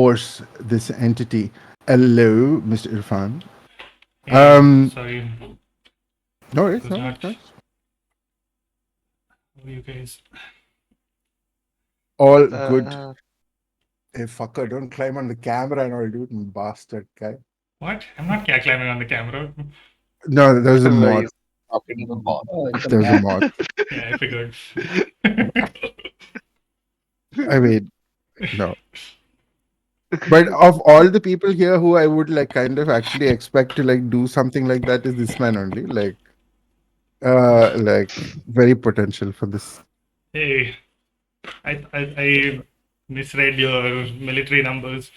force this entity. Hello, Mr. Irfan. Hey, sorry, No worries, was no worries, not. no worries. How are you guys? All good. Uh, Hey, fucker, don't climb on the camera and all, dude, bastard guy. What? I'm not climbing on the camera. No, there's a mod. he's talking to the ball. It's a There's a mod. mod. Yeah, I figured. I mean, no. But of all the people here who I would like kind of actually expect to like do something like that is this man only. Like very potential for this. Hey, I misread your military numbers.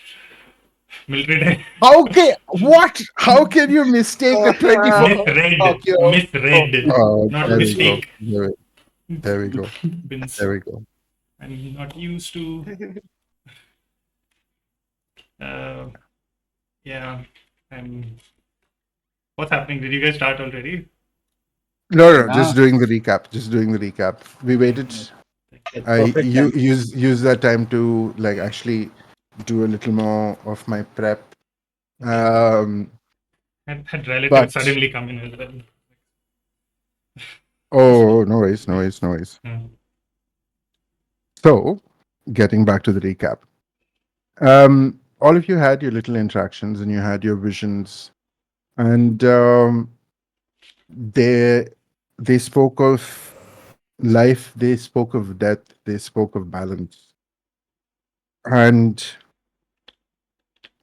Military Okay, what? How can you mistake a 24? misread, Fuck you. misread, Oh, not there we go. mistake. There we go. Bins. There we go. I'm not used to. Uh, yeah, I'm. What's happening? Did you guys start already? No, Ah. just doing the recap. Just doing the recap. We waited. It's I perfect time. use that time to like actually do a little more of my prep. Had relatives But- suddenly come in as well. Oh, no worries, no worries, no worries. Yeah. So, getting back to the recap. All of you had your little interactions and you had your visions, and they spoke of life, they spoke of death, they spoke of balance, and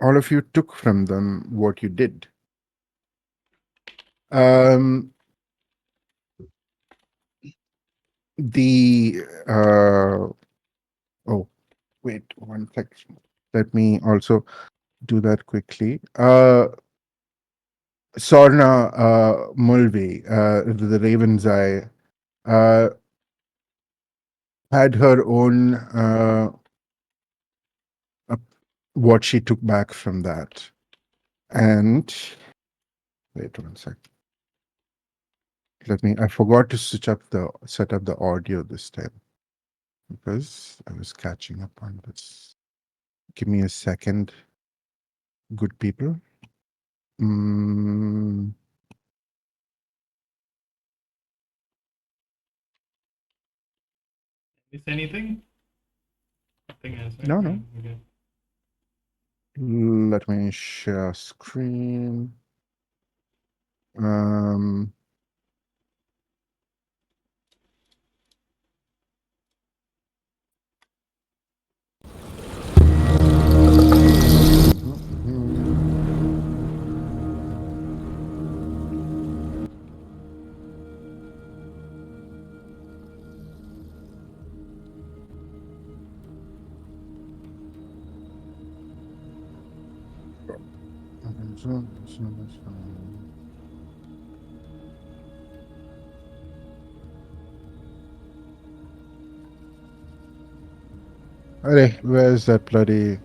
all of you took from them what you did. The oh wait 1 second. Let me also do that quickly. Sorna Mulvey, the Raven's Eye, had her own what she took back from that. And wait 1 second. I forgot to set up the audio this time because I was catching up on this. Give me a second, good people. Miss anything? Nothing else, right? No. Yeah, okay. Let me share screen. Hey, where's that bloody?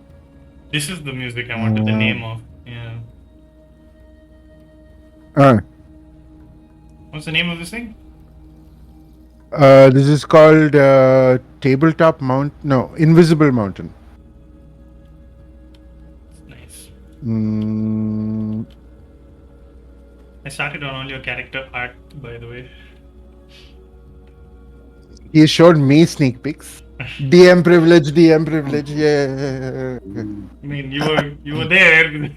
This is the music I wanted the name of. Yeah. What's the name of this thing? This is called Tabletop Mount. No, Invisible Mountain. Nice. Mm, I started on all your character art, by the way. he showed me sneak peeks. DM privilege, DM privilege. Yeah. I mean, you were there.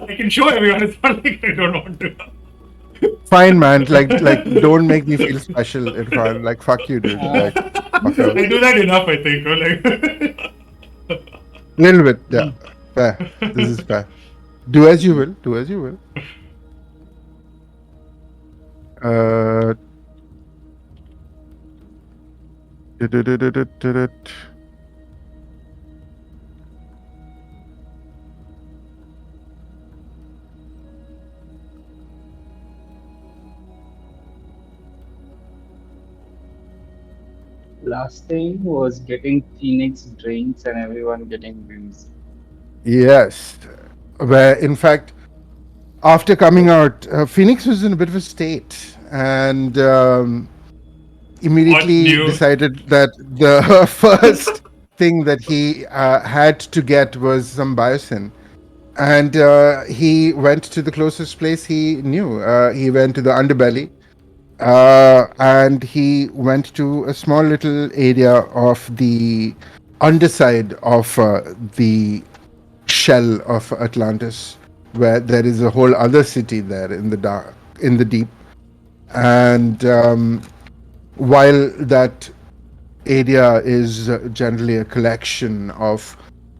I can show everyone. It's not like I don't want to. Fine, man. Like, don't make me feel special, Irfan. Like, fuck you, dude. Like, fuck out. I do that enough, I think. Or like, Little bit, yeah. Fair. This is fair. Do as you will. Do as you will. Last thing was getting Phoenix drinks and everyone getting wins. Yes. Where, in fact, after coming out, Phoenix was in a bit of a state and immediately What? decided that the first thing that he had to get was some biosyn. And he went to the closest place he knew. He went to the underbelly, and he went to a small little area of the underside of the shell of Atlantis, where there is a whole other city there in the dark, in the deep. And while that area is generally a collection of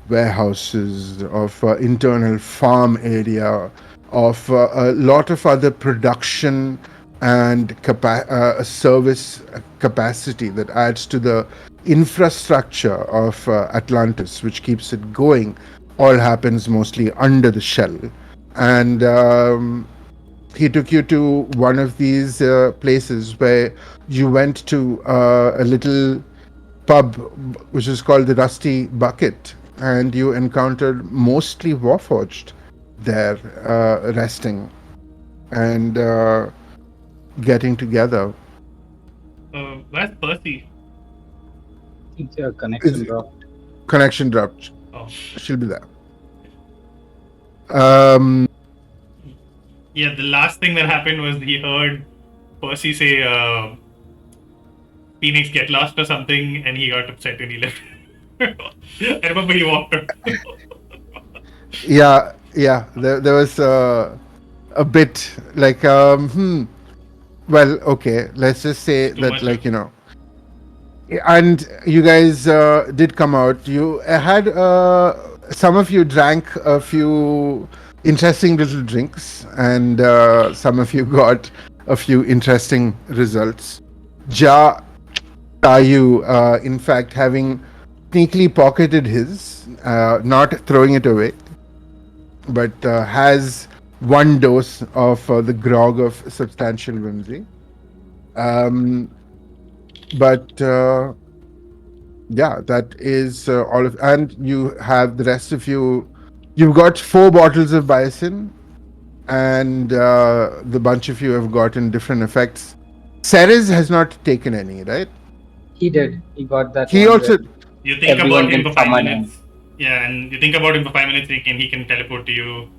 warehouses, of internal farm area, of a lot of other production and service capacity that adds to the infrastructure of Atlantis, which keeps it going, all happens mostly under the shell. And he took you to one of these places where you went to a little pub which is called the Rusty Bucket, and you encountered mostly Warforged there, resting and getting together. Where's Percy? It's a Is connection dropped. connection dropped. Oh, She'll be there. Um, yeah. The last thing that happened was he heard Percy say, "Phoenix get lost" or something, and he got upset and he left. I remember he walked out. yeah. There was a bit like well, okay. Let's just say It's too that, much. like, you know. And you guys did come out. You had some of you drank a few interesting little drinks, and some of you got a few interesting results. Ja Tayu, in fact, having sneakily pocketed his, not throwing it away, but has one dose of the grog of substantial whimsy. Um, but yeah, that is all of, and you have the rest of you. You've got 4 bottles of biosin, and the bunch of you have gotten different effects. Ceres has not taken any, right? He did. He got that He one also, where You think everyone about him can for 5 summon him. minutes. Yeah, and you think about him for 5 minutes, he can teleport to you.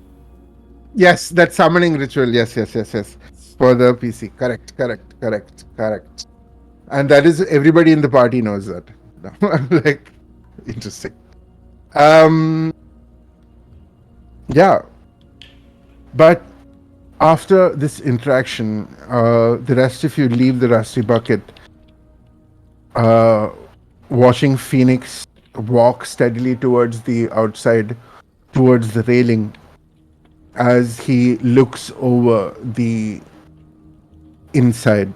yes, that summoning ritual. Yes. For the PC. Correct. And that is, everybody in the party knows that. Like, interesting. Yeah. But after this interaction, the rest of you leave the Rusty Bucket, watching Phoenix walk steadily towards the outside, towards the railing, as he looks over the inside.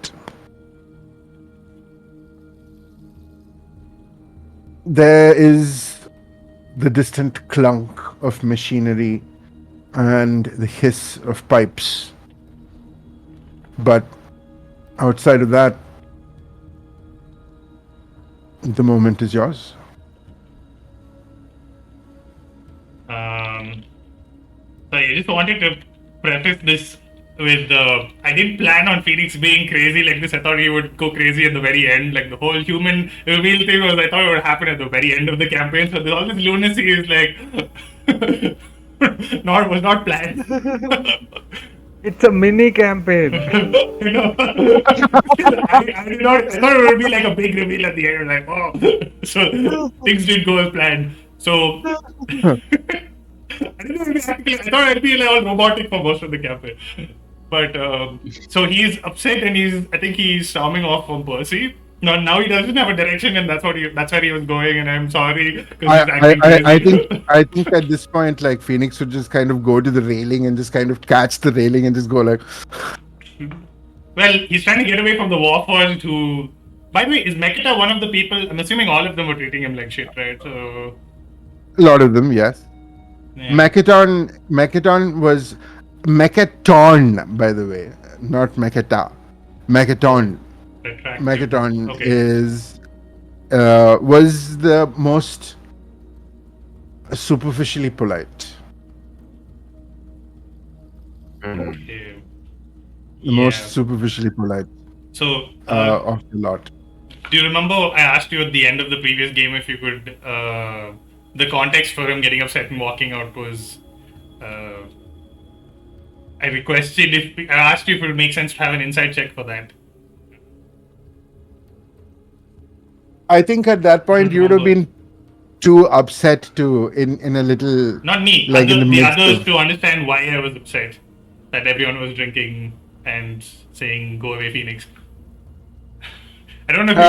There is the distant clunk of machinery and the hiss of pipes. But outside of that, the moment is yours. So I just wanted to preface this with I didn't plan on Phoenix being crazy like this. I thought he would go crazy at the very end. Like the whole human reveal thing was, I thought it would happen at the very end of the campaign. So all this lunacy is like was not planned. It's a mini campaign. You know, I did not. I thought it would be like a big reveal at the end. Like, oh, so things didn't go as planned. So I didn't know exactly. I thought I'd be like all robotic for most of the campaign. But so he's upset and I think he's storming off from Percy. Now he doesn't have a direction, and that's where he was going. And I'm sorry because he's acting crazy. I think at this point, like, Phoenix would just kind of go to the railing and just kind of catch the railing and just go like. Well, he's trying to get away from the Warforged. Who, by the way, is Mekita one of the people? I'm assuming all of them were treating him like shit, right? So A lot of them, yes. yeah. Mechaton was Mechaton, by the way, not Mechata. Mechaton. Retracted. Mechaton Okay. is was the most superficially polite. Okay. The most superficially polite So of the lot. Do you remember I asked you at the end of the previous game if you could? The context for him getting upset and walking out was. Uh, I requested if I asked you if it would make sense to have an inside check for that. I think at that I point don't you would have remember. been too upset to in a little Not me. like in the The midst others of to understand why I was upset that everyone was drinking and saying "Go away, Phoenix." I don't know if you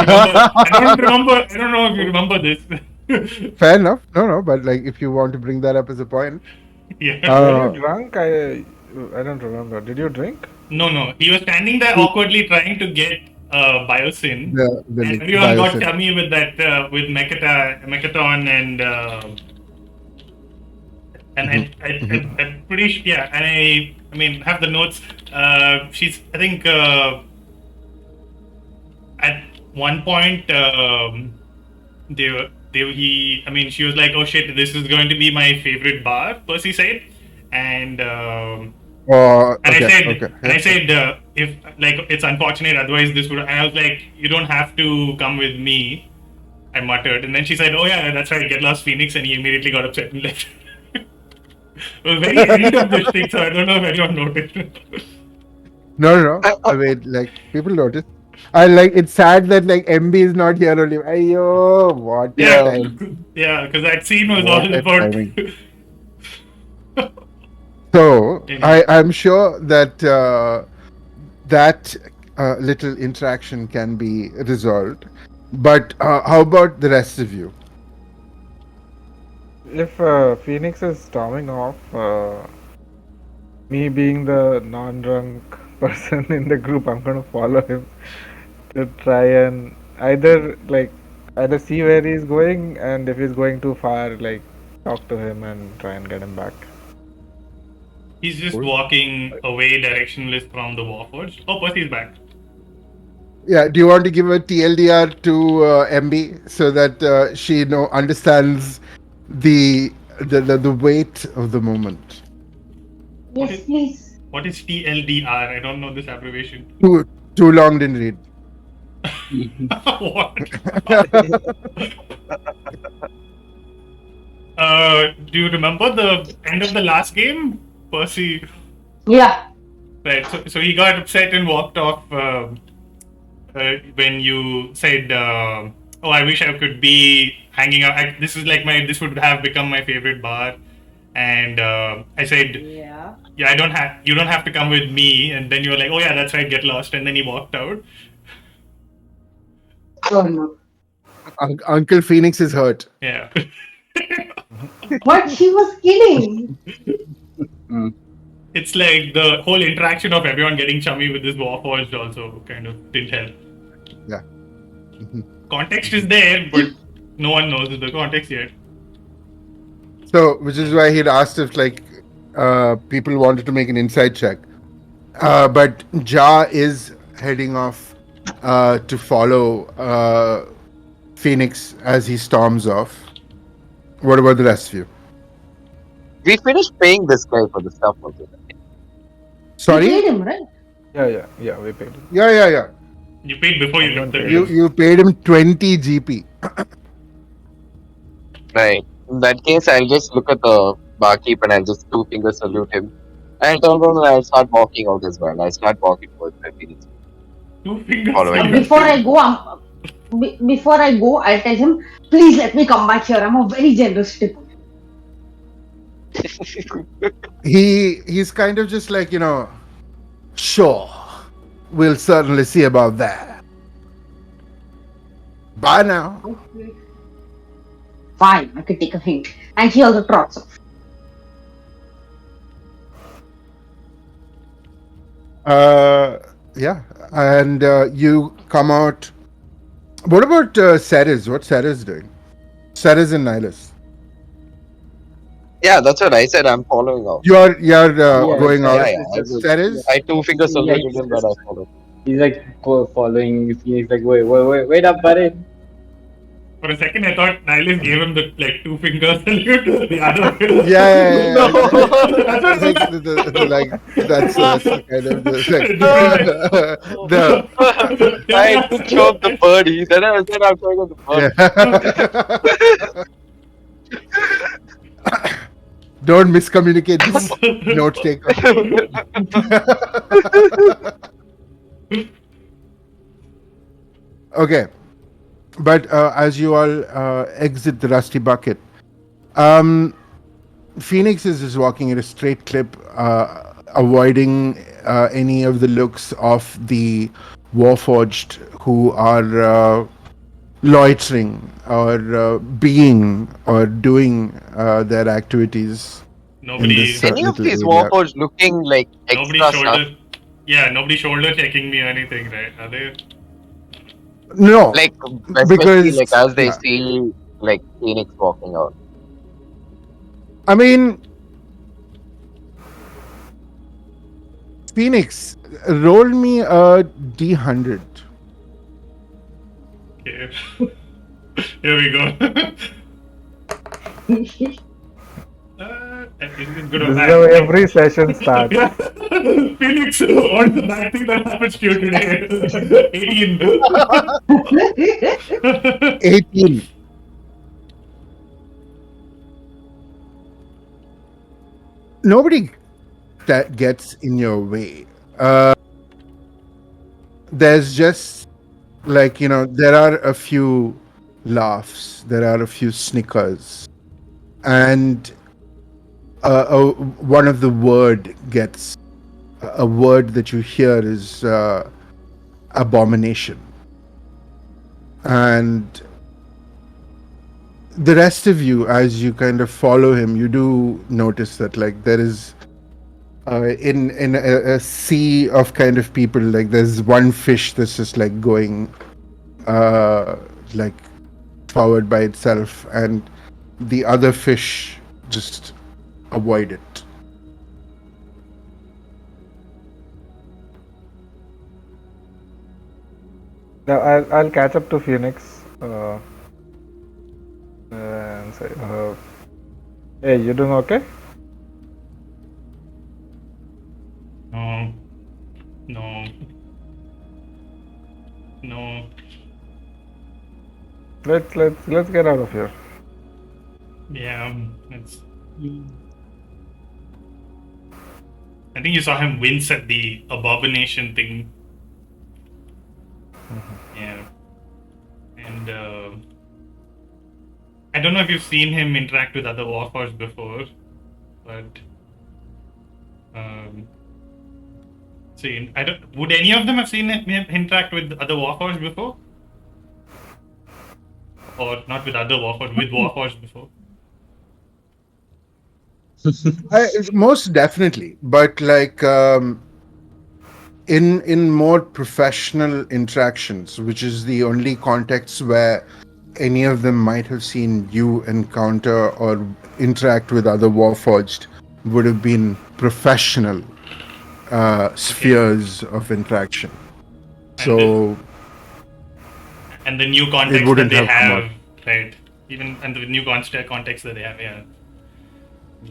remember. I don't know if you remember this. fair enough. No, but like if you want to bring that up as a point, Yeah. Were you uh, drunk? I don't remember. Did you drink? No. He was standing there awkwardly trying to get biosyn, and the everyone got biosyn. chummy with that with Mechaton and I'm pretty sure, yeah, and I mean have the notes. She's I think at one point I mean she was like, oh shit, this is going to be my favorite bar, Percy said, and Oh, and okay, I said if like it's unfortunate, otherwise this would. And I was like, you don't have to come with me. I muttered, and then she said, "Oh yeah, that's right, get lost, Phoenix," and he immediately got upset and left. It was very end of this thing, so I don't know if anyone noticed. No. I mean, like people notice. I like it's sad that like MB is not here only. Ayo, what a Yeah, time! yeah, because that scene was What all a about. timing! So Anyway, I'm sure that that little interaction can be resolved. But how about the rest of you? If Phoenix is storming off, me being the non-drunk person in the group, I'm gonna follow him to try and either see where he's going, and if he's going too far, like talk to him and try and get him back. he's just walking away directionless from the Warforged. Oh, Percy's back. Yeah, do you want to give a TLDR to MB so that she understands the weight of the moment? Yes, please. What is TLDR? I don't know this abbreviation. Too long didn't read. What? Do you remember the end of the last game? Percy, Yeah. right? So he got upset and walked off when you said, "Oh, I wish I could be hanging out. This is like this would have become my favorite bar." And I said, Yeah. "Yeah, you don't have to come with me." And then you were like, "Oh yeah, that's right, get lost." And then he walked out. Oh no. Uncle Phoenix is hurt. Yeah. But she was kidding. It's like the whole interaction of everyone getting chummy with this Warforged also kind of didn't help. Yeah. Context is there, but no one knows the context yet. So, which is why he'd asked if like people wanted to make an inside check. But Ja is heading off to follow Phoenix as he storms off. What about the rest of you? We finished paying this guy for the stuff also. You Sorry? paid him, right? Yeah, we paid him. Yeah. You paid before you took the Someone You paid him 20 GP. Right. In that case, I'll just look at the barkeep and I'll just two finger salute him. And turn around and I'll start walking out as well. I'll start walking towards my Phoenix. 2 fingers. Following salute. him. Before I go, I'll tell him, please let me come back here. I'm a very generous tipper. He's kind of just like, sure, we'll certainly see about that. Bye now. Okay. Fine, I could take a hint. And he also trots off. Yeah, and you come out. What about Ceres? What's Ceres doing? Ceres and Nihilus. Yeah, that's what I said. I'm following out. You're going Yeah, out. Yeah, I will. Ceres. I two finger saluted Yeah, him, but I followed. He's like following. He's like, wait up, buddy. For a second, I thought Nihilus gave him the like 2 finger salute. The other. Yeah. That's what Like like that's the kind of the like different way. the Yeah, I yeah. did show him the bird. He said, I said I'm showing him the bird. yeah. Don't miscommunicate this, note taker. Okay, but as you all exit the rusty bucket, um, Phoenix is just walking at a straight clip, avoiding any of the looks of the Warforged who are loitering or being or doing their activities in this Nobody, Any of little these area. warforged looking like nobody extra sharp? shoulder. Yeah, nobody shoulder checking me or anything, right? Are they? No, Like, especially because like as they yeah, see like Phoenix walking out. I mean, Phoenix, roll me a D100. Okay. Here we go. Is it good or This is bad? how every session starts. Yeah. Felix, what's the bad thing that happens to you today? 18. 18. Nobody that gets in your way. There's just like, there are a few laughs, there are a few snickers, and one of the word gets a word that you hear is abomination. And the rest of you, as you kind of follow him, you do notice that like there is in a sea of kind of people, like there's one fish that's just like going like forward by itself, and the other fish just avoid it. Now I'll catch up to Phoenix and say, "Hey, you doing okay?" No. No. No. Let's get out of here. Yeah, it's. I think you saw him wince at the abomination thing. Yeah. And I don't know if you've seen him interact with other Warforged before, but see, I don't. Would any of them have seen him interact with other Warforged before, or not with other Warforged, with Warforged before? Most definitely, but like in more professional interactions, which is the only context where any of them might have seen you encounter or interact with other Warforged, would have been professional spheres of interaction. So And the new it context that wouldn't they have come out. have, right? Even and the new context that they have, yeah.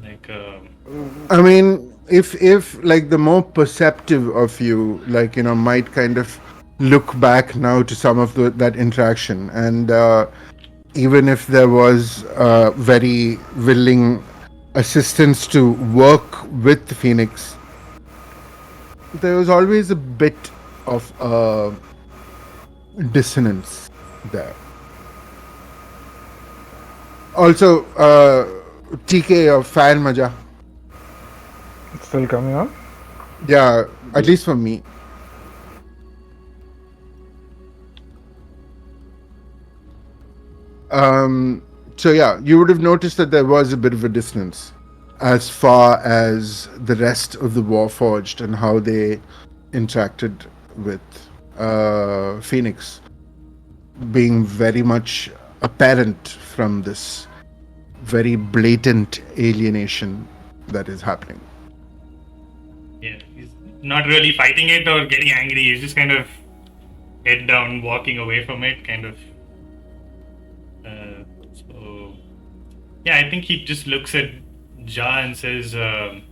Like, I mean, if like the more perceptive of you, like might kind of look back now to some of that interaction, and even if there was very willing assistance to work with Phoenix, there was always a bit of dissonance there. Also, TK or Fan Maja. It's still coming on. Yeah, at least for me. So yeah, you would have noticed that there was a bit of a dissonance as far as the rest of the Warforged and how they interacted with Phoenix being very much apparent from this very blatant alienation that is happening. yeah, he's not really fighting it or getting angry. He's just kind of head down, walking away from it, kind of So yeah, I think he just looks at Ja and says, "Um,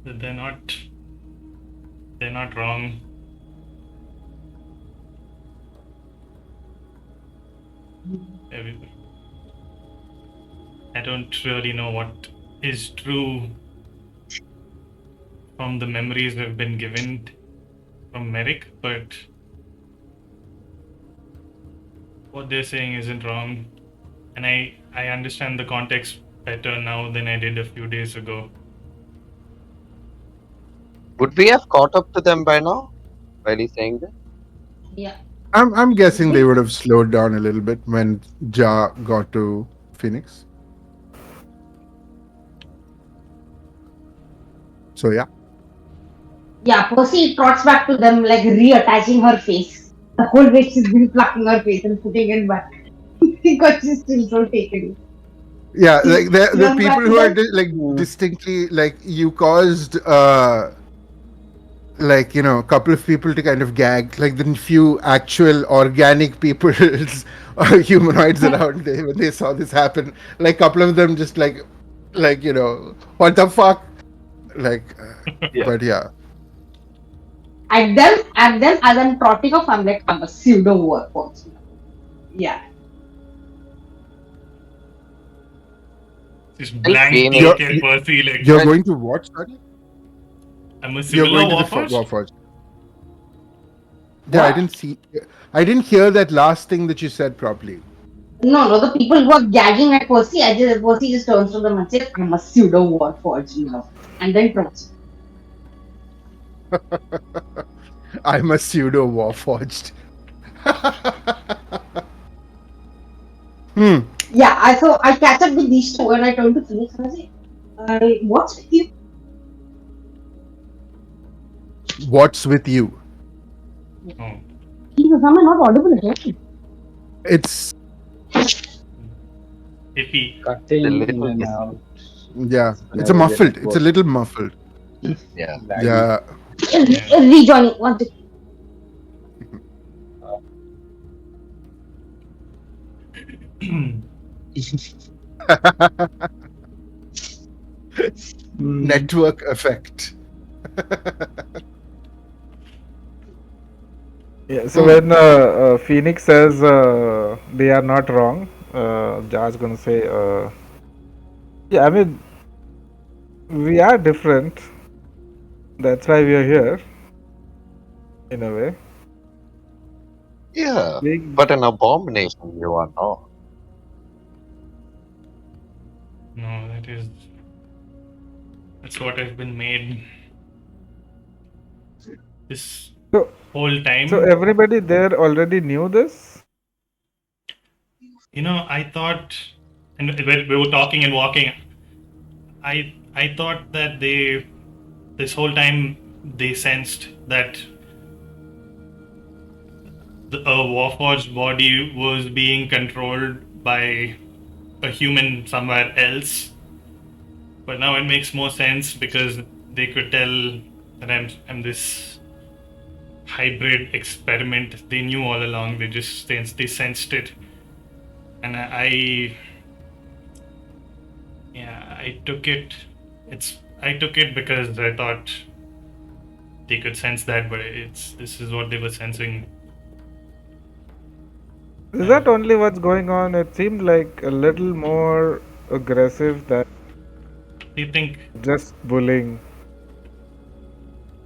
they're not, they're not wrong. Every- I don't really know what is true from the memories that have been given from Merrick, but what they're saying isn't wrong, and I understand the context better now than I did a few days ago." Would we have caught up to them by now? While he's saying that? Yeah. I'm guessing they would have slowed down a little bit when Ja got to Phoenix. So yeah. Yeah, Percy trots back to them, like reattaching her face. The whole way she's been plucking her face and putting it back because she's still so taken. Yeah, He like the runs people back to who are them. like Hmm. distinctly like you caused like a couple of people to kind of gag, like the few actual organic people's or humanoids around there when they saw this happen. Like a couple of them just like what the fuck, like. Yeah. But yeah, At them, as I'm trotting off, I'm like, I'm a pseudo workhorse. Yeah. Just Still blank Phoenix. look you're at Percy like, you're Well, going to watch that. "I'm a You're similar going to the Warforged." Warforged. Yeah, I What? didn't see. I didn't hear that last thing that you said properly. No, the people who are gagging at Percy, Percy just turns to them and says, I'm a pseudo warforged now. And then trots. I'm a pseudo Warforged. Hmm. Yeah, I catch up with these two and I turn to Phoenix and I say, what's with you? What's with you? Oh, Jesus, am I not audible again? It's iffy. the Cutting in little and is out. yeah. It's It's a never getting muffled. It's a work. little muffled. yeah. Laggy. Yeah. Yeah. Rejoining. One second. Network effect. Yeah, so when Phoenix says they are not wrong, Jar's gonna say, yeah, I mean, we are different. That's why we are here, in a way. Yeah. Being, But an abomination you are not. No, that's what I've been made this so, whole so time. everybody there already knew this? I thought, and when we were talking and walking, I thought that this whole time they sensed that a Warforged body was being controlled by a human somewhere else. But now it makes more sense because they could tell that I'm this hybrid experiment. They knew all along. They sensed it, and I took it. I took it because I thought they could sense that, but this is what they were sensing. Is that only what's going on? It seemed like a little more aggressive than They think just bullying.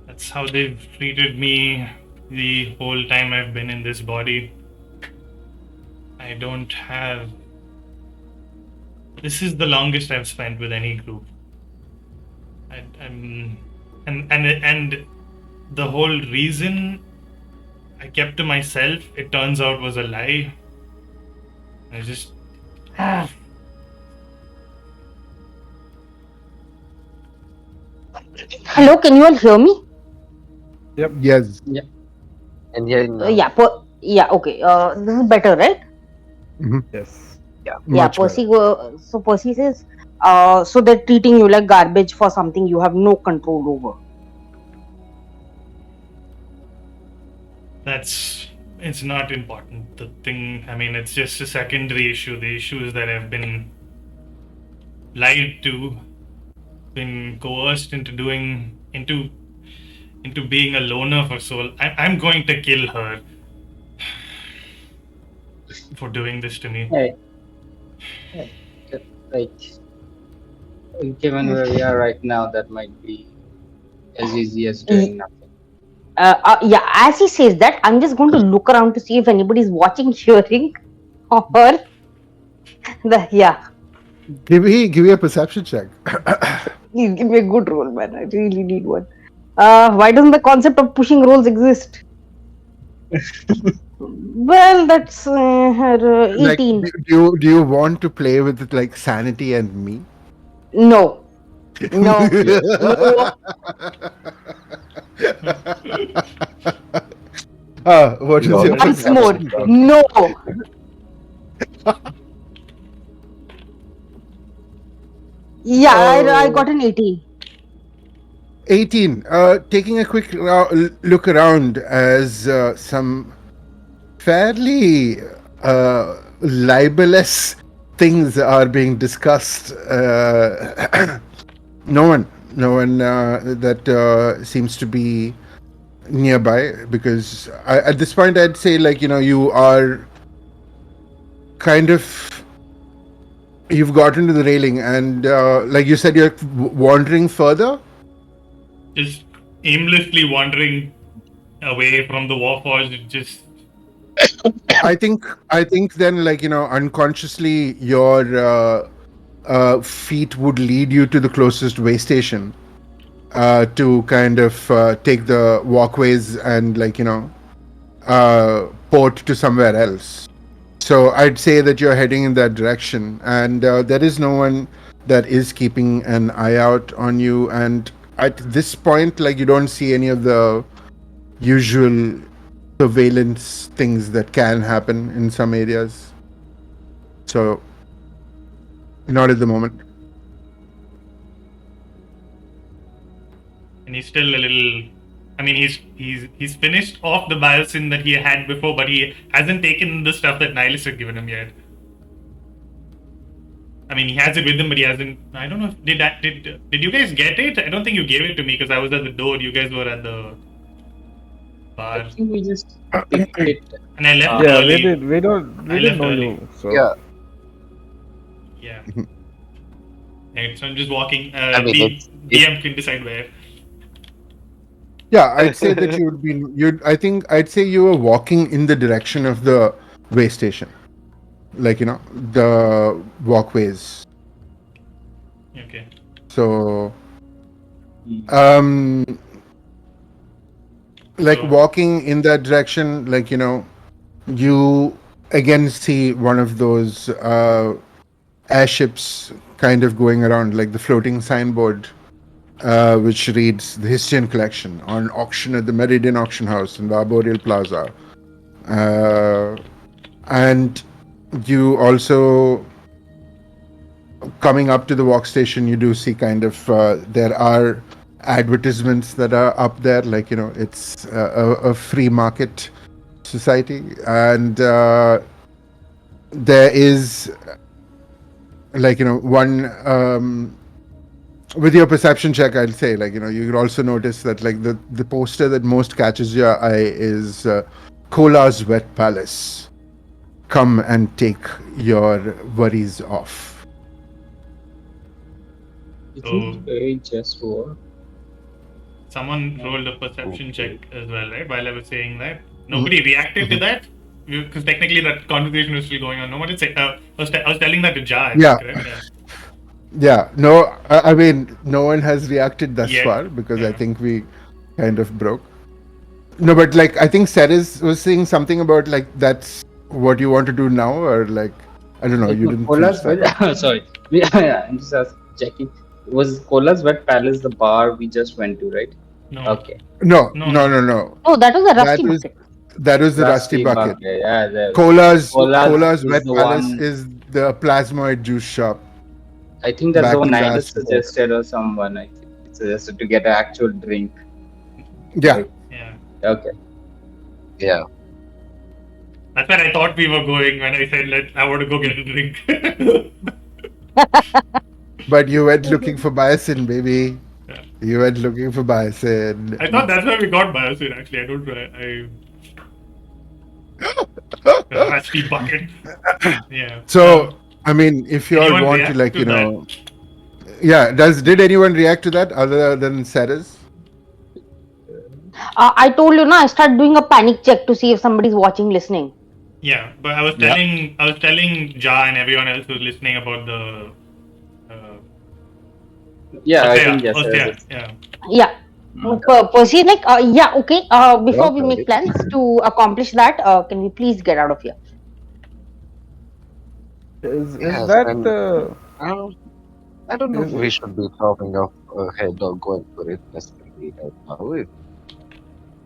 that's how they've treated me the whole time I've been in this body. I don't have. This is the longest I've spent with any group. I'm, and the whole reason I kept to myself, it turns out, was a lie. I just. Hello, can you all hear me? Yes. Yeah. And here Yeah, okay. This is better, right? Yes. Yeah, Much Percy. better. So Percy says, so they're treating you like garbage for something you have no control over. That's It's not important. The thing, I mean, it's just a secondary issue. The issue is that I've been lied to, been coerced into into being a loner for so. I'm going to kill her for doing this to me. Hey, like, given where we are right now, that might be as easy as doing nothing. Yeah, as he says that, I'm just going to look around to see if anybody's watching, hearing, or yeah. Give me a perception check. Please give me a good roll, man. I really need one. Why doesn't the concept of pushing rolls exist? Well, that's Like, 18. do you want to play with like sanity and me? No, no, no. What is You your already Once have more, perception? it. no. Yeah, I got an 18. 18. Taking a quick look around as some fairly libelous things are being discussed. No one that seems to be nearby, because at this point I'd say, like, you are kind of, you've gotten to the railing, and like you said, you're wandering further. Just aimlessly wandering away from the Warforged. Just I think then, like, unconsciously your feet would lead you to the closest way station, to kind of take the walkways and, like, port to somewhere else. So I'd say that you're heading in that direction, and there is no one that is keeping an eye out on you. And at this point, like, you don't see any of the usual surveillance things that can happen in some areas. So, not at the moment. and he's still a little. I mean, he's finished off the biosin that he had before, but he hasn't taken the stuff that Nihilus had given him yet. I mean, he has it with him, but he hasn't. I don't know. Did you guys get it? I don't think you gave it to me because I was at the door. You guys were at the bar, I think we just picked it. and I left Yeah, early. we did. We don't. I We left didn't know early. you. So Yeah, Yeah. Right, so I'm just walking. I mean, it's DM can decide where. Yeah, I'd say that you'd be. I think I'd say you were walking in the direction of the way station, like, the walkways. Okay. So, Hmm. like, So- walking in that direction, like, you again see one of those airships kind of going around, like the floating signboard, which reads the Histian collection on auction at the Meridian Auction House in the Arboreal Plaza. And you also, coming up to the walk station, you do see kind of, there are advertisements that are up there, like, it's a free market society, and there is, like, one, with your perception check, I'll say, like, you could also notice that, like, the poster that most catches your eye is Kola's Wet Palace. Come and take your worries off. I think very just over. Someone rolled a perception check as well, right? While I was saying that, nobody reacted to that because technically that conversation was still going on. Nobody said. I was telling that to Jar. Yeah. Correct? Yeah, no, I mean, no one has reacted thus Yeah, far, because I yeah. think we kind of broke. No, but, like, I think Ceres was saying something about, like, that's what you want to do now, or, like, I don't know, you didn't finish Cola's that. Wet. Sorry, I'm just checking. Was Cola's Wet Palace the bar we just went to, right? No. Okay. No, No, no, no. no, no. Oh, that was a rusty That was bucket. the Rusty Bucket. Yeah, Cola's Cola's is Wet the Palace one. is the plasmoid juice shop. I think that's back the one in the Nihilus Astro Box. suggested, or someone. I think it suggested to get an actual drink. Yeah. Right? Yeah. Okay. Yeah. Yeah. yeah. That's where I thought we were going when I said I want to go get a drink. But you went looking for biosin, baby. Yeah. You went looking for biosin. I thought that's where we got biosin. Actually, I don't. Rusty bucket. Yeah. So, I mean, if you all anyone want to, react like, to you that? know, yeah. Did anyone react to that other than Saras? I told you, I start doing a panic check to see if somebody's watching, listening. Yeah, but I was Yeah. telling Ja and everyone else who's listening about the. Yeah, I Osea, think yes. Osea, yeah. Yeah. Percy, like, yeah, okay. Before we make plans to accomplish that, can we please get out of here? Is Yes, that and the I don't know if is we should be chopping off ahead or going for it necessarily right now.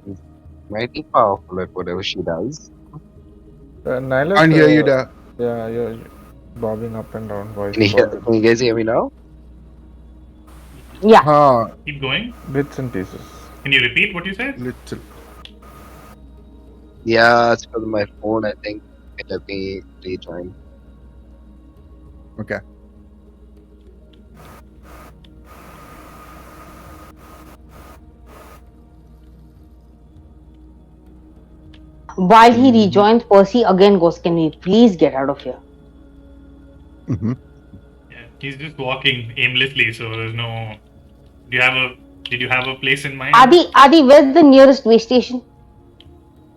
It's mighty powerful at whatever she does. Nihilus? Can't hear you, da. Yeah, you're bobbing up and down, voice. Can you guys hear me now? Yeah. Huh, Keep going. Bits and pieces. Can you repeat what you said? little. Yeah, it's because of my phone, I think. Let me rejoin. Okay. While he rejoins, Percy again goes, can we please get out of here? Mm-hmm. Yeah, he's just walking aimlessly, so there's no. Do you have a? Did you have a place in mind? Adi, where's the nearest way station?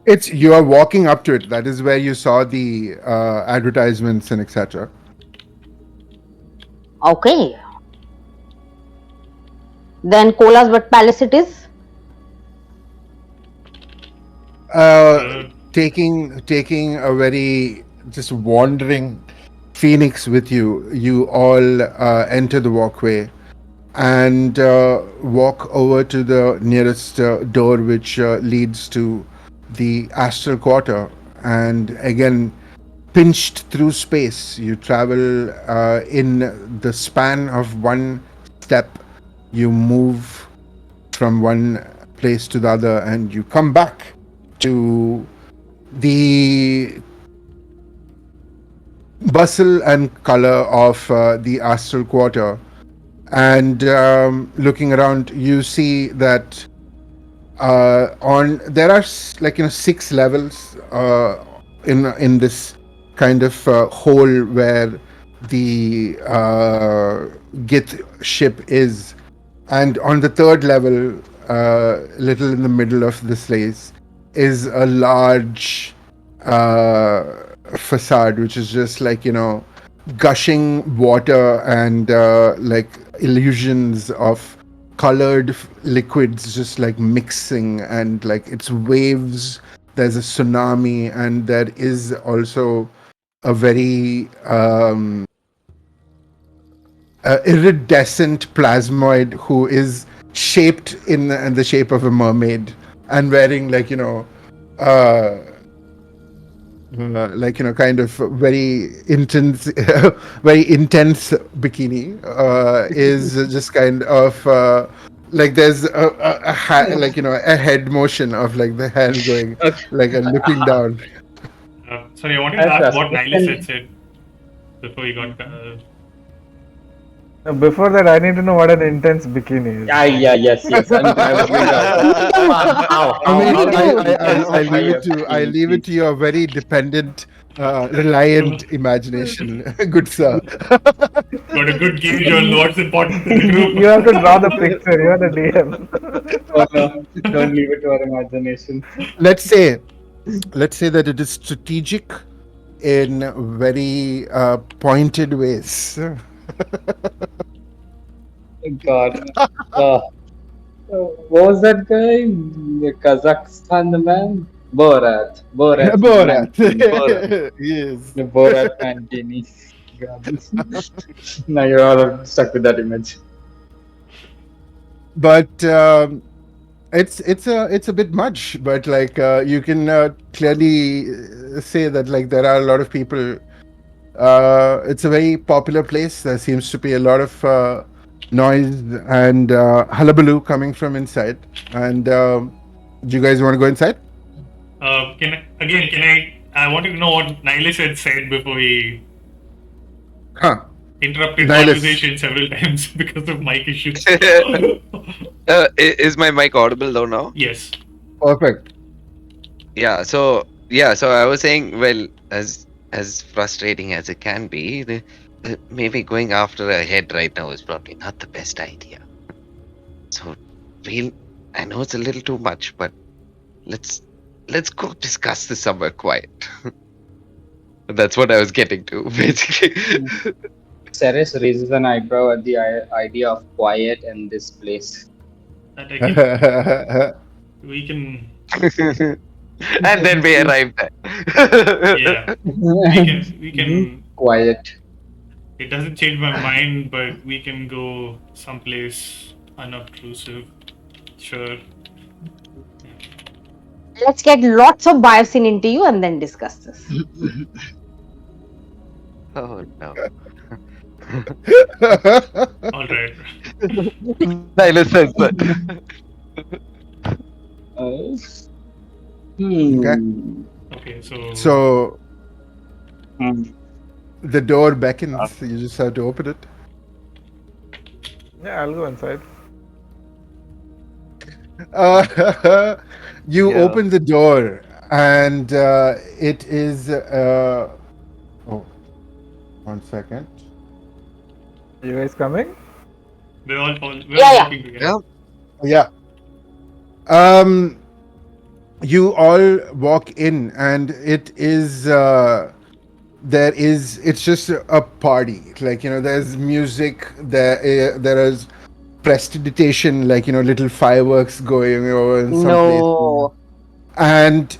It's you are walking up to it. That is where you saw the advertisements and etc. Okay. Then Kola's Wet Palace it is. Taking a very just wandering phoenix with you. You all enter the walkway and walk over to the nearest door, which leads to the astral quarter. And again, pinched through space, you travel in the span of one step. You move from one place to the other, and you come back to the bustle and color of the astral quarter. And looking around, you see that on there are 6 levels in this kind of hole where the Gith ship is, and on the 3rd level, little in the middle of this place, is a large facade, which is just gushing water and illusions of colored liquids just mixing, and it's waves. There's a tsunami, and there is also a very iridescent plasmoid who is shaped in the shape of a mermaid and wearing kind of very intense very intense bikini, is just kind of there's a head motion of the hand going and looking down. Sorry, I wanted to That's ask what awesome. Nihilus had said before he got. Before that, I need to know what an intense bikini is. Yes. I was going to ask. How? I mean, Me I leave it to your very dependent, reliant imagination, good sir. Got a good gauge on what's important to the You group. have to draw the picture. You're the DM. Oh, no, don't leave it to our imagination. let's say that it is strategic in very pointed ways. God. What was that guy? Kazakhstan, the man? Borat. Borat. Borat. Yes. The Borat Mancini. God. Now you're all stuck with that image. But it's a bit much, but you can clearly say that there are a lot of people. It's a very popular place. There seems to be a lot of noise and hullabaloo coming from inside. And do you guys want to go inside? Can I I wanted to know what Nihilus had said before he Huh. interrupted Nihilus. conversation several times because of mic issues. Is my mic audible though now? Yes. Perfect. So I was saying, well, as frustrating as it can be, maybe going after a head right now is probably not the best idea. So we'll. I know it's a little too much, but let's let's go discuss this somewhere quiet. That's what I was getting to, basically. Ceres raises an eyebrow at the idea of quiet in this place. That I can. We can. And then we arrived there. Yeah. We can. We Mhm. can. Quiet. It doesn't change my mind, but we can go someplace unobtrusive. Sure. Let's get lots of biosyn into you and then discuss this. Oh no. All right. Nihilus says that. Uh, Okay. Okay. So. So hmm. the door beckons. You just have to open it. Yeah, I'll go inside. You Yeah. open the door, and it is. Oh, 1 second. You guys coming? We're all we're Yeah. walking together. Yeah. Yeah. You all walk in, and it is. There is. It's just a party. Like, there's music. There is prestidigitation. Like, little fireworks going over in some places. No, And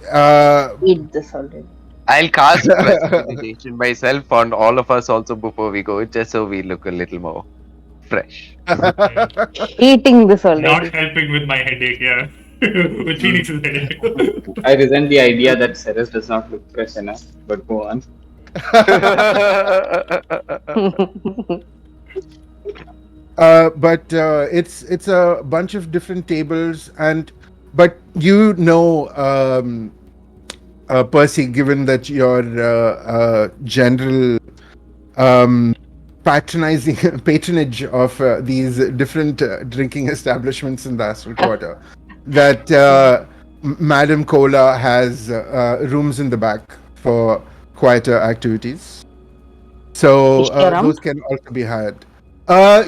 eat this already. I'll cast prestidigitation myself on all of us also before we go, just so we look a little more fresh. Eating this Not already. helping with my headache. Yeah. With Phoenix's headache. I resent the idea that Ceres does not look fresh enough, but go on. but it's a bunch of different tables, but Percy, given that your general patronage of these different drinking establishments in the Astral Quarter, that Madam Cola has rooms in the back for quieter activities. So Ishtaram? those can also be hired.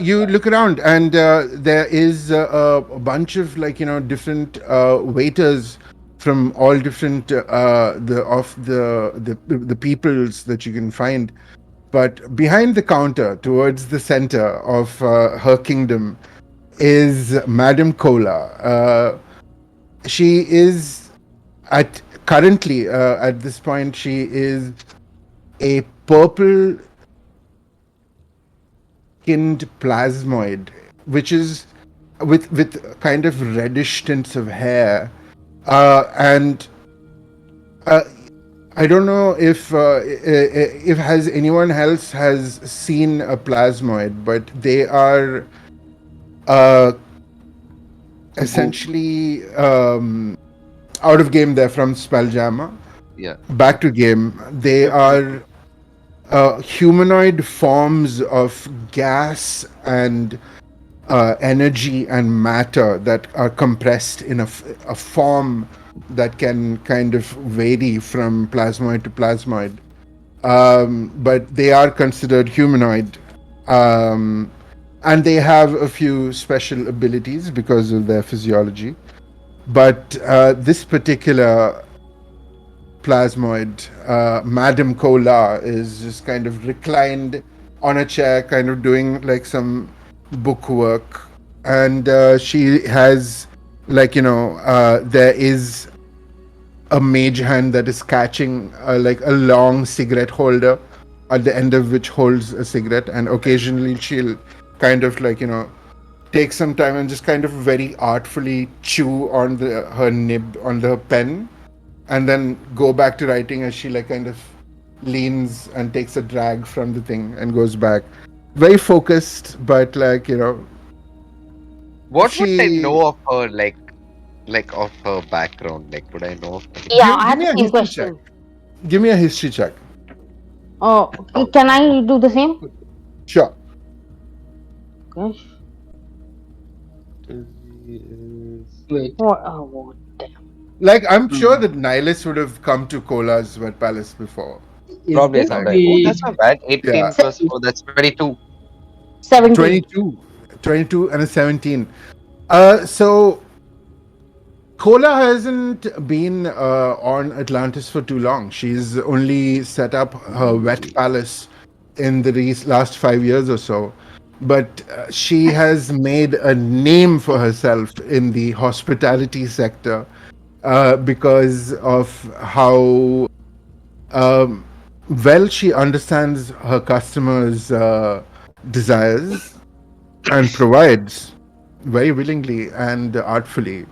You look around, and there is a bunch of different waiters from all different the peoples that you can find. But behind the counter, towards the center of her kingdom, is Madame Cola. She is currently at this point. She is a purple skinned plasmoid, which is with kind of reddish tints of hair, and I don't know if has anyone else has seen a plasmoid, but they are essentially out of game. They're from Spelljammer. Yeah. Back to game. They are humanoid forms of gas and energy and matter that are compressed in a form that can kind of vary from plasmoid to plasmoid. But they are considered humanoid. And they have a few special abilities because of their physiology. But this particular plasmoid, Madame Cola, is just kind of reclined on a chair, kind of doing like some book work. And she has, there is a mage hand that is catching like a long cigarette holder at the end of which holds a cigarette. And occasionally she'll kind of take some time and just kind of very artfully chew on her nib on the pen, and then go back to writing as she kind of leans and takes a drag from the thing and goes back. Very focused, but What would I she know of her, like of her background? Like, would I know of her? Yeah, I give have me the a same history check. question. Give me a history check. Can I do the same? Sure. Okay. Wait. What? Like, I'm sure Hmm. that Nihilus would have come to Kola's Wet Palace before. Is Probably this somewhere. Oh, the that's not bad. 18 Yeah. Se- plus 4, that's 22. 17. 22. 22 and a 17. So Kola hasn't been on Atlantis for too long. She's only set up her Wet Palace in the last 5 years or so. But she has made a name for herself in the hospitality sector because of how um, well she understands her customers' desires and provides very willingly and artfully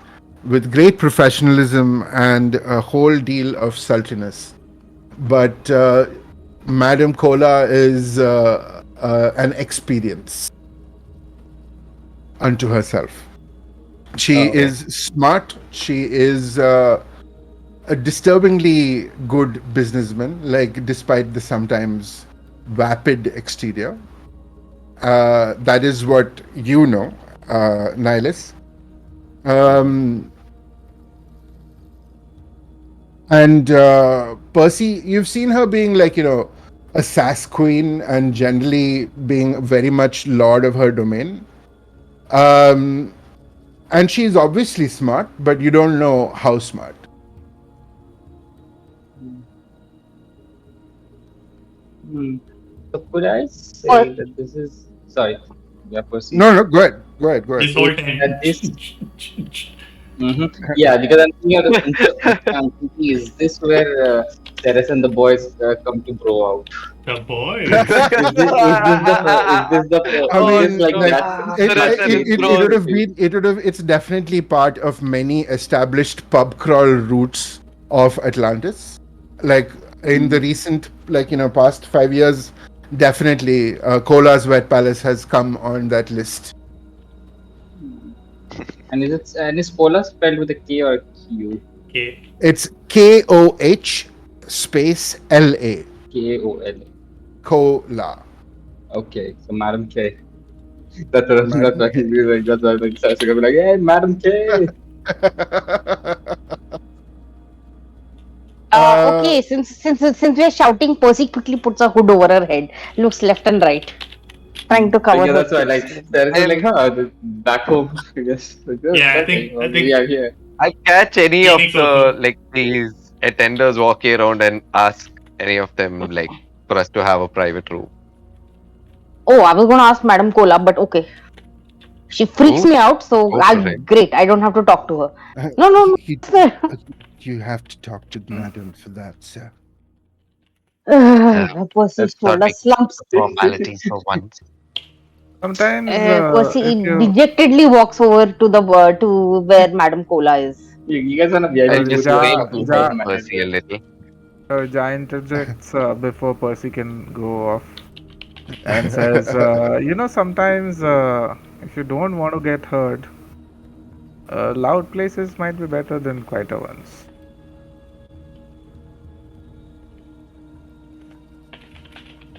with great professionalism and a whole deal of sultriness. But Madam Kola is an experience unto herself. She Oh, Okay. is smart. She is a disturbingly good businessman, like despite the sometimes vapid exterior. That is what you know, Nihilus. Um, and Percy, you've seen her being like, a sass queen and generally being very much lord of her domain. Um, and she's obviously smart, but you don't know how smart. hmm. Hmm. So could I Or say that this is sorry, yeah, proceed. No, no, go ahead. Go ahead. Go ahead. This whole That time. this yeah, because I'm thinking of the I'm thinking, is this where Ceres and the boys come to bro out? The boys. I Is Oh this mean, like like that no, it, that Saratan it, is scene? it, it would bros. have been, it would have, it's definitely part of many established pub crawl routes of Atlantis. Like in the Mhm. recent, past 5 years, definitely Kola's Wet Palace has come on that list. Hmm. And is Pola spelled with a K or a Q? Okay. It's KOH space LA. K-O-L. Kola. Okay, so Madam K. That's Madam what he was like. That's what like Ceres is gonna be like, hey, Madam K. uh, okay, since we're shouting, Percy quickly puts a hood over her head, looks left and right, trying to cover Yeah, her that's why. face. Like Ceres is like, And huh, back home. Yes, like, oh, Yeah, nothing. I We think are here. I catch any of Phoenix the also. like these attenders walking around and ask any of them like for us to have a private room. Oh, I was gonna ask Madam Cola, but okay. She freaks Go, me out, so go I for it. great. I don't have to talk to her. uh, No, no, you, no. you have to talk to Madam for that, sir. Uh, Percy's thought we shoulder could skip slumps. the formalities for once. Sometimes, if Percy you dejectedly walks over to where Madam Cola is. You guys on a VIP I'll uh, route. just You are Ja, wait talking to about help Ja, Percy a managers. little. Ja interjects before Percy can go off and says, sometimes if you don't want to get hurt, loud places might be better than quieter ones.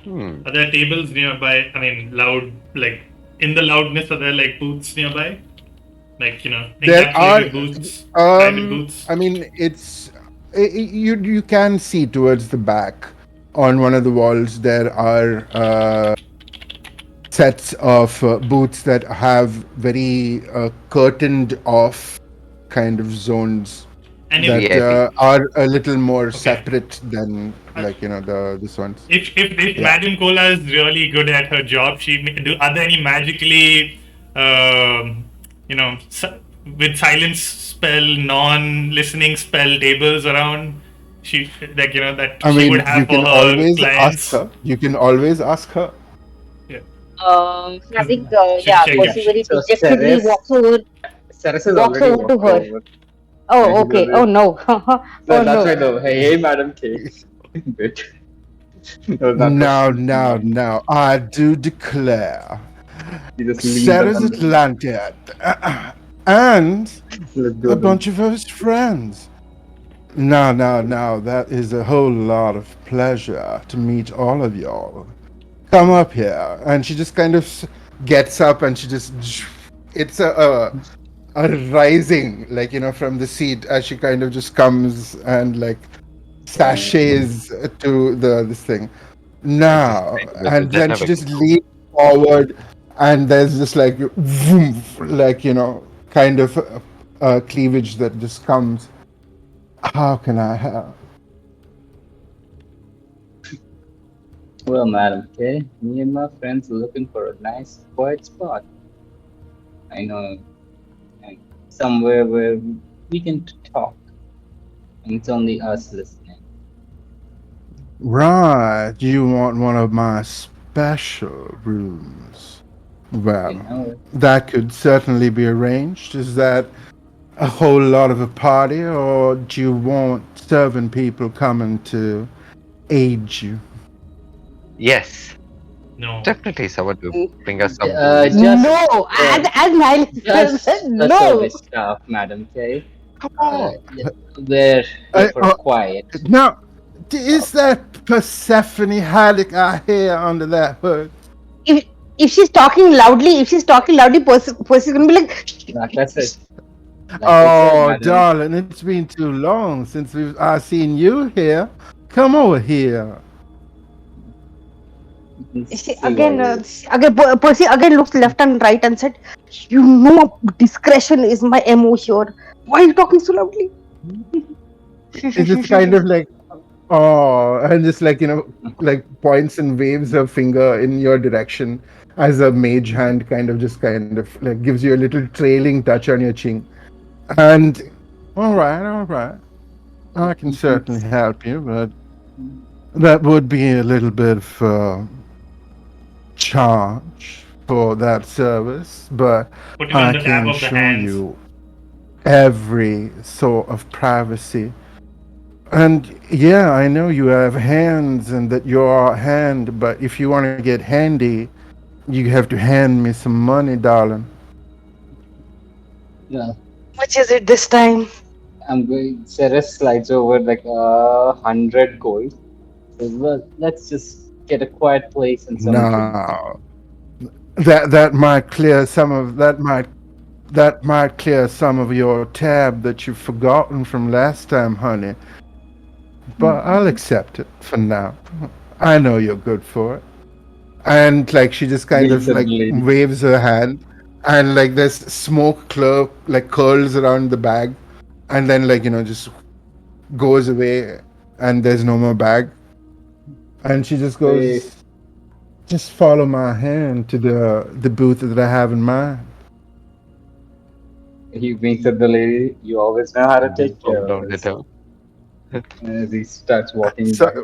Hmm. Are there tables nearby? I mean, loud, like, in the loudness, are there, like, booths nearby? Like, There are, encapsulated booths, private booths? I mean, you can see towards the back on one of the walls there are sets of booths that have very curtained off kind of zones And if, that VIP. are a little more okay. separate than Uh, the this ones. if Yeah. Madame Cola is really good at her job, are there any magically, um, you know, with silence spell, non-listening spell tables around? She like that I she would mean, you have for can her always ask clients. her. You can always ask her. Yeah, I think, should yeah, check Yeah. if Percy she. very So dejectedly Ceres has walks already over to walked her. over. And Oh, he's okay. Oh already, no. Oh that's no. why though. Hey, Madam K. Good. No, that's what Now, she now, wants. now, I do declare, He just leans up Sarah's on the. Atlantean and Let's a go then. bunch of his friends Now, that is a whole lot of pleasure to meet all of y'all. Come up here. And she just kind of gets up and she just. It's a rising, like, from the seat as she kind of just comes and, like, sachets to this thing. I just Now, kind of and whistle. Let's then have she a just go. leans forward, and there's just like vroom, like, kind of cleavage that just comes. How can I help? Well, Madam K, me and my friends are looking for a nice, quiet spot. I know, and somewhere where we can talk, and it's only us listening. Right, you want one of my special rooms. You Well, know, that could certainly be arranged. Is that a whole lot of a party, or do you want servant people coming to aid you? Yes, No. definitely someone to Mm, bring us some booze. just No, uh, as Nihilist said, just a no. service staff, Madam K. Come on. Yeah, we're here I, for uh, quiet. now, Uh, is that Persephone Haddock I hear under that hood? If if she's talking loudly, Percy's gonna be like I said, like, Oh, Madam, darling, it's been too long since I seen you here. Come over here. you can she see why again, you. Percy again looks left and right and said, "You know, discretion is my MO here. Why are you talking so loudly?" It's just kind of like, oh, and just like, like points and waves her finger in your direction as a mage hand kind of like gives you a little trailing touch on your chin. And all right, I can You can certainly help you, but that would be a little bit of charge for that service, but Put it on I the tap can of the show hands. you every sort of privacy. And yeah, I know you have hands and that you're a hand, but if you want to get handy, you have to hand me some money, darling. yeah. Much is it this time? I'm going. Sarah slides over like 100 gold. Says, well, let's just get a quiet place and some drinks. Now, that might clear some of that might clear some of your tab that you've forgotten from last time, honey. But I'll accept it for now. I know you're good for it. And like she just kind Waves of at like the lady. waves her hand, and like there's smoke like curls around the bag, and then like just goes away, and there's no more bag, and she just Hey, goes, just follow my hand to the booth that I have in mind. he winks at the lady. You always know how to Just take bow care of down us. at her. As he starts walking So, by.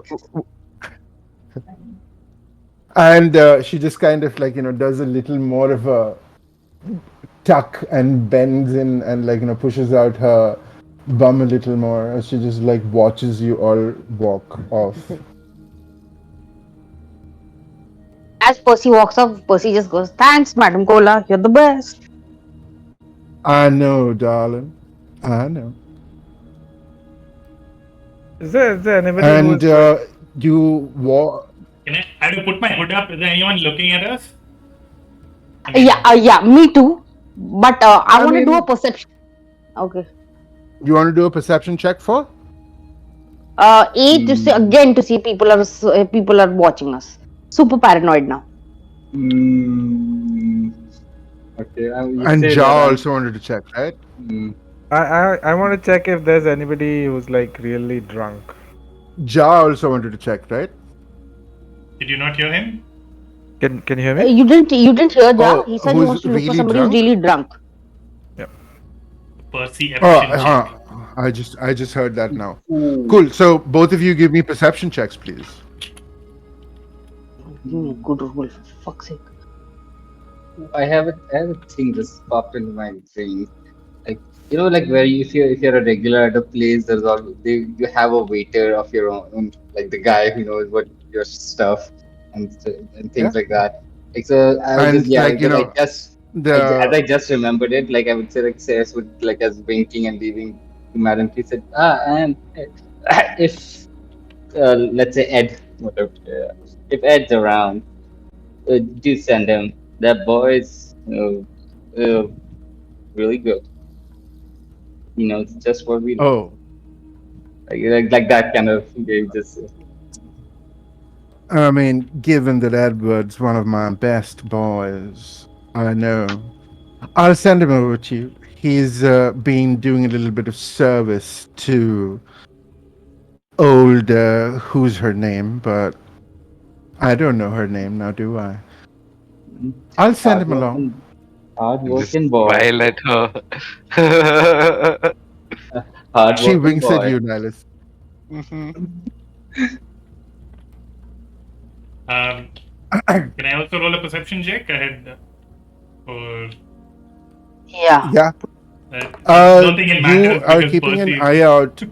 and she just kind of like does a little more of a tuck and bends in and like pushes out her bum a little more as she just like watches you all walk off. As Percy walks off, Percy just goes, "Thanks, Madam Cola. You're the best." I know, darling. I know. Is there anybody who is And going? you walk. Can I have to put my hood up? Is there anyone looking at us? I Yeah, mean, yeah, me too. But I I want to do a mean, perception. Okay. you want to do a perception check for? To see Mm, again to see people are watching us. Super paranoid now. mm, okay, you And say Ja that I'm. also wanted to check, right? Mm, I want to check if there's anybody who's like really drunk. Ja also wanted to check, right? did you not hear him? Can you hear me? You didn't hear Ja? Oh, He said he who's wants to look for really somebody who's drunk? really drunk. Yeah. Oh, Perception check. I just heard that now. ooh, Cool. So both of you give me perception checks, please. Give me a good roll for fuck's sake. I have a thing just popped into my brain. Like like where if you're a regular at a place, there's all you have a waiter of your own, like the guy who knows what your stuff and Yeah. things like that. Like so, I was just And yeah, like because as the I just remembered it, like I would say like Says would like as winking and leaving Madam T said, and if let's say Ed, whatever, if Ed's around, do send him. That boy's really good. He knows just what we like. Oh, Like that kind of just I mean, given that Edward's one of my best boys, I know. I'll send him over to you. He's been doing a little bit of service to old, who's her name, but I don't know her name now, do I? I'll send him along. hardworking, Just hardworking boy, smile at her. She hardworking winks at boy. you, Nihilus. Mhm. Um, can I also roll a perception check ahead? Or Yeah. Yeah. I don't think it You matters are because keeping an Percy. eye out.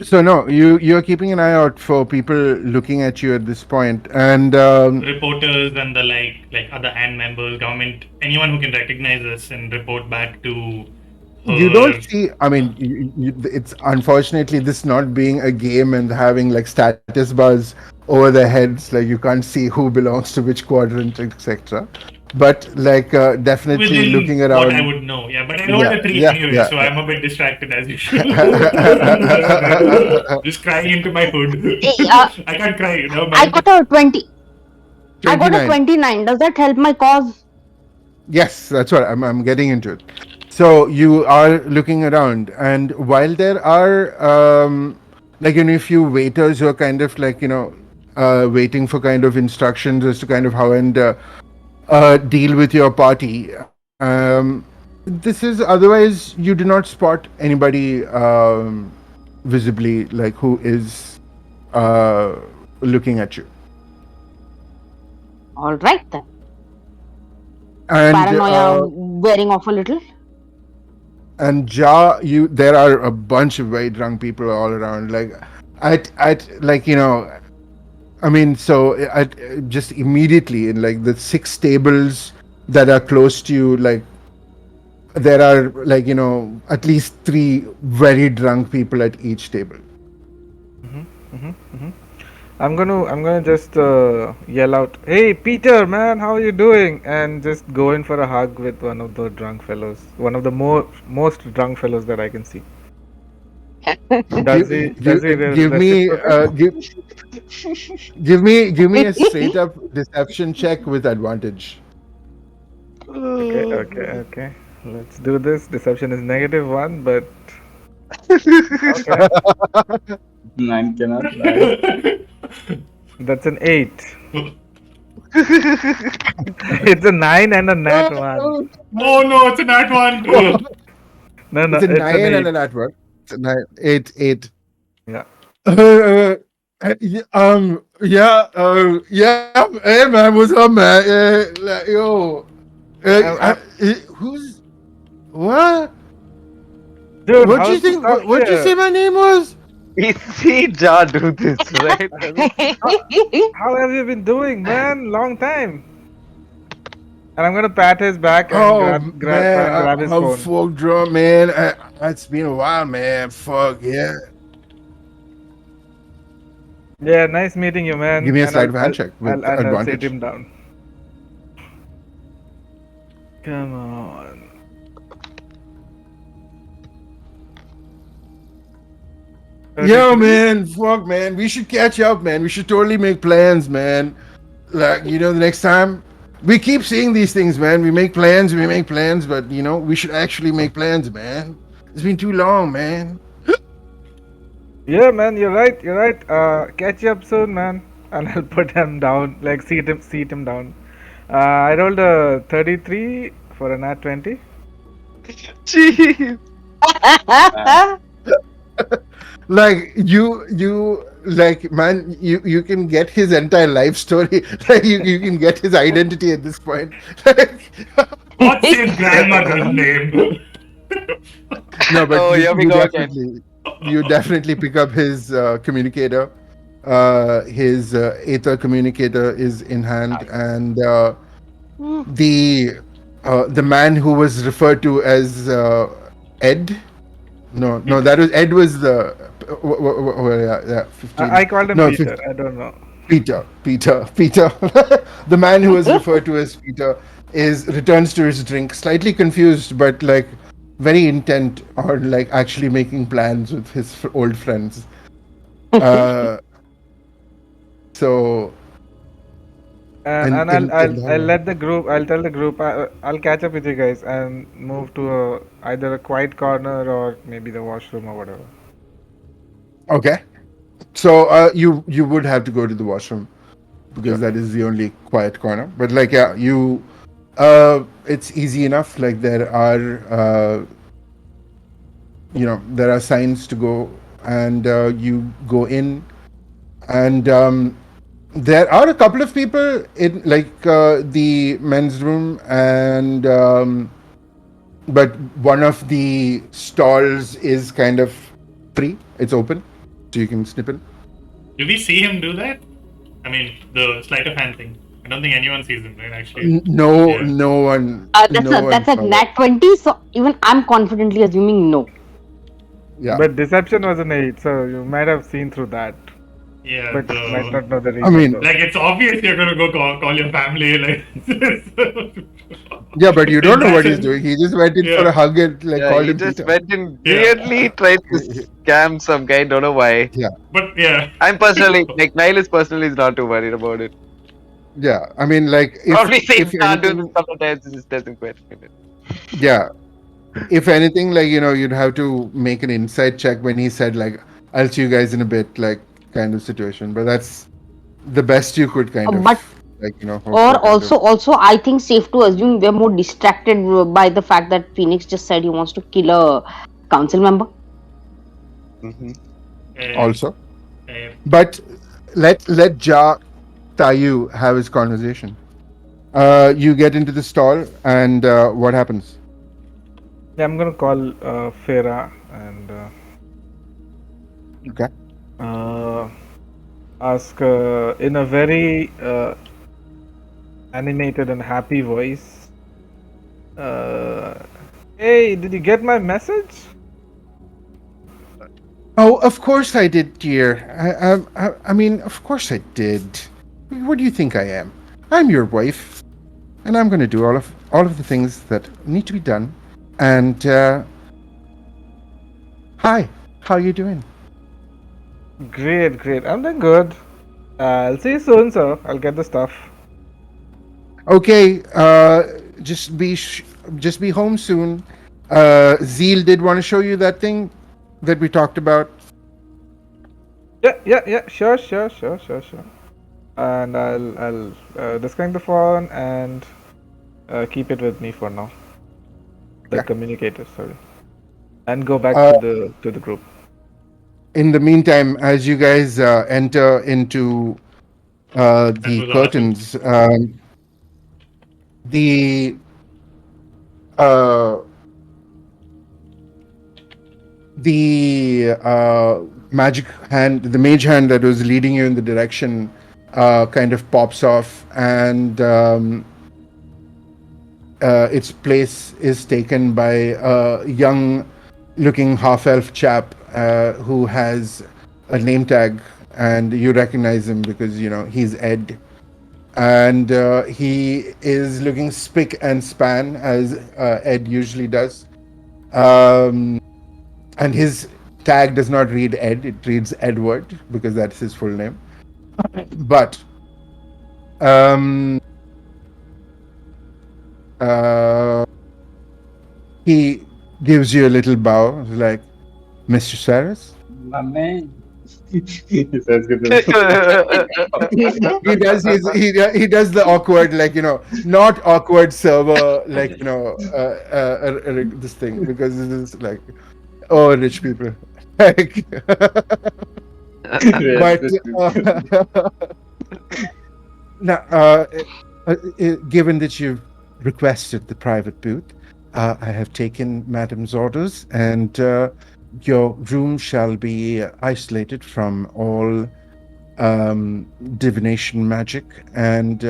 So no, you're keeping an eye out for people looking at you at this point, and Reporters and the like other hand members, government, anyone who can recognize us and report back to you don't her. see. I mean, it's unfortunately this not being a game and having like status bars over their heads, like you can't see who belongs to which quadrant, etc. But like definitely Within looking what I around. would know, yeah. But I rolled Yeah, a three yeah, anyway, yeah, so yeah. I'm a bit distracted as usual. Just crying into my hood. Uh, I can't cry, never I mind. got a 20. I got a 29. 29. Does that help my cause? Yes, that's what I'm getting into it. So you are looking around, and while there are like a few waiters who are kind of like waiting for kind of instructions as to kind of how and deal with your party. This is otherwise you do not spot anybody visibly like who is looking at you, All right then. and Paranoia wearing off a little. Ja, you there are a bunch of very drunk people all around. Like at like I mean, so at just immediately in like the 6 tables that are close to you, like there are like at least 3 very drunk people at each table. I'm gonna just yell out, "Hey, Peter, man, how are you doing?" And just go in for a hug with one of the drunk fellows, one of the most drunk fellows that I can see. Does Give he give, does he give me reciprocate? give me a straight up deception check with advantage. Okay, okay, okay. Let's do this. Deception is -1, but okay, Man cannot lie. that's an 8. It's a 9 and a nat 1. Oh no, it's a nat one. No, no, It's a it's an nine and 8. an advert. It's a nine, eight. Yeah. Yeah, hey man, what's up, man? Like, yo, I'm, who's what? dude, What do you how's the think? stuff What do you say here? my name was? We see Ja do this, right? I mean, How have you been doing, man? Long time. And I'm gonna pat his back and Oh try man, and grab his I'm phone. folk drum, man. It's been a while, man. Fuck yeah. Yeah, nice meeting you, man. Give me a And sleight of hand check with I'll sit advantage. him down. Come on. Yo, 33? man, fuck, man. We should catch up, man. We should totally make plans, man. Like, the next time. We keep seeing these things, man. We make plans, but, we should actually make plans, man. It's been too long, man. Yeah, man, you're right. You're right. Catch you up soon, man. And I'll put him down, like seat him down. I rolled a 33 for a nat 20. Jeez. Man. Like, like, man, you can get his entire life story. Like, you can get his identity at this point. Like, What's his grandmother's name? no, but Oh, here we you go again. definitely pick up his communicator. His Aether communicator is in hand, Nice. and the the man who was referred to as Ed. No, no, that was Ed was the yeah, 15. I called him No, Peter. I don't know. Peter. The man who was referred to as Peter is returns to his drink, slightly confused, but like very intent on like actually making plans with his old friends. Uh, so And in I'll let the group. I'll tell the group. I'll catch up with you guys and move to either a quiet corner or maybe the washroom or whatever. okay, so you would have to go to the washroom because Sure. that is the only quiet corner. But like yeah, you it's easy enough. Like there are there are signs to go, and you go in, and there are a couple of people in like the men's room, and but one of the stalls is kind of free. It's open, so you can snip in. Do we see him do that? I mean, the sleight of hand thing. I don't think anyone sees him, right? Actually, No, yeah. no one That's a saw that. nat 20, so even I'm confidently assuming no. Yeah, But deception was an 8, so you might have seen through that, Yeah, but might the not know the I reason. mean, So like it's obvious you're gonna go call your family like yeah, but you don't know what he's imagine doing. He just went in for a yeah hug and like Yeah, called he him just Peter. went in yeah weirdly tried to scam some guy. Don't know why. Yeah, but yeah I'm personally like Nihilus personally is not too worried about it. yeah. I mean, like Probably if saying can't do this anything, a couple of times, he just doesn't question it. yeah, if anything, like you'd have to make an insight check when he said like, "I'll see you guys in a bit," like kind of situation. But that's the best you could kind of But like hope or for kind of. also I think safe to assume we're more distracted by the fact that Phoenix just said he wants to kill a council member. Hmm. uh, Also, uh, but let Ja Tayu have his conversation. You get into the stall, and what happens? yeah, I'm gonna call Farah and Okay. uh, ask in a very animated and happy voice. Uh, hey, did you get my message? Oh, of course I did, dear. I mean, of course I did. What do you think I am? I'm your wife, and I'm going to do all of the things that need to be done. And hi, how you doing? Great, great. I'm doing good. I'll see you soon, sir. I'll get the stuff. Okay, just be home soon. Zeal did want to show you that thing that we talked about. Yeah. Sure. And I'll disconnect the phone and keep it with me for now. The Yeah. communicator, sorry, and go back Uh, to the group. in the meantime, as you guys enter into that the was awesome. curtains, the uh, magic hand, the mage hand that was leading you in the direction, kind of pops off, and its place is taken by a young-looking half-elf chap who has a name tag, and you recognize him because he's Ed, and he is looking spick and span as Ed usually does. Um, and his tag does not read Ed; it reads Edward because that's his full name. But um, uh, he gives you a little bow, like, Mr. Saris. My man. Sounds good. He does the awkward, like not awkward server, like this thing, because this is like, oh, rich people. Like, Yes, but yes, yes. now, given that you've requested the private booth, I have taken Madam's orders, and your room shall be isolated from all divination magic and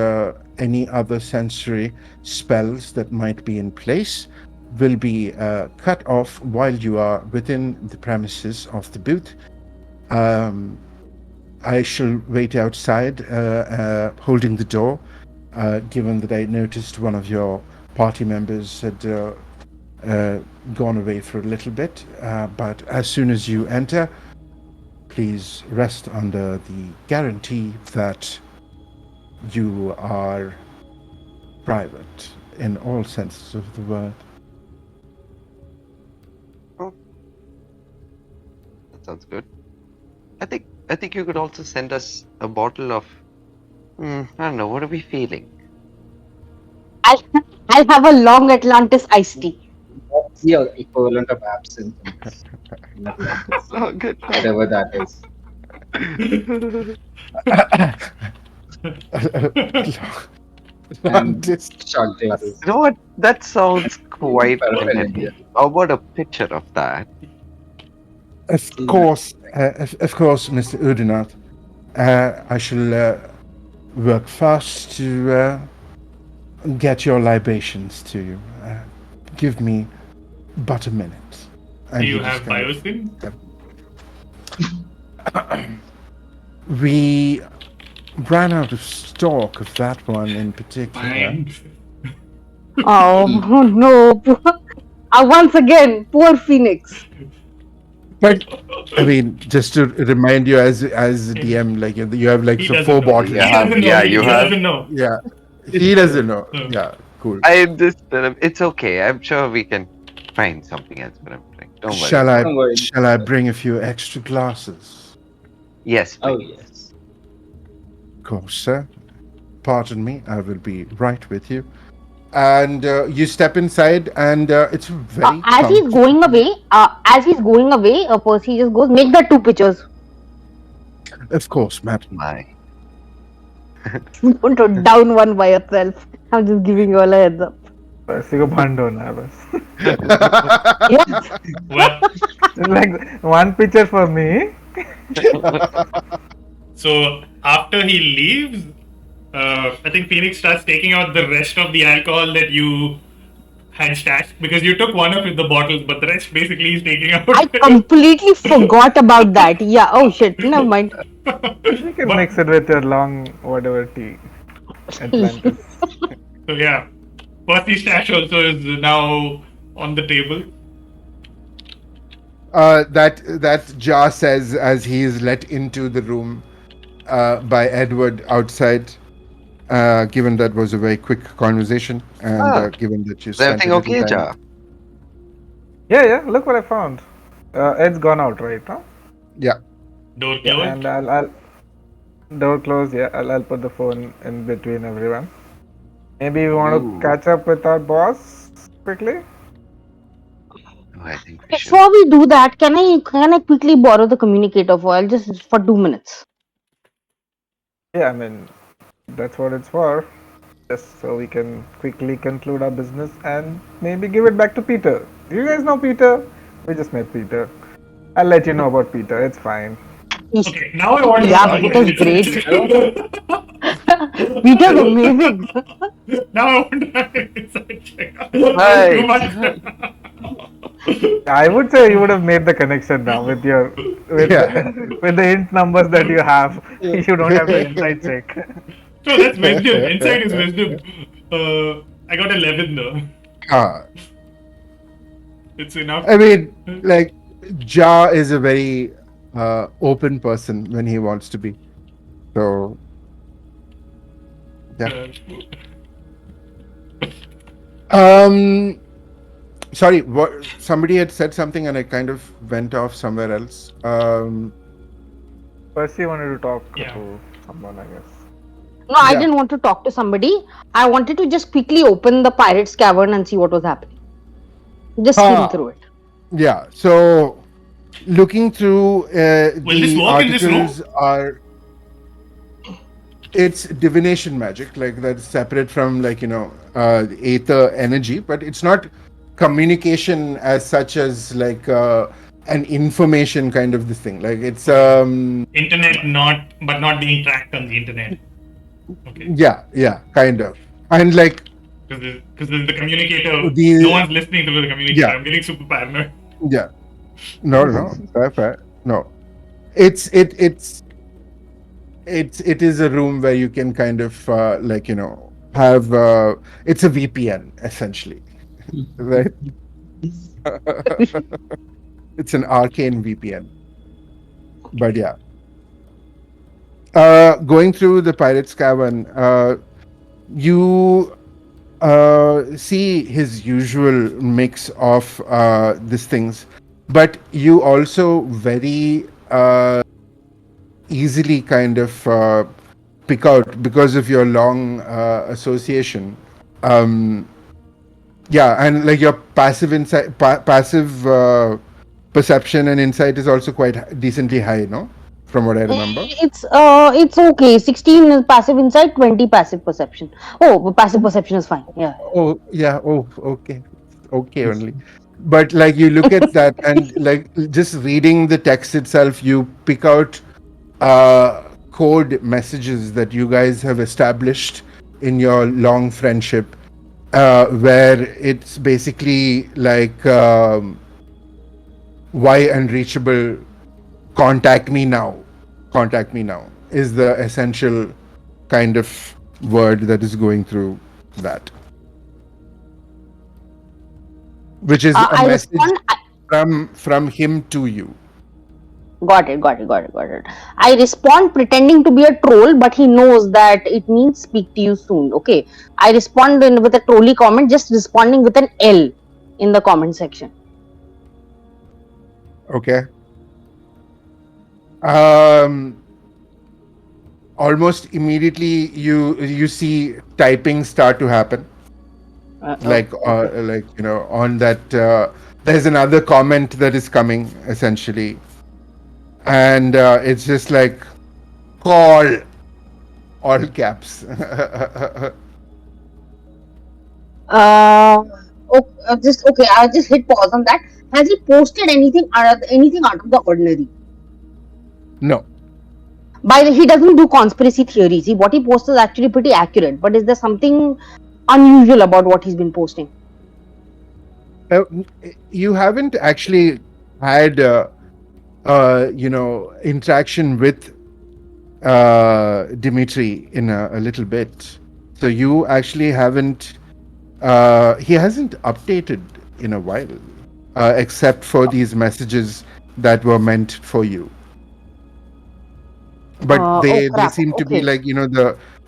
any other sensory spells that might be in place will be cut off while you are within the premises of the booth. Um, I shall wait outside, holding the door, given that I noticed one of your party members had uh, gone away for a little bit. But as soon as you enter, please rest under the guarantee that you are private in all senses of the word. Oh, that sounds good. I think you could also send us a bottle of. I don't know. What are we feeling? I'll I'll have a long Atlantis iced tea. What's your equivalent of absinthe in Atlantis? Oh, good. Whatever that is. Long And distance. short glasses. You know what? That sounds quite Paraphernalia. entertaining. How about a picture of that? Of course, Mr. Udinath. I shall work fast to get your libations to you. Give me but a minute. And Do you he just have kind of- biosyn? We ran out of stock of that one in particular. Fine. Oh no! Once again, poor Phoenix. But I mean, just to remind you, as a DM, like you have like He so doesn't 4 know. bottles. He doesn't know. Yeah, He you have- doesn't know. Yeah, he doesn't know. No. Yeah, cool. I just. It's okay. I'm sure we can find something else for him to drink. Don't worry. Don't worry. Shall I bring a few extra glasses? Yes. Oh, please. yes. Of course, sir. Pardon me. I will be right with you. And you step inside, and it's very. As he's going away, Percy just goes, make that 2 pictures. Of course, madam. My. Don't put down one by yourself. I'm just giving you all a heads up. Percy को भंडो ना बस. Yes. Well, Like one picture for me. so after he leaves, I think Phoenix starts taking out the rest of the alcohol that you had stashed because you took one of the bottles, but the rest basically he's taking out. I completely forgot about that. Yeah. Oh shit. Never mind. You can But- mix it with your long whatever tea. Atlantis. So yeah, Percy's stash also is now on the table. That jar says as he is let into the room by Edward outside. Given that was a very quick conversation, and given that you Is spent everything a little okay, time- Jar? Yeah. Look what I found. Ed's gone out right now. Yeah. Door closed. And I'll door closed. Yeah, I'll put the phone in between everyone. Maybe we want Ooh. to catch up with our boss quickly. Oh, I think we should. Before we do that, can I quickly borrow the communicator foil just for 2 minutes? Yeah, I mean that's what it's for. Just so we can quickly conclude our business and maybe give it back to Peter. Do you guys know Peter? We just met Peter. I'll let you know about Peter. It's fine. Okay, now I want to Yeah, know Peter's about great. it. Peter's amazing. Now I want to have an inside check. Right. Too much. I would say you would have made the connection now with your with, Yeah. with the int numbers that you have. You don't have to inside check. No, that's wisdom. Inside is wisdom. I got 11 though. It's enough. I mean, like, Ja is a very open person when he wants to be. So, yeah. Sorry, what? Somebody had said something, and I kind of went off somewhere else. Percy wanted to talk Yeah. to someone, I guess. No, I Yeah. didn't want to talk to somebody. I wanted to just quickly open the pirate's cavern and see what was happening. Just skim through it. Yeah. So, looking through Will this the work in this room? articles are. It's divination magic, like that's separate from aether energy, but it's not communication as such as like an information kind of this thing. Like it's Internet not, but not being tracked on the internet. Okay. yeah, kind of. And like Because the communicator, no the one's listening to the communicator. yeah, I'm getting super paranoid. yeah. No, fair. No. It's it is a room where you can kind of like have it's a VPN essentially, right? It's an arcane VPN. But yeah, going through the Pirates Cavern, you see his usual mix of these things, but you also very easily kind of pick out because of your long association. Um, yeah, and like your passive insight, passive perception and insight is also quite decently high, no? From what I remember. It's okay. 16 is passive insight, 20 passive perception. Oh, passive perception is fine. Yeah. Oh, yeah. Oh, okay. Okay, only. But like you look at that and like just reading the text itself, you pick out code messages that you guys have established in your long friendship, where it's basically like why unreachable, contact me now. Contact me now is the essential kind of word that is going through that, which is a I message respond. from him to you. Got it. I respond pretending to be a troll, but he knows that it means speak to you soon. Okay. I respond with a trolly comment, just responding with an L in the comment section. Okay. Um, Almost immediately you see typing start to happen, like Okay. on that. There's another comment that is coming essentially, and it's just like call, all caps. Uh, just okay. I'll just hit pause on that. Has he posted anything out of the ordinary? No. By the, he doesn't do conspiracy theories. What he posts is actually pretty accurate. But is there something unusual about what he's been posting? Uh, you haven't actually had interaction with Dimitri in a little bit, so you actually haven't. He hasn't updated in a while, except for these messages that were meant for you. But Oh they crap. seem to be Okay. like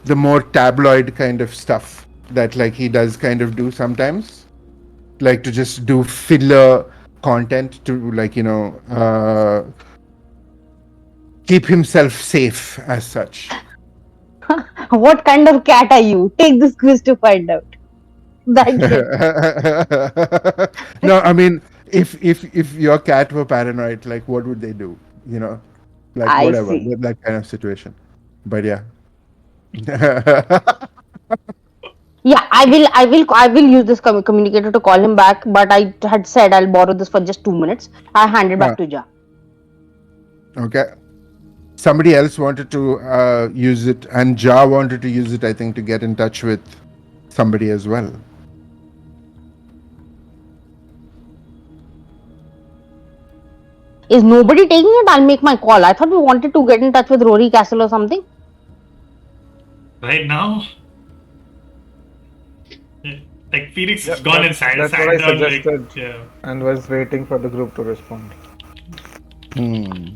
the more tabloid kind of stuff that like he does kind of do sometimes, like to just do filler content to like keep himself safe as such. What kind of cat are you? Take this quiz to find out. That kid. No, I mean, if your cat were paranoid, like what would they do? Like I whatever see. that kind of situation. But yeah. Yeah, I will use this communicator to call him back. But I had said I'll borrow this for just 2 minutes. I hand it Huh, back to Ja. okay. Somebody else wanted to use it, and Ja wanted to use it, I think, to get in touch with somebody as well. Is nobody taking it? I'll make my call. I thought we wanted to get in touch with Rory Castle or something. Right now, like Felix Yep, has gone and that's what sat I down. Like, suggested yeah. and was waiting for the group to respond. Hmm.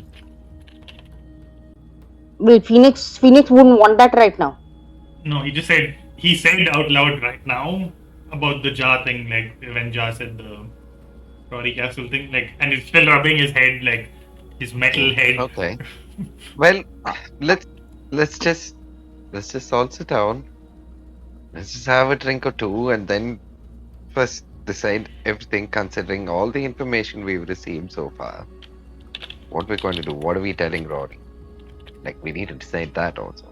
Wait, Phoenix wouldn't want that right now. No, he said out loud right now about the jar thing. Like when Jar said the Rory Castle thing, like, and he's still rubbing his head, like his metal head. Okay. Well, let's let's just let's just all sit down. Let's just have a drink or two, and then first decide everything, considering all the information we've received so far. What we're going to do? What are we telling Rory? Like, we need to decide that also.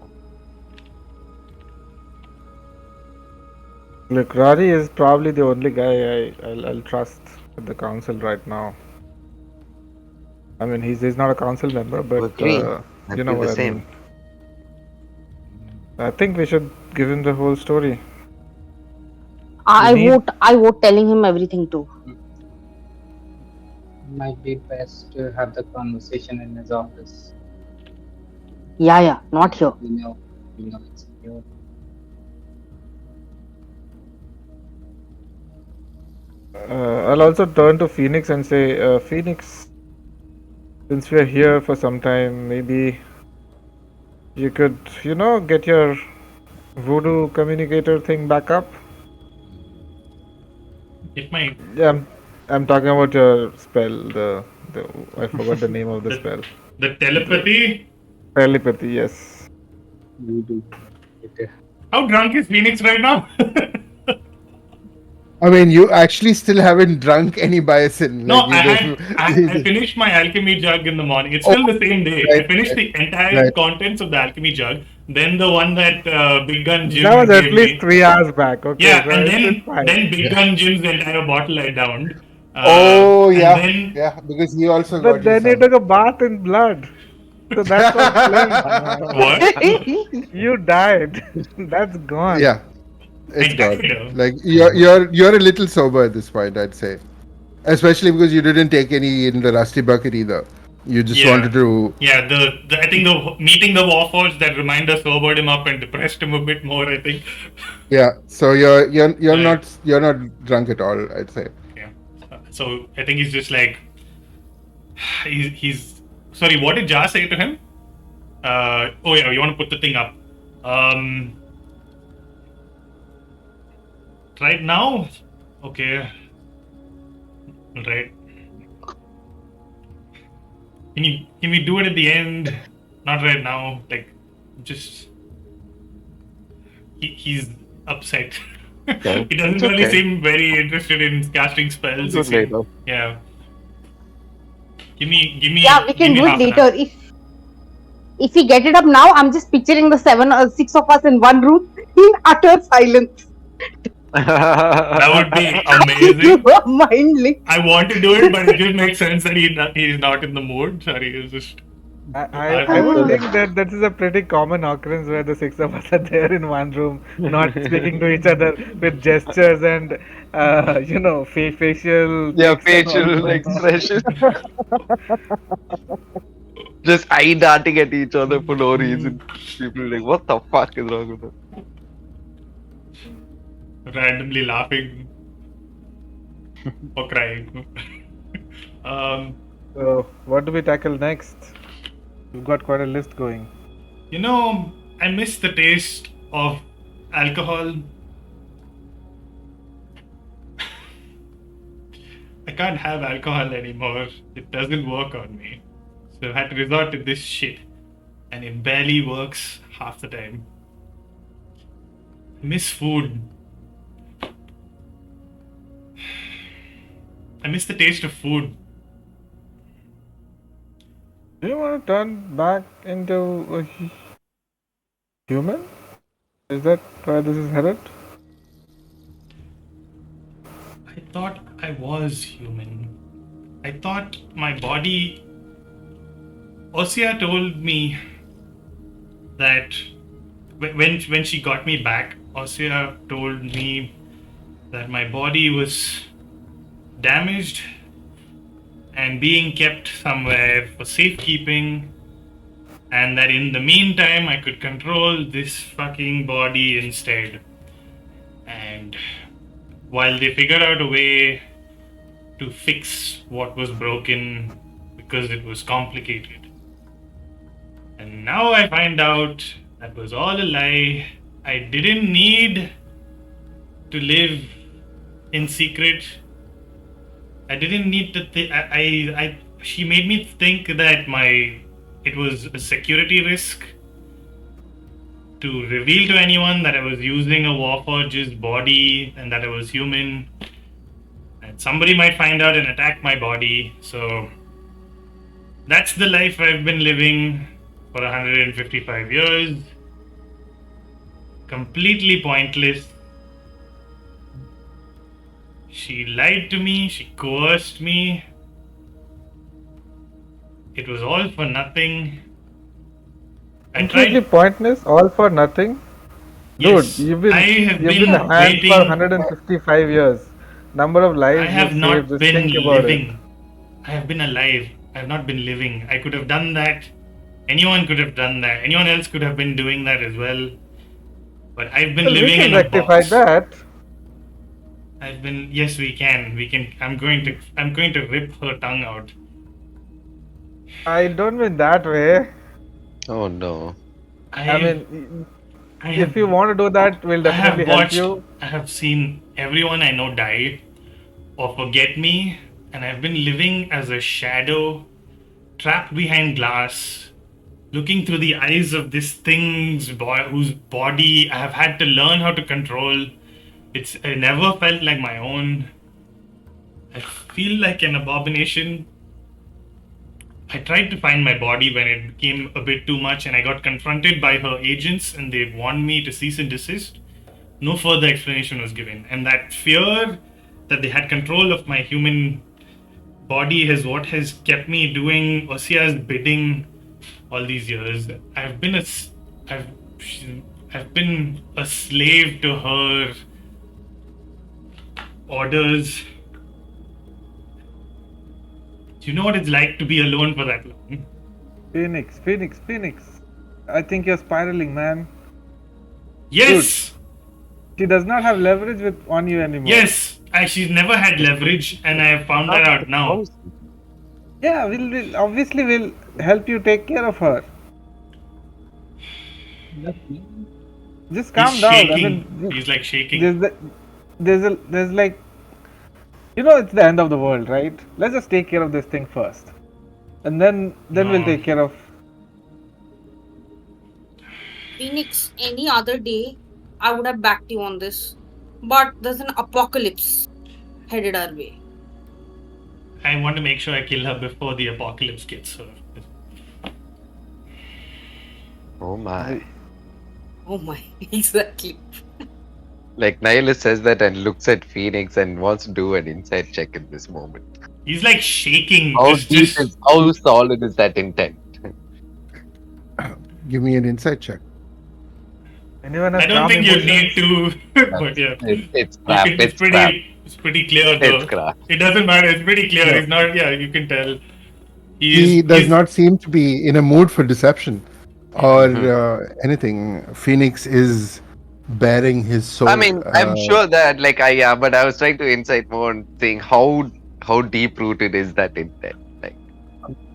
Look, Rory is probably the only guy I'll trust at the council right now. I mean, he's not a council member, but Agree. I you know feel the what I same. mean. I think we should give him the whole story. I need- vote. I vote telling him everything too. Might be best to have the conversation in his office. Yeah, not here. You know it's secure. I'll also turn to Phoenix and say, Phoenix, since we're here for some time, maybe you could, get your voodoo communicator thing back up. It might. Yeah, I'm talking about your spell. The I forgot the name of the spell. The telepathy. Telepathy. Yes. Voodoo. How drunk is Phoenix right now? I mean, you actually still haven't drunk any biosin. No, Like, I finished my alchemy jug in the morning. It's still the same day. I right, finished the entire right. contents of the alchemy jug. Then the one that Big Gun Jim That was at gave least me. 3 hours back. Okay, Yeah, so and it's fine. then Big Gun Jim's entire bottle I downed. Oh, And yeah. then Yeah, because he also got But you then you some. took a bath in blood. So that's not plain. what? You died. That's gone. Yeah, I it's gone. died. Like, you're a little sober at this point, I'd say. Especially because you didn't take any in the rusty bucket either. You just Yeah. wanted to. Yeah, I think the meeting the Warforged that reminder sobered him up and depressed him a bit more. I think. Yeah, so you're Right. you're not drunk at all, I'd say. Yeah. So I think he's just like he's sorry. What did Jar say to him? Oh yeah, you want to put the thing up. Right now, okay. Right. Can we do it at the end? Not right now. Like, just he's upset. Okay. He doesn't It's really okay. seem very interested in casting spells. Do He it seem- later. Yeah. Give me. Yeah, we can give me do it half an later. hour. If we get it up now, I'm just picturing the 6 of us in one room in utter silence. That would be You amazing. are mindly. I want to do it, but it just makes sense that he's not in the mood. Sorry, it's just. I would think that this is a pretty common occurrence where the 6 of us are there in one room, not speaking to each other with gestures and facial. Yeah, tics and all facial that. expression. Just eye darting at each other for no reason. People like, what the fuck is wrong with them? Randomly laughing or crying. So, what do we tackle next? We've got quite a list going. I miss the taste of alcohol. I can't have alcohol anymore. It doesn't work on me. So I've had to resort to this shit. And it barely works half the time. I miss food. I miss the taste of food. Do you want to turn back into a human? Is that where this is headed? I thought I was human. I thought my body. Ossia told me that when she got me back, Ossia told me that my body was damaged and being kept somewhere for safekeeping, and that in the meantime I could control this fucking body instead. And while they figured out a way to fix what was broken because it was complicated. And now I find out that was all a lie. I didn't need to live in secret. I didn't need to she made me think that it was a security risk to reveal to anyone that I was using a Warforge's body and that I was human. And somebody might find out and attack my body. So that's the life I've been living for 155 years. Completely pointless. She lied to me, she coerced me. It was all for nothing. I Completely tried. pointless, all for nothing. Dude, Yes, I have you've been been hands for waiting. 155 years. Number of I lives have you've saved, not just think been about it. living. I have been alive. I have not been living. I could have done that. Anyone could have done that. Anyone else could have been doing that as well. But I've been Well, we living can in a rectify box. that. I've been. Yes, we can. We can. I'm going to. I'm going to rip her tongue out. I don't mean that way. Oh no. I I. mean, I if have. you want to do that, we'll I have definitely help watched. you. I have seen everyone I know die or forget me, and I've been living as a shadow, trapped behind glass, looking through the eyes of this thing's whose body I have had to learn how to control. I never felt like my own. I feel like an abomination. I tried to find my body when it became a bit too much, and I got confronted by her agents, and they warned me to cease and desist. No further explanation was given, and that fear that they had control of my human body is what has kept me doing Osia's bidding all these years. I've been a, I've, I've been a slave to her orders. Do you know what it's like to be alone for that long? Phoenix. I think you're spiraling, man. Yes, She does not have leverage on you anymore. yes. She's never had leverage, and I have found that out now. Yeah, we'll help you take care of her. Just calm He's down. I shaking. mean, He's like shaking. there's like, it's the end of the world, right? Let's just take care of this thing first, and then we'll No. take care of. Phoenix, any other day, I would have backed you on this. But there's an apocalypse headed our way. I want to make sure I kill her before the apocalypse gets her. Oh my. Oh my, exactly. Like Nihilus says that and looks at Phoenix and wants to do an inside check in this moment. He's like shaking. How solid is that intent? Give me an insight check. Anyone has I don't calm think you emotions? need to, but yeah, It's crap. it's pretty clear though. It's crap. It doesn't matter. It's pretty clear. Yeah. He's not. Yeah, you can tell. He does not seem to be in a mood for deception or anything. Phoenix is bearing his soul. I mean, I'm sure that, but I was trying to insight more and saying how deep rooted is that intent. Like,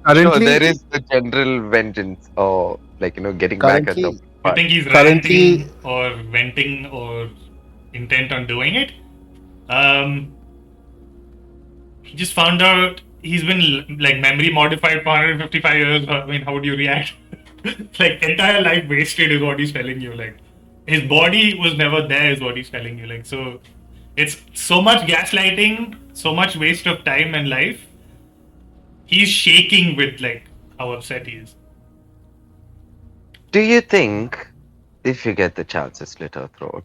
currently, there is the general vengeance or getting back at currently- them. You think he's Currently- ranting or venting or intent on doing it? He just found out he's been like memory modified for 155 years. I mean, how would you react? Like entire life wasted is what he's telling you. Like his body was never there is what he's telling you. Like so, it's so much gaslighting, so much waste of time and life. He's shaking with like how upset he is. Do you think if you get the chance to slit her throat?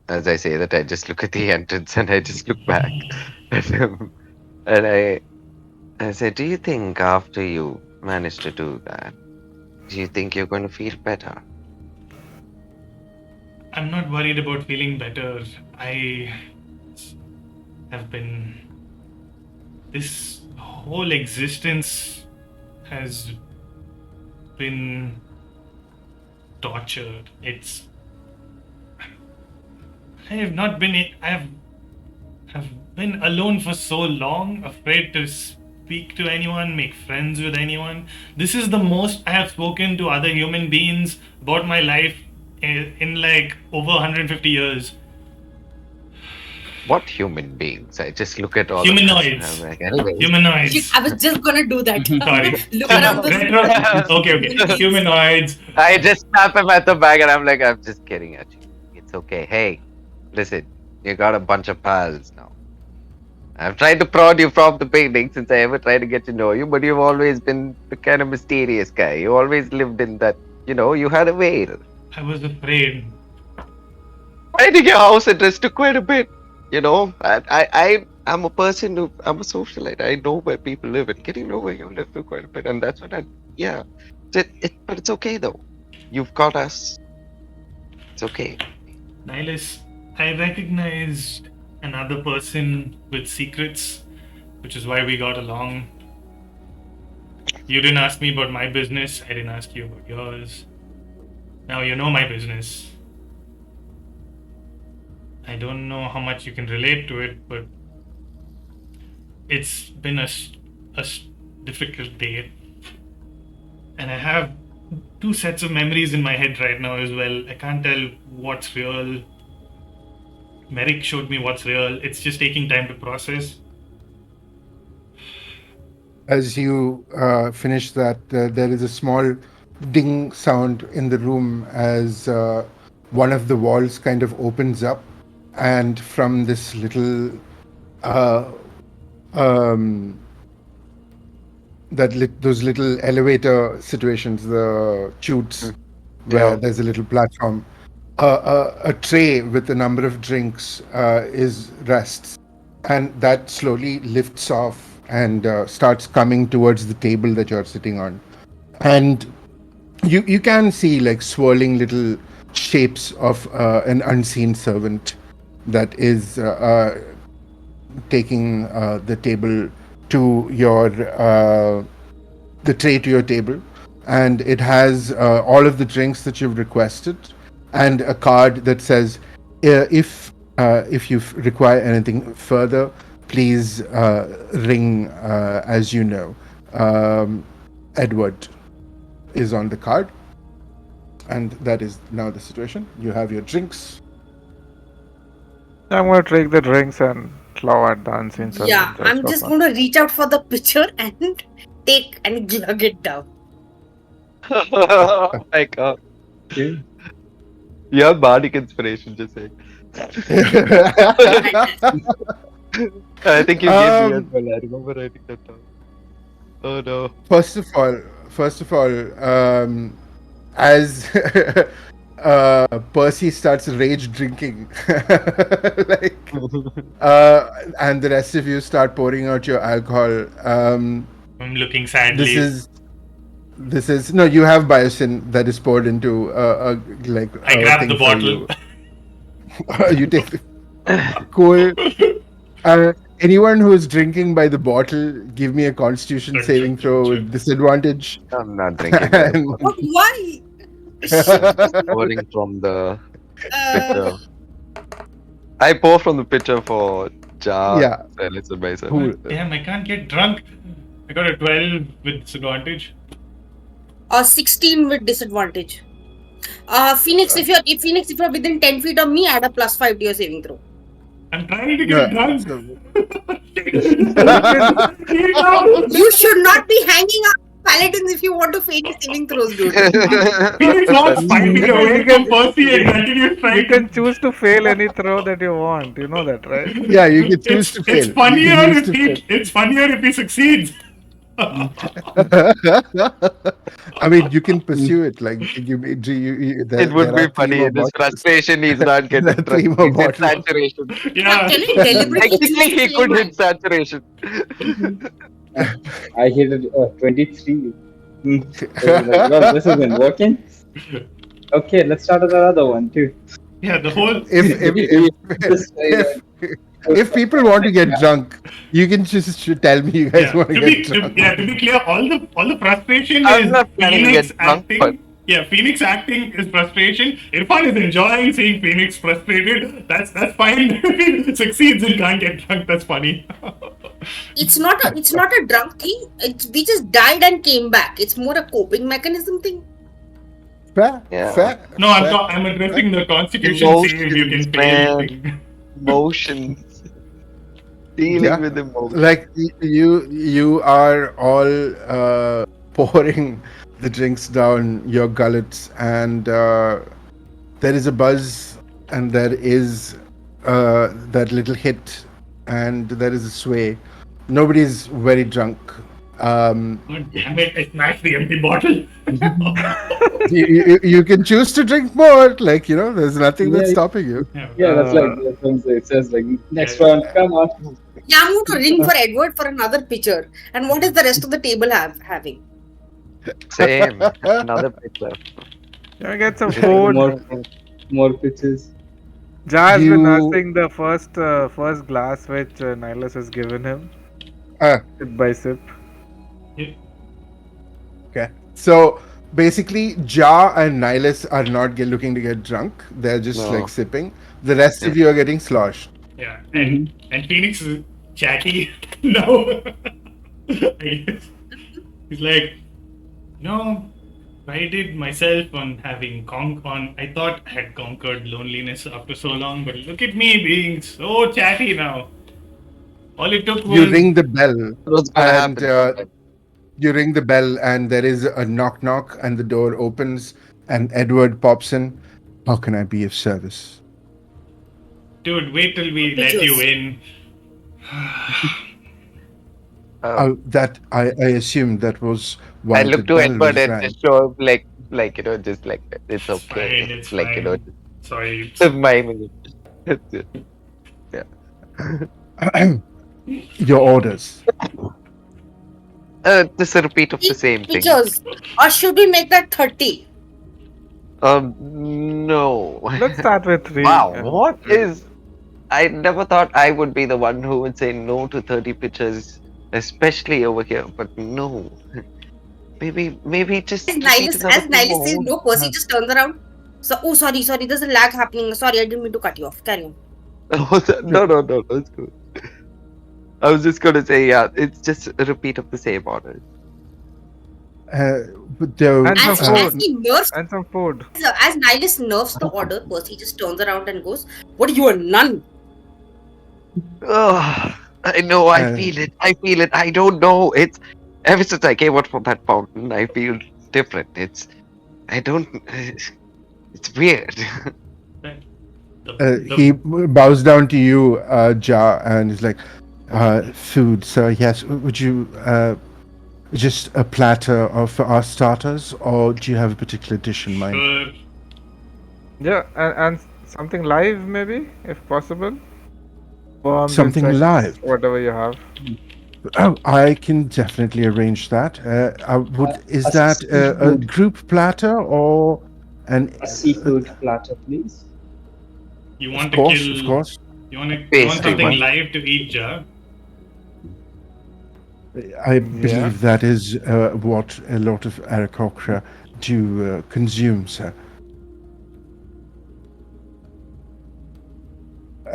As I say that, I just look at the entrance and I just look back at him, and I say, do you think after you manage to do that, do you think you're going to feel better? I'm not worried about feeling better. I have been. This whole existence has been tortured. I have not been. Have been alone for so long, afraid to speak to anyone, make friends with anyone. This is the most I have spoken to other human beings about my life in like over 150 years. What human beings? I just look at all Humanoids. Of us and I'm like, anyways. Humanoids. I was just gonna do that. Sorry. Look around the Retro. Okay. Humanoids. I just snap him at the back and I'm like, I'm just kidding at you. It's okay. Hey, listen, you got a bunch of pals now. I've tried to prod you from the beginning since I ever tried to get to know you, but you've always been the kind of mysterious guy. You always lived in that, you had a veil. I was afraid. Finding your house address took quite a bit. I'm a person who I'm a socialite. I know where people live, and getting to know where you live for quite a bit, and that's what I yeah. But it's okay though. You've got us. It's okay. Nihilus, I recognized another person with secrets, which is why we got along. You didn't ask me about my business, I didn't ask you about yours. Now you know my business. I don't know how much you can relate to it, but it's been a difficult day. And I have two sets of memories in my head right now as well. I can't tell what's real. Merrick showed me what's real. It's just taking time to process. As you finish that, there is a small ding sound in the room as one of the walls kind of opens up, and from this little uh, um, those little elevator situations, the chutes, where Yeah. there's a little platform, a tray with a number of drinks is rests, and that slowly lifts off and starts coming towards the table that you're sitting on, and you can see like swirling little shapes of an unseen servant that is taking the table to your the tray to your table, and it has all of the drinks that you've requested, and a card that says, if you require anything further, please ring as you know. Edward is on the card, and that is now the situation. You have your drinks. I'm gonna take the drinks and claw at the unseen servant. Yeah, I'm for just fun. going to reach out for the pitcher and take and glug it down. Oh my god. Okay. You have bardic inspiration, just saying. I think you gave me as Um, well. I remember writing that down. Oh no. first of all, as Percy starts rage drinking, like, and the rest of you start pouring out your alcohol. I'm looking sadly. This is no. You have biocin that is poured into like I a grab thing the for bottle. you. You take the cool. Anyone who is drinking by the bottle, give me a Constitution Sure, saving sure, throw sure. with disadvantage. I'm not drinking that. And- But why? Pouring from the Uh, pitcher. I pour from the pitcher for Jar. Yeah. And listen myself. Cool. Damn, I can't get drunk. I got a 12 with disadvantage. 16 with disadvantage. Phoenix, if you're within 10 feet of me, add a +5 to your saving throw. I'm trying to get drunk. so- You should not be hanging out with paladins if you want to fail your saving throws, dude. Phoenix walks 5 feet away from Percy and continues You trying. can choose to fail any throw that you want. You know that, right? Yeah, you can choose to fail. It's You funnier can choose if to he fail. it's funnier if he succeeds. I mean, you can pursue it. Like It would be there are three funny more in his bottles. frustration. He's not There getting are three drunk. more He's hit bottles. saturation. Yeah. Can I deliberately choose Technically, he to could fail hit saturation. I hit it 23. So, like, well, this isn't working. Okay, let's start with another one too. Yeah, the whole If people want to get drunk, you can just tell me you guys want to get drunk. to be clear, all the frustration I'm is not planning to Phoenix get drunk, acting. but- Yeah, Phoenix acting is frustration. Irfan is enjoying seeing Phoenix frustrated. That's fine. If he succeeds and can't get drunk, that's funny. It's not a drunk thing. We just died and came back. It's more a coping mechanism thing. Fair, Yeah. fair, No, fair. I'm addressing the Constitution save. You can fail man. anything. Emotions. Dealing Yeah. with emotions. Like you are all pouring the drinks down your gullets, and there is a buzz, and there is that little hit, and there is a sway. Nobody's very drunk. God damn it! I smashed the empty bottle. You can choose to drink more. Like, there's nothing that's Yeah. stopping you. Yeah, that's like the things it says like next round, come on. Yeah, I'm going to ring for Edward for another pitcher. And what is the rest of the table having? Same. Another picture. Can we get some Just keep food? drinking. More pitches. Ja has been You nursing the first glass which Nihilus has given him, uh, sip by sip. Yeah. okay. So basically, Ja and Nihilus are not looking to get drunk. They're just like No. sipping. The rest Yeah. of you are getting sloshed. Yeah, Mhm. and Phoenix is chatty now. I guess he's like, no, I did myself on having on. I thought I had conquered loneliness after so long, but look at me being so chatty now. All it took You was ring the bell, What's gonna and happen sometime? you ring the bell, and there is a knock knock, and the door opens, and Edward pops in. How can I be of service? dude. Wait till we let you Pitchers. in. That I assumed that was I why the look to bell Edward was and rang. just show him just like it's It's okay. fine. It's Like fine. Sorry. just miming it. Yeah. Your orders. Just a repeat of the 3 same thing. pitchers. Or should we make that 30? No. Let's start with 3. Wow, what is? I never thought I would be the one who would say no to 30 pitches, especially over here. But no, maybe just repeat another As few Nihilus says more. no, Percy just turns around. So, oh, sorry, there's a lag happening. Sorry, I didn't mean to cut you off. Carry on. No, it's good. I was just gonna say, yeah, it's just a repeat of the same order. But though, And some As food. he nerfs, And some food. as Nihilus nerfs the order, Percy just turns around and goes, "What are you, a nun?" Ugh, I know, I Uh, feel it. I feel it. I don't know. It's ever since I came out from that fountain, I feel different. I don't. It's weird. he bows down to you, Ja, and is like, "Food, sir. Yes. Would you just a platter of our starters, or do you have a particular dish in mind?" Sure. Yeah, and something live maybe, if possible. Worms, Something insects, live. whatever you have. Oh, I can definitely arrange that. Is A that a seafood, group platter or an? a seafood platter, please. You Of want to course, kill? of course. You want Pastry something one. live to eat, Ja? I believe that is what a lot of Aarakocra do consume, sir.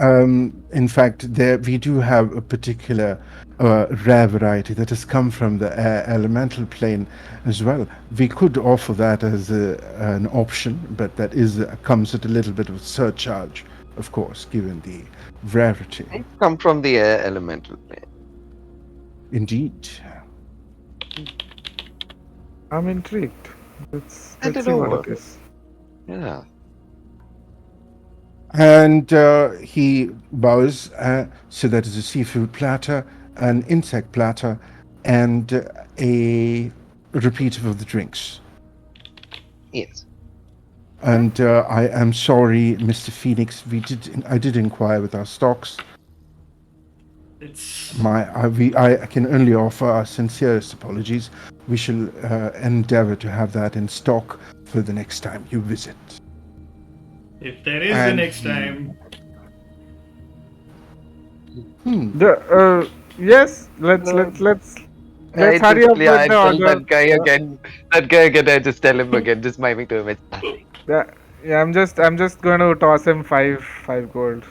In fact, there we do have a particular rare variety that has come from the elemental plane as well. We could offer that as an option, but that comes at a little bit of surcharge, of course, given the rarity. I come from the air elemental plane. Indeed. I'm intrigued. Let's I don't see what know. it is. Yeah. And he bows. So that is a seafood platter, an insect platter, and a repeat of the drinks. Yes. And I am sorry, Mr. Phoenix. I did inquire with our stocks. It's I can only offer our sincerest apologies. We shall endeavor to have that in stock for the next time you visit. if there is the And next he- time. Yes, let's I hurry up just, yeah, with I the tell order. that guy again. That guy again. I just tell him again, just miming to him. It's nothing. Yeah, I'm just going to toss him five gold.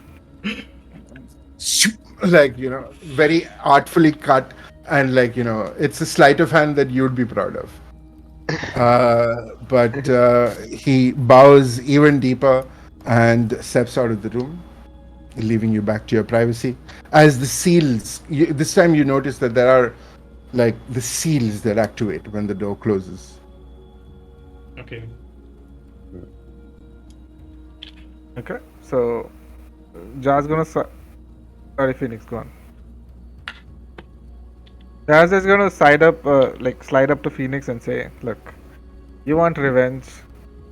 Like, very artfully cut, and like, it's a sleight of hand that you'd be proud of. But he bows even deeper and steps out of the room, leaving you back to your privacy. As the seals, this time you notice that there are like the seals that activate when the door closes. Okay. Okay, so Jazz gonna sorry, Phoenix, go on. Jazz is gonna slide up to Phoenix and say, "Look, you want revenge?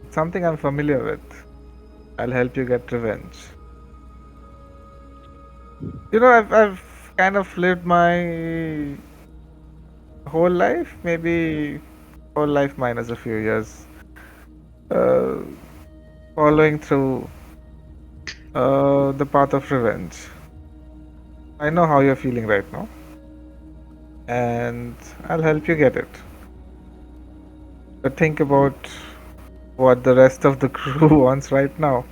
Something I'm familiar with. I'll help you get revenge. You know, kind of lived my whole life, maybe whole life minus a few years, uh, following through the path of revenge. I know how you're feeling right now, and I'll help you get it. But think about what the rest of the crew wants right now.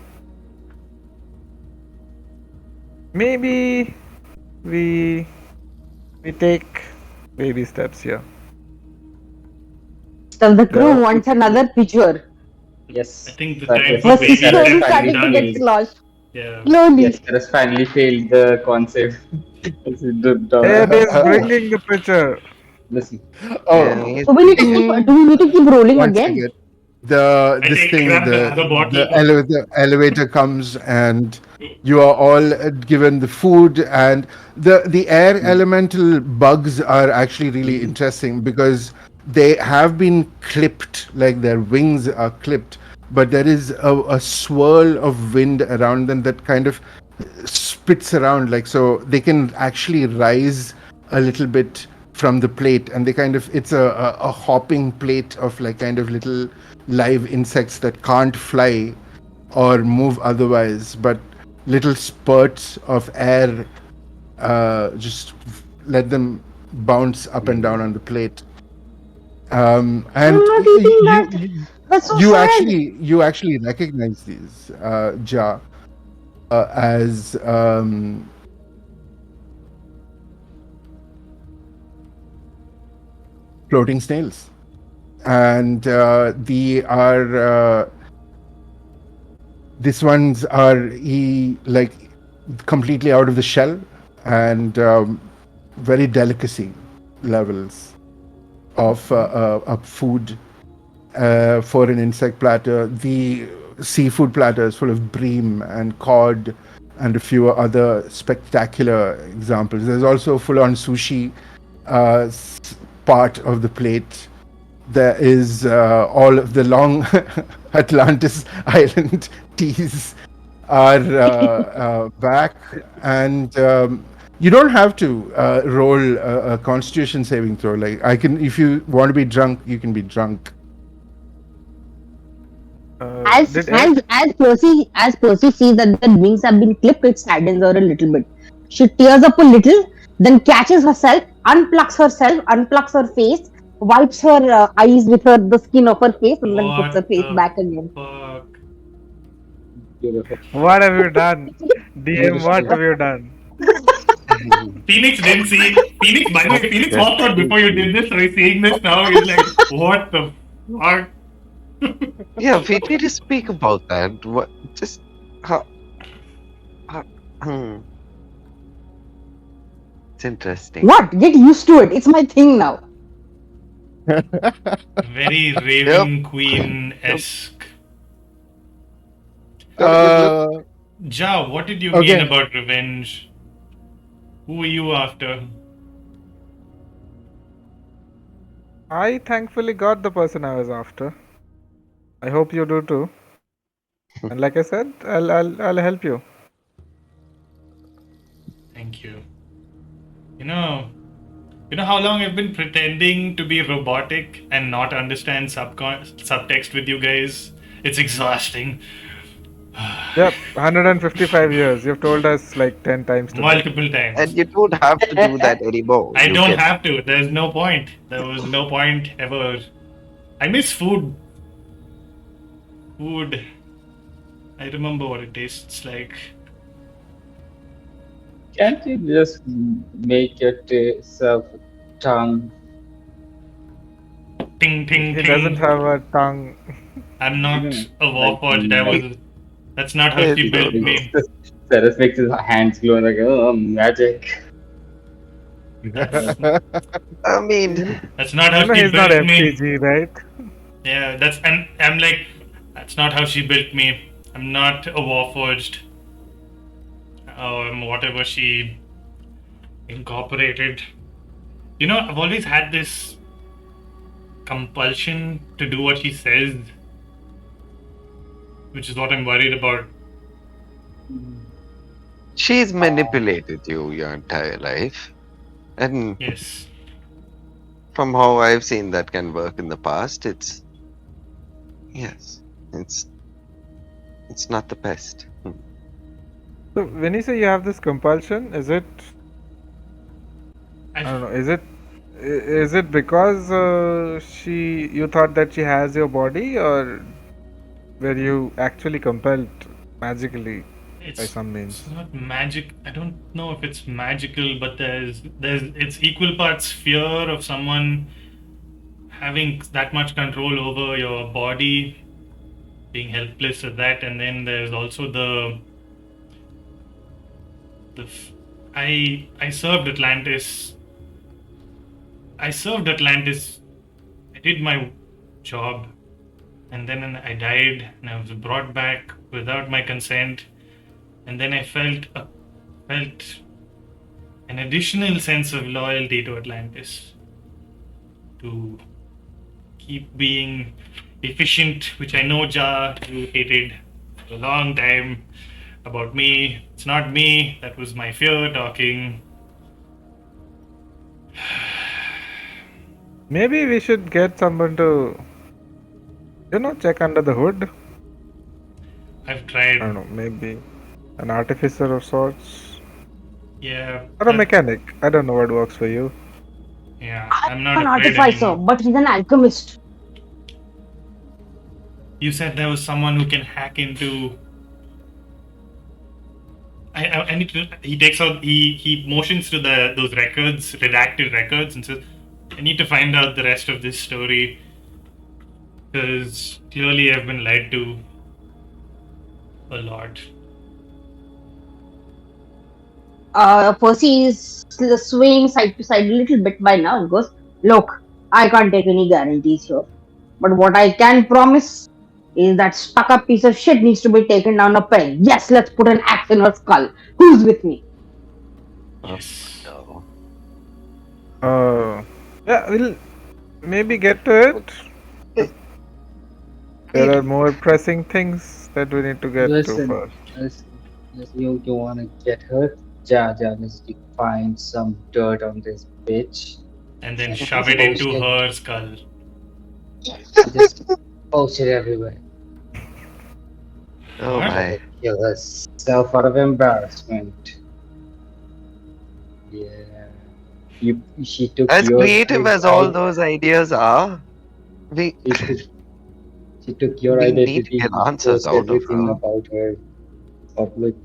Maybe we we take baby steps here. So the The crew wants another picture. I Yes, think the but time yes, for First baby Sarah has slowly steps is finally starting to get done. failed. lost. Yeah. Yes, Slowly. Sarah has finally failed the concept. It is Uh, bringing the picture. Listen, oh, Yeah, he's So we need to keep. bringing. Do we need to keep rolling one again? second. The I this take I thing grab the other bottle. the elevator comes and you are all given the food, and the air elemental bugs are actually really interesting because they have been clipped, like their wings are clipped, but there is a swirl of wind around them that kind of spits around, like, so they can actually rise a little bit from the plate, and they kind of, it's a hopping plate of like kind of little live insects that can't fly or move otherwise, but little spurts of air just let them bounce up and down on the plate. I'm And not eating that. That's so sad. you actually recognize these, Ja, as floating snails, and the are this ones are like completely out of the shell, and very delicacy levels of food for an insect platter. The seafood platter is full of bream and cod and a few other spectacular examples. There's also full-on sushi part of the plate. There is all of the long Atlantis Island teas are back, and you don't have to roll a Constitution saving throw. Like, I can, if you want to be drunk, you can be drunk. As Did Ed? as as Percy sees that the wings have been clipped, it saddens her a little bit. She tears up a little, then catches herself, unplucks her face, wipes her eyes with the skin of her face, and then puts What her face the back again. fuck? beautiful, What have you done? DM, what beautiful. have you done? Phoenix didn't see. Phoenix, by the way, Phoenix walked out before you did this. So he's seeing this now. He's like, what the fuck? Yeah, we need to speak about that. What? Just how? how hmm, it's interesting. What? Get used to it. It's my thing now. Very Yep. Raven Queen Yep. esque. Got a good look. uh, Ja, what did you mean okay. about revenge? Who were you after? I thankfully got the person I was after. I hope you do too. And like I said, I'll help you. Thank you. You know, you know how long I've been pretending to be robotic and not understand subtext with you guys? It's exhausting. Yep, 155 years. You've told us like 10 times today. Multiple times. And you don't have to do that anymore. I You don't can. have to. There's no point. There was no point ever. I miss food. Food. I remember what it tastes like. Can't you just make yourself tongue? Ting ting He doesn't ting. have a tongue. I'm not a Like warforged. I magic. was. That's not how Yes, she no, built no. me. Sarah makes his hands glow like, oh, magic. That's I mean, that's not You how know she he's not built me. FTG, right? Yeah, that's and I'm like, that's not how she built me. I'm not a warforged. Or whatever she incorporated. You know, I've always had this compulsion to do what she says, which is what I'm worried about. She's manipulated you your entire life. And Yes. from how I've seen that can work in the past, yes, it's it's not the best. So when you say you have this compulsion, is it? I I, don't know. Is it because you thought that she has your body, or were you actually compelled magically by it's some means? it's not magic. I don't know if it's magical, but there's it's equal parts fear of someone having that much control over your body, being helpless at that, and then there's also the f- I served Atlantis. I served Atlantis. I did my job, and then I died, and I was brought back without my consent, and then I felt an additional sense of loyalty to Atlantis to keep being efficient, which I know Ja you hated for a long time about me. It's not me. That was my fear talking. Maybe we should get someone to, check under the hood. I've I tried. don't know. Maybe an artificer of sorts, Yeah, or a mechanic. I don't know what works for you. yeah. I'm I'm not an afraid artificer, anymore. but he's an alchemist. You said there was someone who can hack into. I need to. He takes out. He motions to those records, redacted records, and says, "I need to find out the rest of this story because clearly I've been lied to a lot." Percy is swaying side to side a little bit by now and goes, "Look, I can't take any guarantees here. But what I can promise is that stuck up piece of shit needs to be taken down a peg. Yes, let's put an axe in her skull. Who's with me?" Yes. No. Yeah, we'll maybe get to it. There are more pressing things that we need to get to Listen, first. you wanna get her? Ja, let's find some dirt on this bitch. And then And shove it post into it. her skull. Just post it everywhere. Oh What? my. Kill herself out of embarrassment. Yeah. She took As your creative as all I those ideas are, we she took she took your we need to identity, get answers post out of everything her. about her public.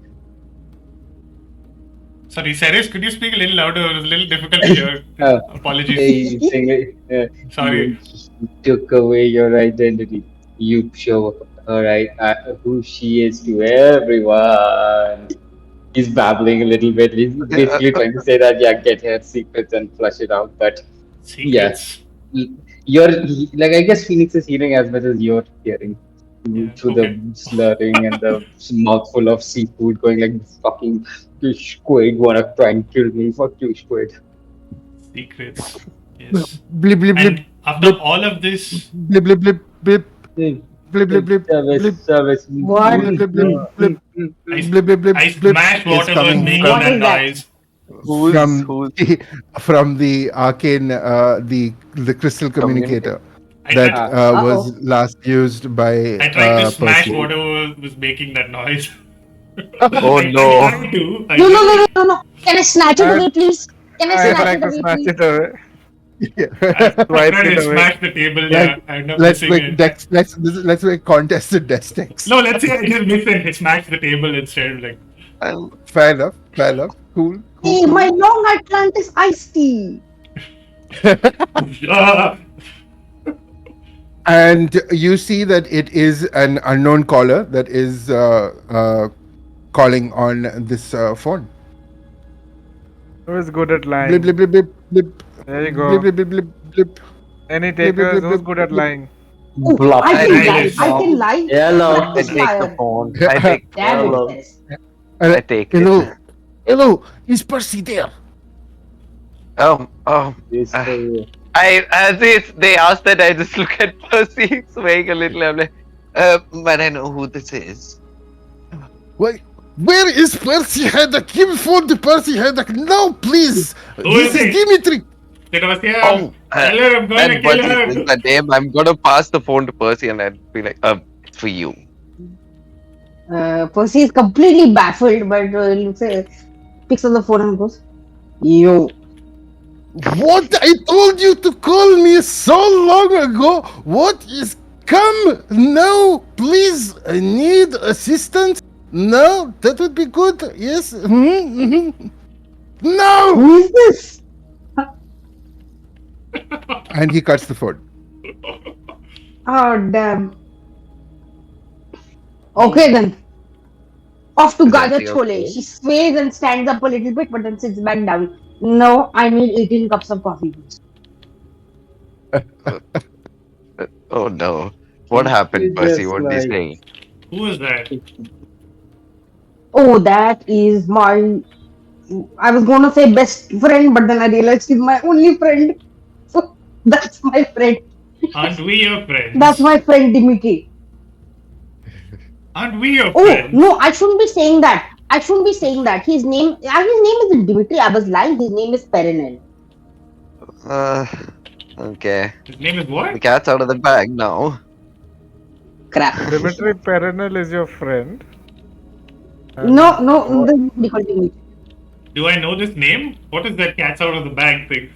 Sorry, Ceres, could you speak a little louder? It was a little difficult to hear. Uh, Apologies. hey, saying Sorry. he took away your identity. You show her who she is to everyone. He's babbling a little bit. He's Uh, basically trying to say that yeah, get her secrets and flush it out. But yeah, Secrets. you're like I guess Phoenix is hearing as much as you're hearing Yeah. through the Okay. slurring and the mouthful of seafood going like fucking "You squid wanna try and kill me? Fuck you, squid." Secrets. Yes. Blip blip blip And after blip all of this, blip blip blip blip Hey, blip blip blip blip service. What? blip blip blip blip I, blip blip blip I blip smashed is whatever was coming making What from that is that? noise. who's from the arcane the crystal communicator I that tried. Ah, was Uh-oh. last used by I tried to smash Percy. whatever was making that noise. Oh I no. tried to. I No, no, no, did. no, no, no. Can I snatch it I'd, away, please? Can I I'd snatch like it to away, snatch please? it away. I Swipe tried it to away. smash the table. Like Yeah, I ended up let's missing make it. dex let's make contested dex decks. No, let's say I just missed and smashed the table instead. Like, Um, Fair enough, fair enough. Cool, cool, Hey, my cool. long Atlantis iced tea. ah, And you see that it is an unknown caller that is calling on this phone. Who is good at Blip lying? blip blip blip blip There you blip go. blip blip blip blip Any blip blip takers? blip Who's blip good at blip. lying? Oh, bluff. I can lie. Nice. I can lie. Hello. I Practice take the liar. phone. I take. Damn it, Hello. Ceres. I take it. Hello, hello, is Percy there? This Uh, for they asked that, I just look at Percy swaying a little. I'm like, but I know who this is. Why Where is Percy Haddock? Give phone to Percy Haddock now, please. Who This is is it? Dimitri. Sebastian, tell her I'm gonna And kill once he says her. the name, I'm gonna pass the phone to Percy and I'd be like, it's for you. Percy is completely baffled, but picks up the phone and goes, "Yo, What? I told you to call me so long ago. What is. Come now, please. I need assistance. No, that would be good. Yes. No! who is this?" And he cuts the phone. Oh damn. Okay then. Off to Is Gaja everything Chole. okay? She sways and stands up a little bit, but then sits back down. No, I need 18 cups of coffee. Oh no. What happened, You Percy? just What did he like say? Who is that? Oh, that is my. I was going to say best friend, but then I realized she's my only friend. So that's my friend. Aren't we your friends? That's my friend Dimitri. Aren't we your Oh friends? no, I shouldn't be saying that. I shouldn't be saying that. His name isn't Dimitri. I was lying. His name is Perenel. Uh, okay. His name is The what? cat's out of the bag now. Crap. Dimitri Perenel is your friend. No, they call Dimitri. Do I know this name? What is that cat's out of the bag thing?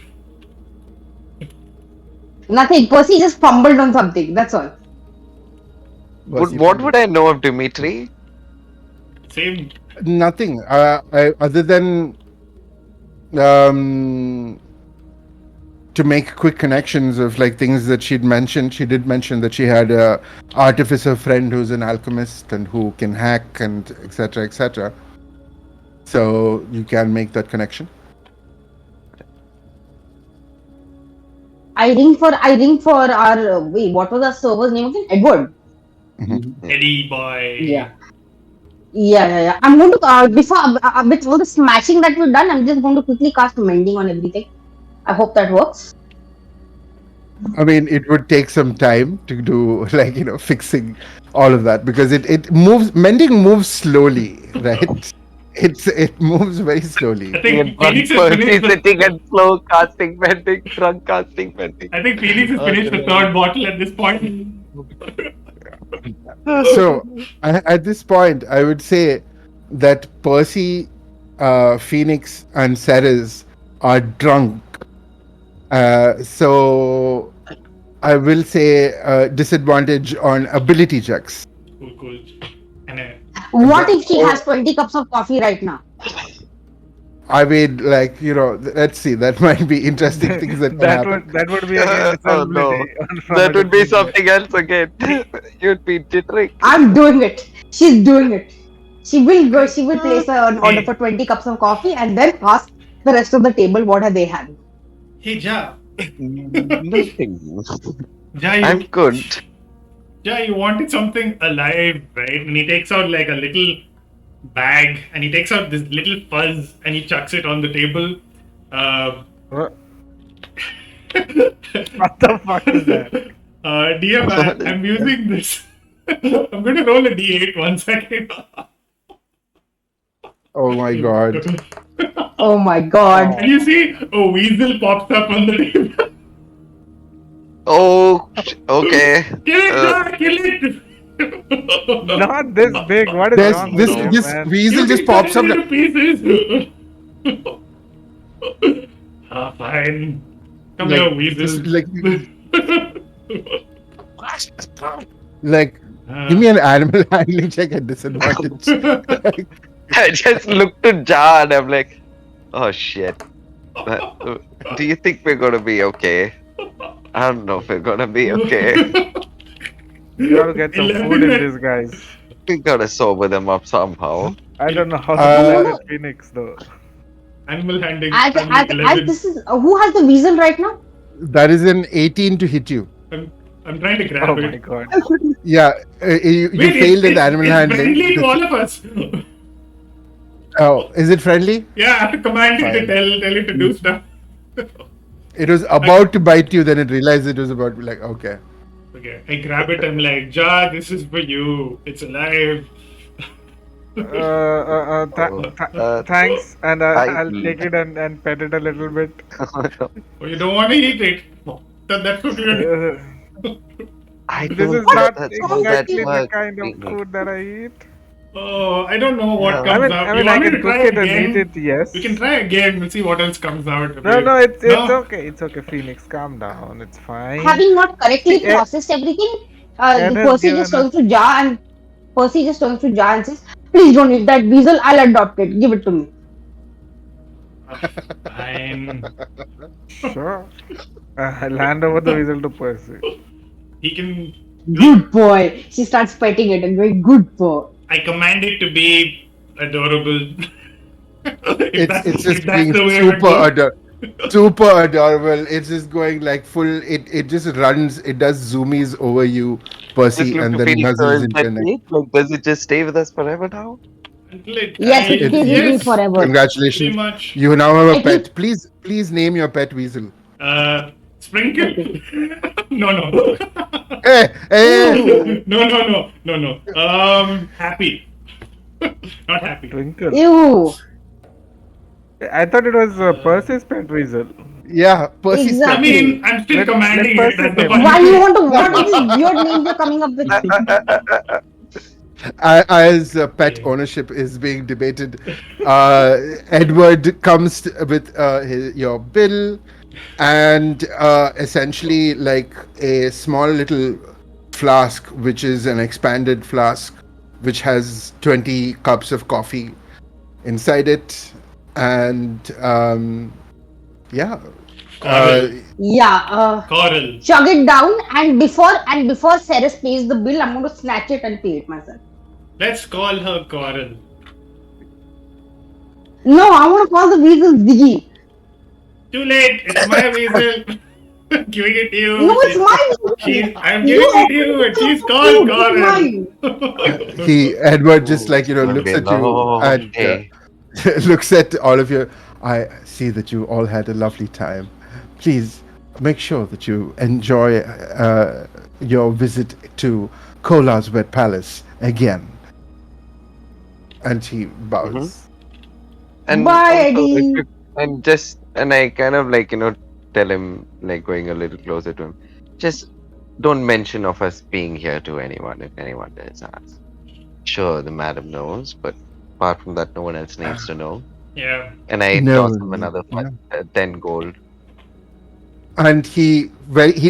Nothing. Percy just fumbled on something. That's all. What would I know of Dimitri? Same. Nothing. Other than to make quick connections of like things that she'd mentioned. She did mention that she had a artificer friend who's an alchemist and who can hack and etc. etc. So you can make that connection. I ring for our wait. What was our server's name again? Edward. Eddie boy. Yeah. I'm going to before with all the smashing that we've done, I'm just going to quickly cast mending on everything. I hope that works. I mean, it would take some time to do like fixing all of that because it moves. Mending moves slowly, right? It moves very slowly. I think Phoenix has Percy finished. sitting and slow casting bending, drunk casting bending. I think Phoenix has finished the third bottle at this point. So at this point, I would say that Percy, Phoenix, and Ceres are drunk. So I will say disadvantage on ability checks. Cool. And What if she has 20 cups of coffee right now? I mean, like let's see. That might be interesting things that can happen. That would be again Oh no, disability from that a would be different something else again. You'd be jittering. I'm doing it. She's doing it. She will go. She will place an order for 20 cups of coffee and then ask the rest of the table what are they having. hey, Ja. Nothing. Ja, I'm good. Ja, you wanted something alive, right? And he takes out like a little bag and he takes out this little fuzz and he chucks it on the table. What the fuck is that? DM, I'm using this. I'm going to roll a d8 1 second. Oh my god! Oh my god. And you see a weasel pops up on the table. Oh, okay. Kill it, Ja, kill it! Not this big. What is wrong with you, This man? weasel You just can cut pops it up. into pieces. Fine. Come Like, here, weasel. just like give me an animal handling check at disadvantage. I just looked to Ja and I'm like, oh shit. Do you think we're gonna be okay? I don't know if we're gonna be okay. You gotta get some food in this, guys. We gotta sober them up somehow. I don't know how to Uh, do that in Phoenix though. Animal handling. As 11. this is who has the weasel right now? That is an 18 to hit you. I'm trying to grab Oh it. my god. Yeah, you Wait, failed it's, at animal it's handling. friendly to all of us. Oh, is it friendly? Yeah, I have to command it to Fine. tell it to do stuff. It was about to bite you, then it realized it was about to be like, okay. Okay, I grab it. I'm like, Ja, this is for you. It's alive. Oh, uh, Thanks, and I I'll eat. take it and pet it a little bit. Oh, you don't want to eat it. That's what you're. Uh, I this don't is What know is not that's wrong how with that exactly you? the works. kind of Phoenix. food that I eat. Oh, I don't know what Yeah. comes out. I You mean, I want me can to try cook it and eat again? it. We can Yes. try again and see what else comes out. No, no, it's No? okay. It's okay, Phoenix. Calm down. It's fine. Having not See, correctly processed everything, Ed has Percy just given us. turns to Jar and says, "Please don't eat that weasel. I'll adopt it. Give it to me." Fine. Sure. I'll hand over the weasel to Percy. He can. Good boy. She starts petting it and going, "Good boy." I command it to be adorable. if It's that's it's if just that's being the way it goes. super adorable. It's just going like full. It just runs. It does zoomies over you, Just Percy, look and to then Phoenix. So nuzzles is into that your neck. it? Like, does it just stay with us forever now? Until it Yes, it dies. It's stays with me Yes, forever. pretty congratulations. much. You now have a At least, pet. Please name your pet weasel. Sprinkle. no, no. Hey, hey, ew, No. Happy. Not What? happy. Twinkle. ew, I thought it was Uh, Percy's pet weasel. yeah, Percy's I pet weasel. mean, exactly. I'm still Let commanding it. Percy That's the name funny it. Why you thing. want to? What are these weird names you're coming up with? As pet Okay. ownership is being debated, Edward comes with your bill and essentially like a small little flask, which is an expanded flask, which has 20 cups of coffee inside it. And yeah, uh, Coral. Yeah, Coral. chug it down, and before Ceres pays the bill, I'm going to snatch it and pay it myself. Let's call her Coral. No, I want to call the weasel Ziggy. Too late. It's my weasel. Giving it to No, you. it's my weasel. I'm You giving it to opened you, and the she's cup of called food. It's Coral. mine. Edward just Oh, like, it's gonna looks be a at you long and day. looks at all of you. I see that you all had a lovely time. Please make sure that you enjoy your visit to Kola's Wet Palace again. And he Hmm. bows. And Bye, also, if Eddie. you, and just, and I kind of like, tell him, like going a little closer to him, just don't mention of us being here to anyone if anyone does ask. Sure, the madam knows, but apart from that, no one else needs to know. yeah. And I No, toss him another no. 10 gold. And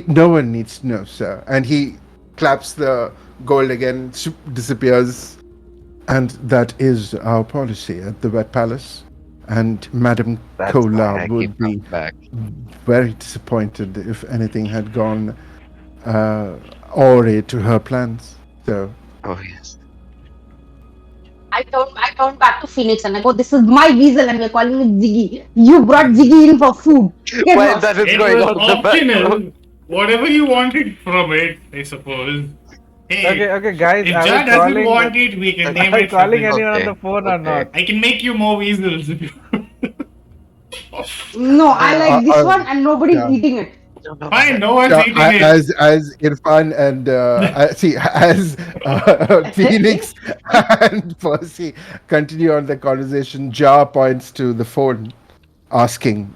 no one needs to know, sir. And he claps the gold again, disappears. And that is our policy at the Wet Palace. And Madam That's Kola why I keep would be coming back. very disappointed if anything had gone awry to her plans. So Oh, yes. I turn back to Phoenix and I go, "This is my weasel and we're calling it Ziggy. You brought Ziggy in for food. Get While that lost." is It going was on in the background. optional. Whatever you wanted from it, I suppose. Okay, Hey, okay, guys. if Are we Jar doesn't calling? want it, we can name Are we it calling something. anyone on Okay, the phone or okay. not? I can make you more weasels if you. No, I uh, like this uh, one and nobody's yeah. eating it. Don't know about Fine, that. no one's eating it. As Irfan and see as Phoenix and Percy continue on the conversation, Jar points to the phone, asking,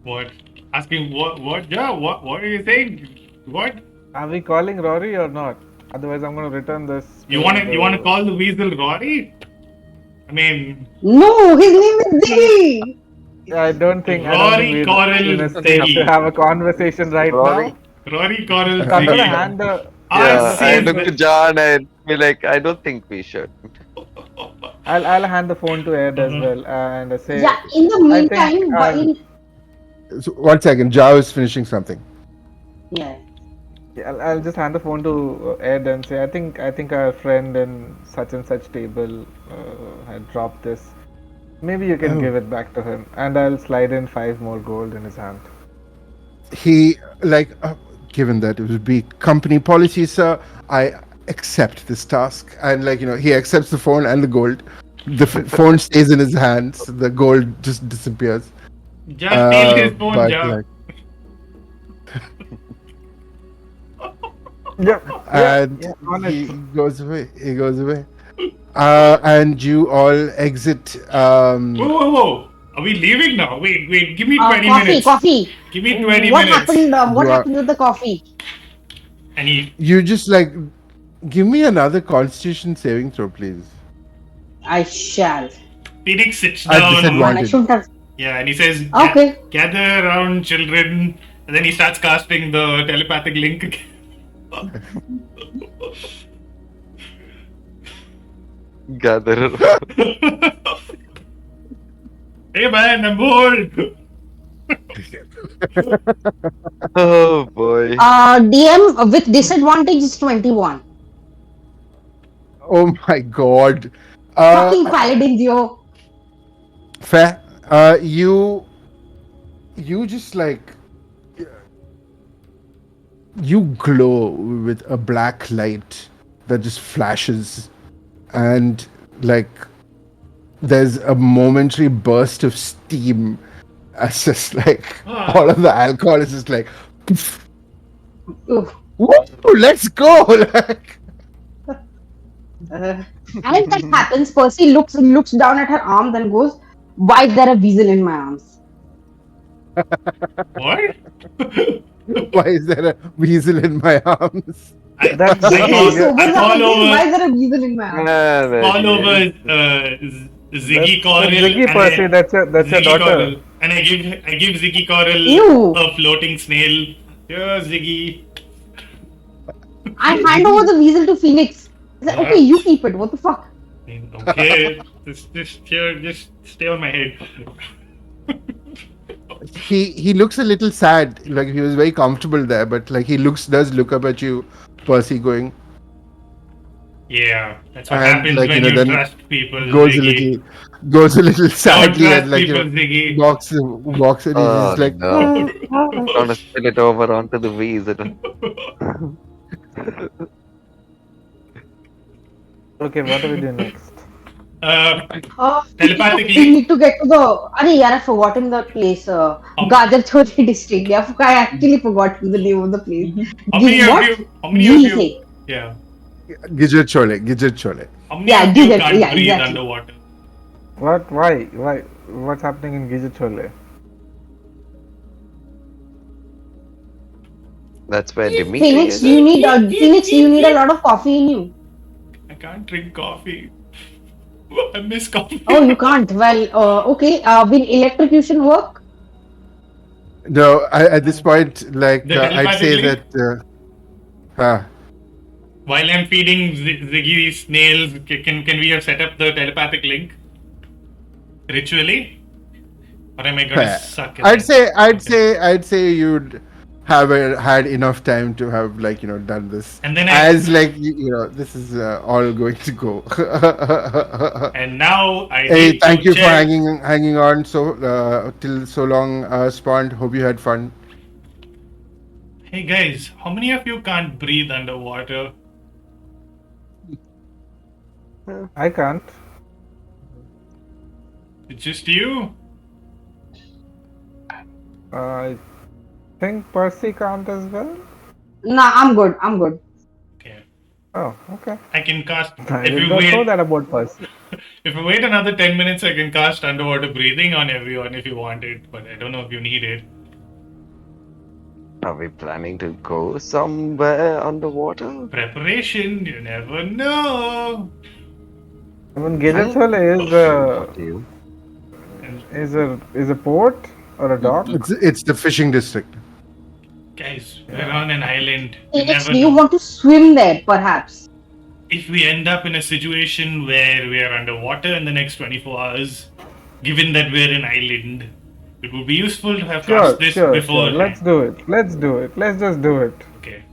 What? Asking what? What? Yeah. What are you saying? What? Are we calling Rory or not? Otherwise, I'm gonna return this You to wanna you wanna the. call the weasel Rory? I mean, No, his name is Ziggy. I don't think Rory we're in Coral a state to Ziggy. have a conversation right Rory? now. Rory Coral So I'm gonna Ziggy. hand the Ours hand Yeah, the I says phone look to. to that. John and be like, I don't think we should. I'll hand the phone to Ed as Uh-huh. well and Yeah, say, in the I think meantime, but our in so, "One second, Jar is finishing something." yeah. I'll just hand the phone to Ed and say, I think our friend in such and such table had dropped this. Maybe you can Oh, give it back to him, and I'll slide in 5 more gold in his hand. he like given that it would be company policy, sir, I accept this task. And like he accepts the phone and the gold. The phone stays in his hands, the gold just disappears. Just steal his phone, But Ja. like Yep, and on it. he goes away, And you all exit. Whoa. Are we leaving now? Wait. Give me 20 Coffee, minutes. coffee. Give me 20 What minutes. happened? What You are. happened with the coffee? And he, You just like give me another Constitution saving throw, please. I shall. Phoenix sits At Oh down. man, I disadvantage. shouldn't have. Yeah, and he says, Okay. gather around, children. And then he starts casting the telepathic link. Gather. Hey man, I'm bored. Oh boy. DM with disadvantage is 21. Oh my god. Fucking paladins, yo. Fair. You just like you glow with a black light that just flashes, and like there's a momentary burst of steam. As just like all of the alcohol is just like, poof. Oof. Woo, let's go! Like, As that happens, Percy looks down at her arm, then goes, "Why is there a weasel in my arms?" What? why is there a weasel in my arms? That's I Ziggy. call, You- I call Why over, is there a weasel in my arms? call over Ziggy Coral. Ziggy and Percy, I- that's your Ziggy daughter. Coral. And I give Ziggy Coral Ew. a floating snail. Here, Ziggy. I hand over the weasel to Phoenix. I said, okay, you keep it. What the fuck? Okay, just stay on my head. He looks a little sad. Like he was very comfortable there, but like he does look up at you, Percy, going Yeah, that's what And, happens like, when you know, you then trust people, goes Ziggy. a little sadly trust and like people, Ziggy. walks and he's Oh just like no. Trying to spill it over onto the weasel. Okay, what do we do next? Telepathically. We need to get to the. Arey, yaar, I've forgotten the place. Gajar Chori district. I actually forgotten the name of the place. How many of What? you? How many G of you? say. Yeah. Gidget Chole. How many Yeah, of you Gizzard, can't yeah, breathe exactly. underwater? What? Why? What's happening in Gizit Chole? That's where Dimitri Phoenix, is. you need a lot of coffee in you. I can't drink coffee. I miss coffee. Oh, you can't. Well, okay. Will electrocution work? No, at this point, like The I'd say telepathic that. Huh. While I'm feeding Ziggy snails, can we have set up the telepathic link ritually? Or am I gonna Fair. suck at I'd that? I'd say you'd have had enough time to have like done this. And then as like this is all going to go. and now I Hey, need thank to you for check. hanging on till so long, Spawned. Hope you had fun. Hey guys, how many of you can't breathe underwater? I can't. It's just you? I think Percy can't as well. Nah, I'm good. Okay. Oh, okay. I can cast I if did you not know wait that about Percy. if you wait another 10 minutes I can cast underwater breathing on everyone if you want it, but I don't know if you need it. Are we planning to go somewhere underwater? Preparation, you never know. I mean, Gizit What Chole do you? is a port or a dock. It's the fishing district. Guys, we're on an island. You Phoenix, never do you know. want to swim there, perhaps? If we end up in a situation where we are underwater in the next 24 hours, given that we're an island, it would be useful to have Sure, cast this before. Let's do it. Let's just do it. Okay.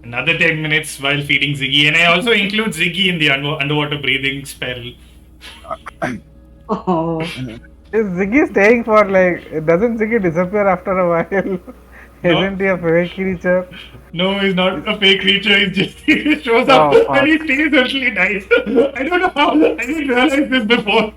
Another 10 minutes while feeding Ziggy, and I also include Ziggy in the underwater breathing spell. Oh, Is Ziggy staying for like? Doesn't Ziggy disappear after a while? Isn't he a fake creature? No, he's not a fake creature. He just shows up Oh, fuck. and he stays until he dies. I don't know how. I didn't realize this before.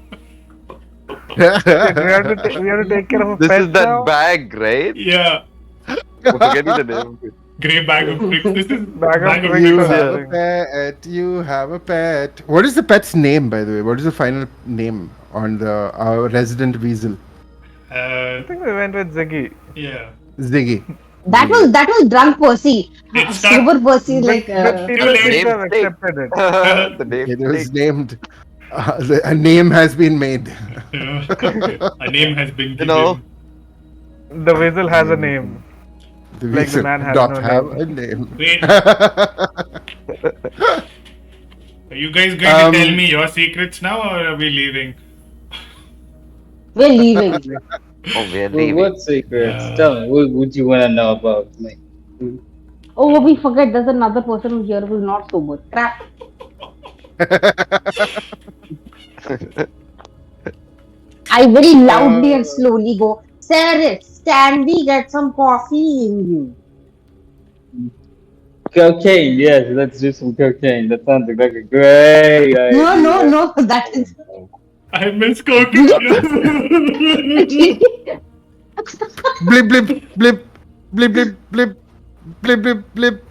We have to take care of a This pet is that now? bag, right? Yeah. I'm forgetting the name of it. Grey bag of tricks. This is Bag of bag of tricks You tricks. or have a something. pet. You have a pet. What is the pet's name, by the way? What is the final name on the resident weasel? I think we went with Ziggy. Yeah. Ziggy. That Ziggy. was drunk Percy. It start Sober Percy, But like but too people seem late. to Name have stick. accepted it. The name It was stick. named. A name has been made. A name has been You know, given. The weasel has a name. The Like the weasel man has doth no have name. a name. Wait, are you guys going to tell me your secrets now, or are we leaving? we're leaving. oh, we're Well, leaving. what secrets? Uh, Tell me, what would you want to know about me? Oh, we forget there's another person here who's not sober. Crap. I very loudly and Uh, slowly go, Ceres, can we get some coffee in you? cocaine, yes, let's do some cocaine. That sounds like a great No, no, idea. no, that is. I miss cocaine. Blip blip blip blip blip blip blip blip blip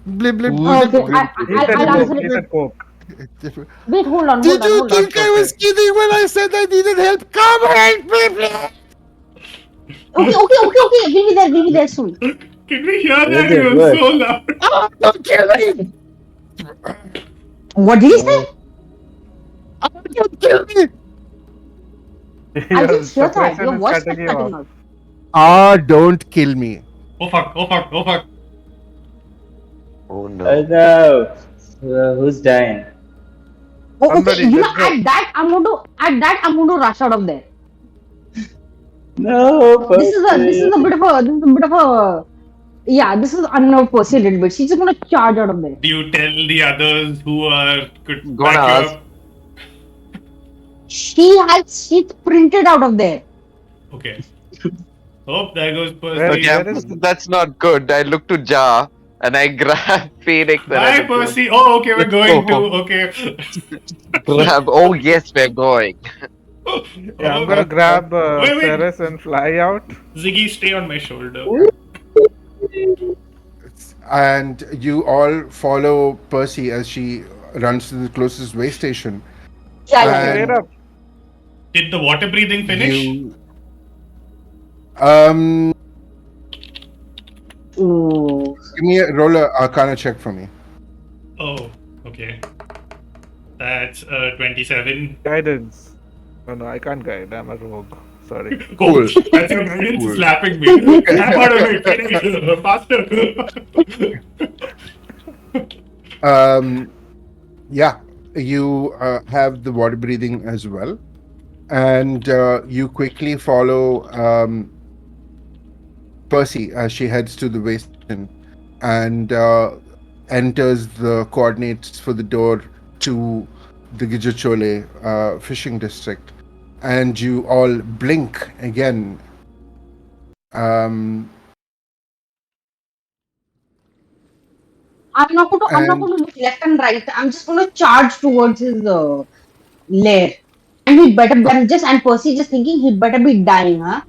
blip blip Who's blip Okay, blip. He said I'll Coke. answer He it. said Coke. Wait, Did you hold on. think I was kidding when I said I needed help? Come help me, please. Okay. We'll be there soon. Can we hear that? Okay, It was good. so loud. Oh, don't kill me! What did he say? Uh, Oh, don't kill me! I Your just hear that. suppression Your is voice cutting kept you cutting off. out. Ah, don't kill me. Oh fuck, oh fuck, oh fuck. Oh I no. know. Who's dying? Oh, okay. Somebody, let's go. At that I'm going to rush out of there. No, This is a Percy. bit of a yeah, this is unnerved Percy a little bit. She's just gonna charge out of there. Do you tell the others who could Gonna back you ask. up? She's printed out of there. Okay. Oh, there goes Where- Percy. Okay, is- that's not good. I look to Jar and I grab Phoenix and I Bye, look to Percy. Oh, okay, we're Let's going to. go. Okay. grab. Oh yes, we're going. Yeah, I'm Oh, gonna grab wait. Ceres and fly out. Ziggy, stay on my shoulder. And you all follow Percy as she runs to the closest way station. Yeah. Straight And up. Did the water breathing finish? you give Ooh. me a roller Arcana check for me. Oh, okay. That's 27. Guidance. Oh no, I can't guide. I'm a rogue. Sorry. Cool. Oh, that's your guidance Cool. slapping me. Snap out of it. Faster. Yeah, you have the water breathing as well, and you quickly follow Percy as she heads to the way station and enters the coordinates for the door to the Gijachole fishing district, and you all blink again. I'm not And going to look left and right. I'm just going to charge towards his lair. And he better be, and Percy just thinking he'd better be dying, huh?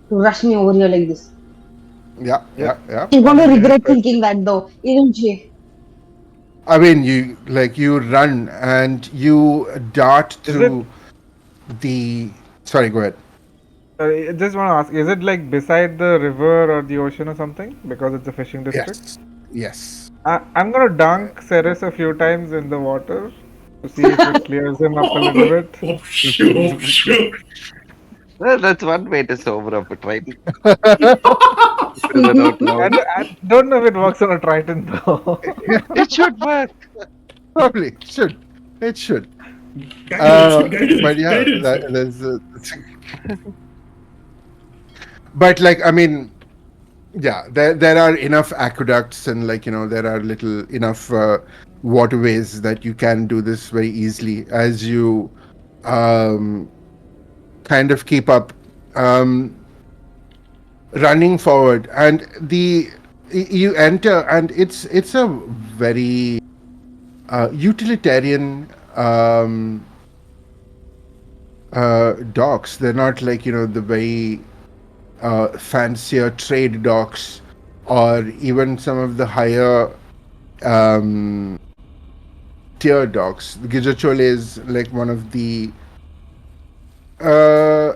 To rush me over here like this. yeah. He's going to I'm regret Percy. thinking that though, isn't she? I mean, you run and you dart Is through the. Sorry, go ahead. I just want to ask, is it like beside the river or the ocean or something? Because it's a fishing district? Yes. I'm gonna dunk Ceres a few times in the water to see if it clears him up a little bit. Oh, shoot. Well, that's one way to sober up a Triton. I don't know. I don't know if it works on a Triton though. It should work. Probably should. It should. Guidance, But yeah, guidance. there's. But like, I mean, yeah, there are enough aqueducts and there are enough waterways that you can do this very easily as you kind of keep up running forward, and you enter, and it's a very utilitarian docks. They're not like the very fancier trade docks or even some of the higher um, tier dogs. The Gijachole is like one of the uh,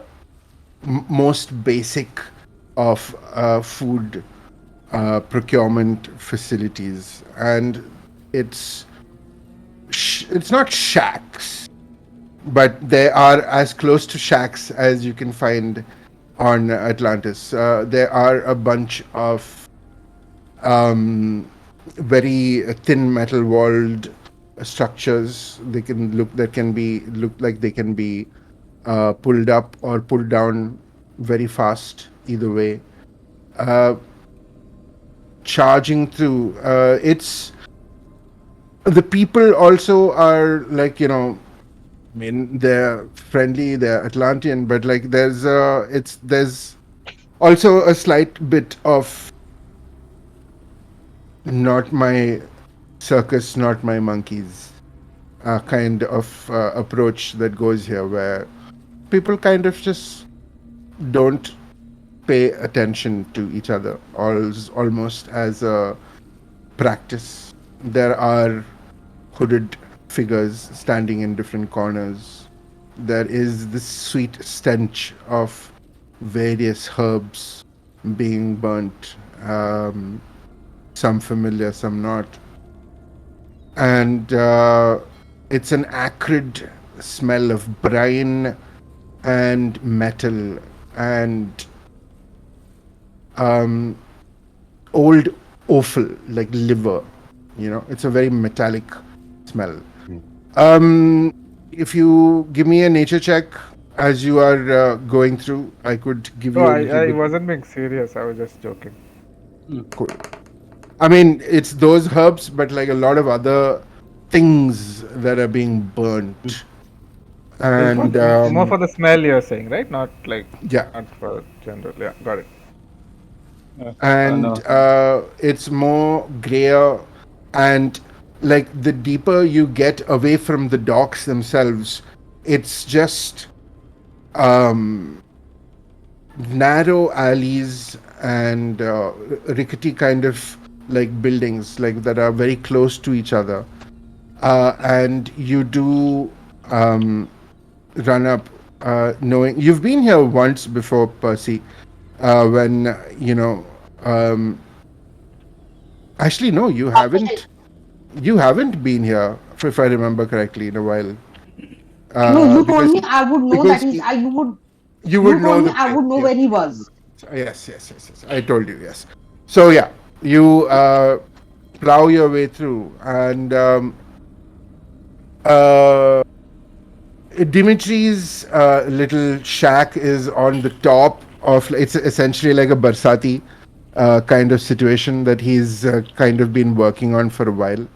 most basic of food procurement facilities, and it's it's not shacks, but they are as close to shacks as you can find on Atlantis. There are a bunch of um, very thin metal walled structures. They can look that can be look like they can be pulled up or pulled down very fast. Either way, uh, charging through. It's the people also are like I mean, they're friendly, they're Atlantean, but like there's also a slight bit of not my circus, not my monkeys kind of approach that goes here, where people kind of just don't pay attention to each other, almost as a practice. There are hooded figures standing in different corners. There is this sweet stench of various herbs being burnt, some familiar, some not. And it's an acrid smell of brine and metal and um, old offal, like liver. It's a very metallic smell. Um, if you give me a nature check as you are going through, I could give No, you a little I bit. wasn't being serious. I was just joking. Cool. I mean, it's those herbs, but like a lot of other things that are being burnt. It's for And more for the smell you're saying, right? Not like yeah, not for general. Yeah, got it. and No. it's more grayer, and like the deeper you get away from the docks themselves, it's just um narrow alleys and rickety kind of like buildings like that are very close to each other, and you do um, run up, knowing you've been here once before, Percy, when um, actually no, you haven't been here, if I remember correctly, in a while, No, you told because me I would know that because he's. I you would. you would You know told me the I place. would know Yes, where he was. yes, yes, yes, yes. I told you. Yes. So yeah, you plow your way through, and uh, Dimitri's little shack is on the top of. It's essentially like a Barsati kind of situation that he's kind of been working on for a while.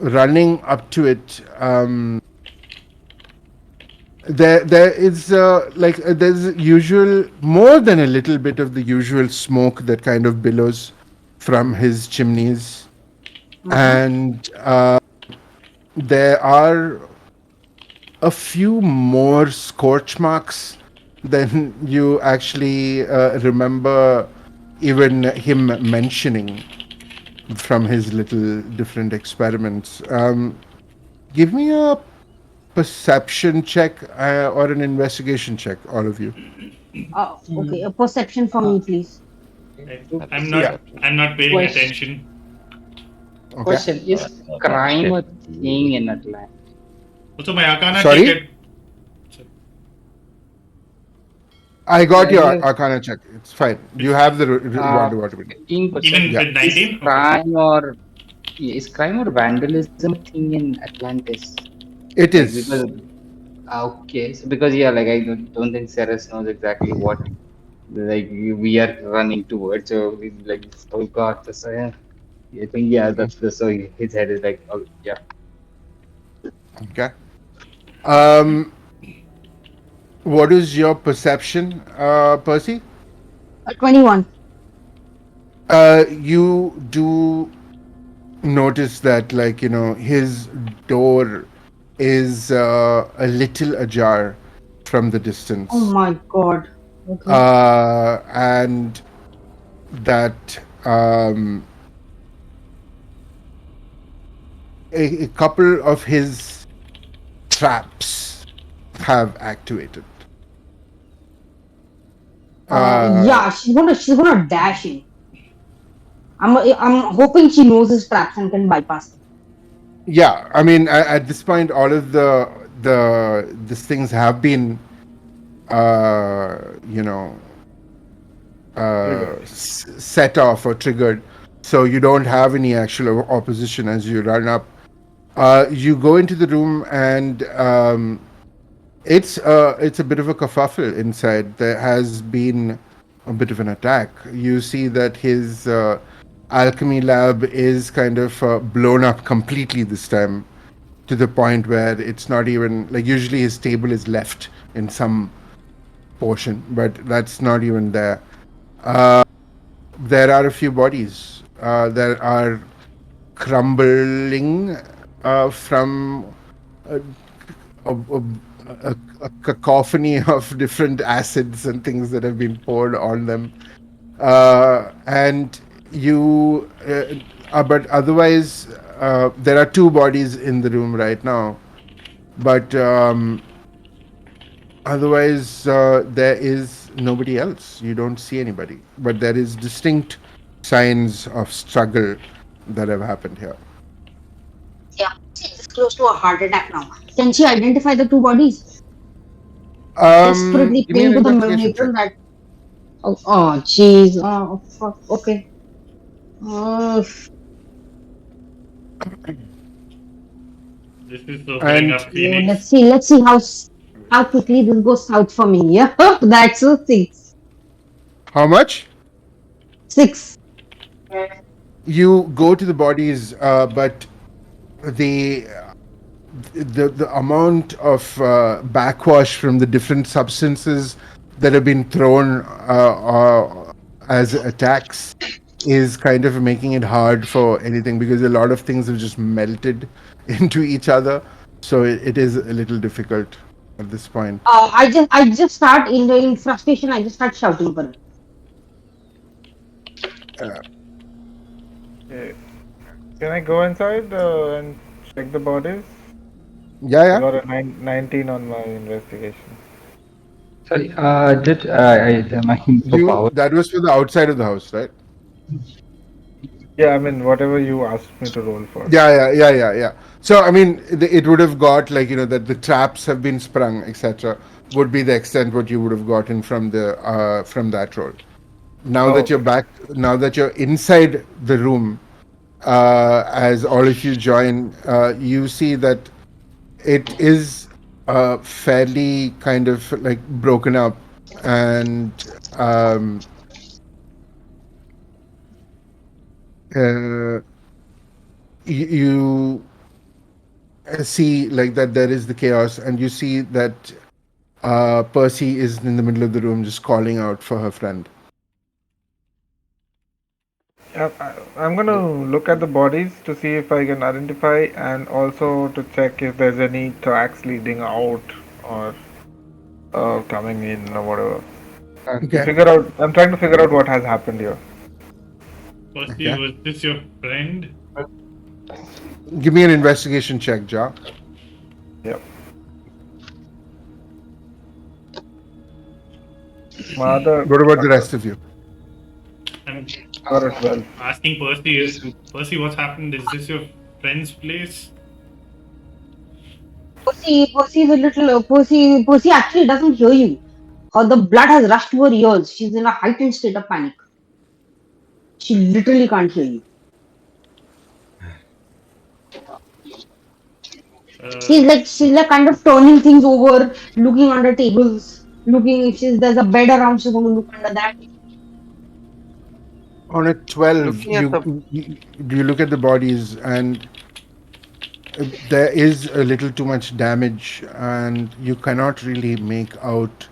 Running up to it. There is there's usual more than a little bit of the usual smoke that kind of billows from his chimneys, Mm-hmm. and there are a few more scorch marks than you actually remember even him mentioning from his little different experiments. Give me a perception check or an investigation check, all of you. Okay, a perception for me, please. I'm Perception. not. Yeah. Okay. I'm not paying Question. attention. Okay. Question: Is crime a thing in Atlanta? Also, my Arcana check Sorry, at I got Like, your Arcana check. It's fine. You have the water. 15%. even Yeah, with Is 19. Okay. crime or vandalism a thing in Atlantis? it Like, because is. okay, so because yeah, like I don't think Ceres knows exactly what like we are running towards. So he's like, oh God, so yeah, I think yeah, that's the so his head is like, oh yeah. Okay. Um, what is your perception, Percy? 21. You do notice that, like, his door is a little ajar from the Oh distance. my god. Okay. And that a couple of his traps have activated. Uh, Yeah, she's gonna dash in. I'm hoping she knows his traps and can bypass them. yeah, I mean, at this point, all of the these things have been, you know, Triggered. set off or triggered. So you don't have any actual opposition as you run up. You go into the room and it's a bit of a kerfuffle inside. There has been a bit of an attack. You see that his alchemy lab is kind of blown up completely this time, to the point where it's not even like usually his table is left in some portion, but that's not even there. There are a few bodies that are crumbling from a, a, a, a cacophony of different acids and things that have been poured on them. And you, but otherwise, there are two bodies in the room right now. But otherwise, there is nobody else. You don't see anybody. But there is distinct signs of struggle that have happened here. Yeah, she's close to a heart attack now. Can she identify the two bodies? Desperately Give me an praying to the investigation check. miracle that. Oh, jeez. Oh, fuck. Okay. Uh, This is opening And up Phoenix. let's see how quickly this goes south for me. Yeah, that's a six. how much? Six. You go to the bodies, but the the amount of backwash from the different substances that have been thrown as attacks is kind of making it hard for anything, because a lot of things have just melted into each other. So it is a little difficult at this point. I just start in frustration. I just start shouting for it. Uh, Okay. Can I go inside and check the bodies? yeah, I yeah. got a 19 on my investigation. Sorry, did am I in for You power? that was for the outside of the house, right? Yeah, I mean, whatever you asked me to roll for. Yeah. So I mean, it would have got like that the traps have been sprung, etc. Would be the extent what you would have gotten from that roll. Now Oh, that you're okay. back, now that you're inside the room, as all of you join, you see that it is fairly kind of like broken up, and uh, you see like that there is the chaos, and you see that Percy is in the middle of the room just calling out for her friend. I'm gonna look at the bodies to see if I can identify and also to check if there's any tracks leading out or coming in or whatever. And to Okay. figure out, I'm trying to figure out what has happened here. Percy, Okay. was this your friend? Give me an investigation check, Ja. Yep. Mother What about the rest of you? I'm got a 12. asking Percy. Percy, what's happened? Is this your friend's place? Percy is a little. Percy actually doesn't hear you. The blood has rushed to her ears. She's in a heightened state of panic. She literally can't hear you. Uh, She's like kind of turning things over, looking under tables, looking if there's a bed around. She's going to look under that. On a 12, Looking at the you look at the bodies, and there is a little too much damage, and you cannot really make out.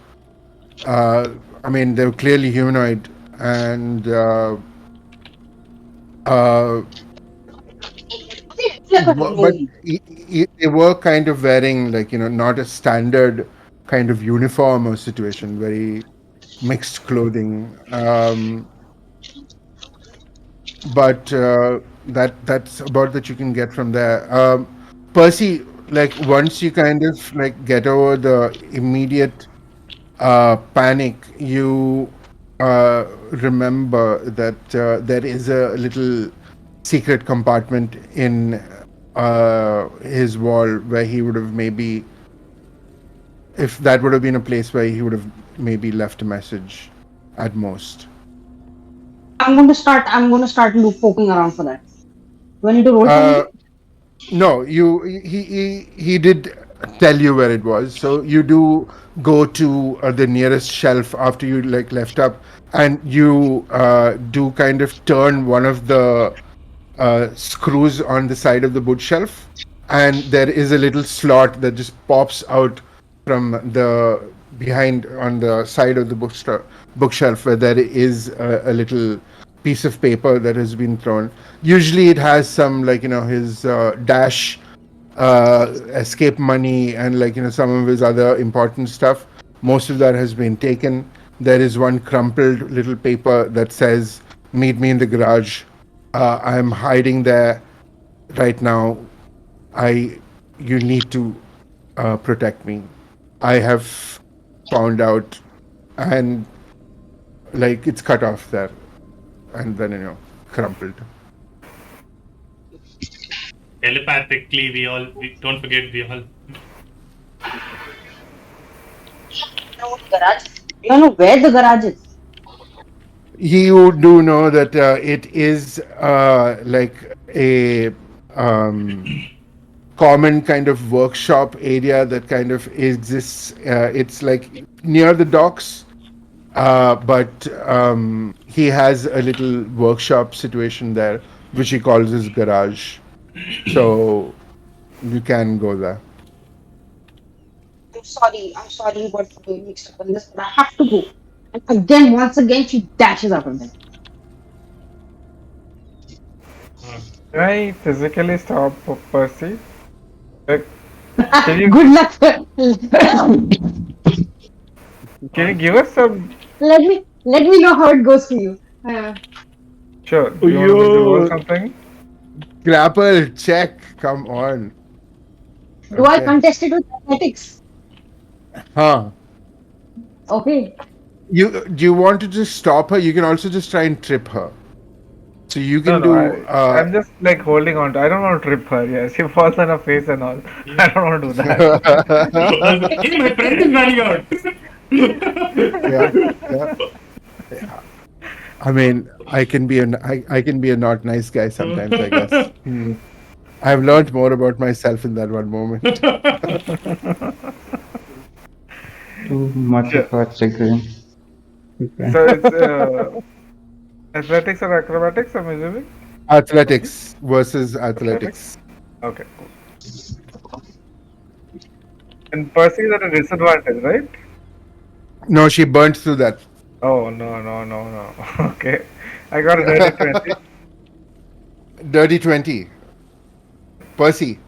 I mean, they're clearly humanoid, and uh, It's like a but gnome. they were kind of wearing like not a standard kind of uniform or situation, very mixed clothing. but that's about that you can get from there. Percy, like once you kind of like get over the immediate panic, you remember that there is a little secret compartment in his wall where he would have maybe, if that would have been a place where he would have maybe left a message at most. I'm going to start look poking around for that. Do I need to roll for Uh, anything? No, he did tell you where it was. So you do go to the nearest shelf after you like left up, and you do kind of turn one of the screws on the side of the bookshelf, and there is a little slot that just pops out from the behind on the side of the bookshelf where there is a little piece of paper that has been thrown. Usually, it has some like his dash escape money and like some of his other important stuff. Most of that has been taken. There is one crumpled little paper that says meet me in the garage. I'm hiding there right now. I You need to protect me. I have found out, and like it's cut off there, and then crumpled. Telepathically, we don't forget, we all. No, garage. You don't know where the garage is. You do know that it is like a common kind of workshop area that kind of exists. It's like near the docks, but he has a little workshop situation there, which he calls his garage. So you can go there. I'm sorry you got getting mixed up in this, but I have to go. And again, once again, she dashes out of bed. Uh, Can I physically stop Percy? Like, can you Good luck. can you give us some? Let me know how it goes for you. Sure. Do you want me to roll something? Grapple check. Come on. Do I Okay. contest it with athletics? Huh. Okay. You do you want to just stop her? You can also just try and trip her. So you No, can no. do. I'm just like holding on to. I don't want to trip her. Yeah, she falls on her face and all. I don't want to do that. hey, my friend is running out. Yeah, yeah. I mean, I can be a not nice guy sometimes, I guess. I've learned more about myself in that one moment. Too much Sure. of a triggering. Okay. So it's athletics or acrobatics, I'm assuming? Athletics versus Athletics? athletics. Okay, cool. And Percy is at a disadvantage, right? No, she burnt through that. Oh, no, no, no, no. Okay. I got a dirty 20. Dirty 20. Percy,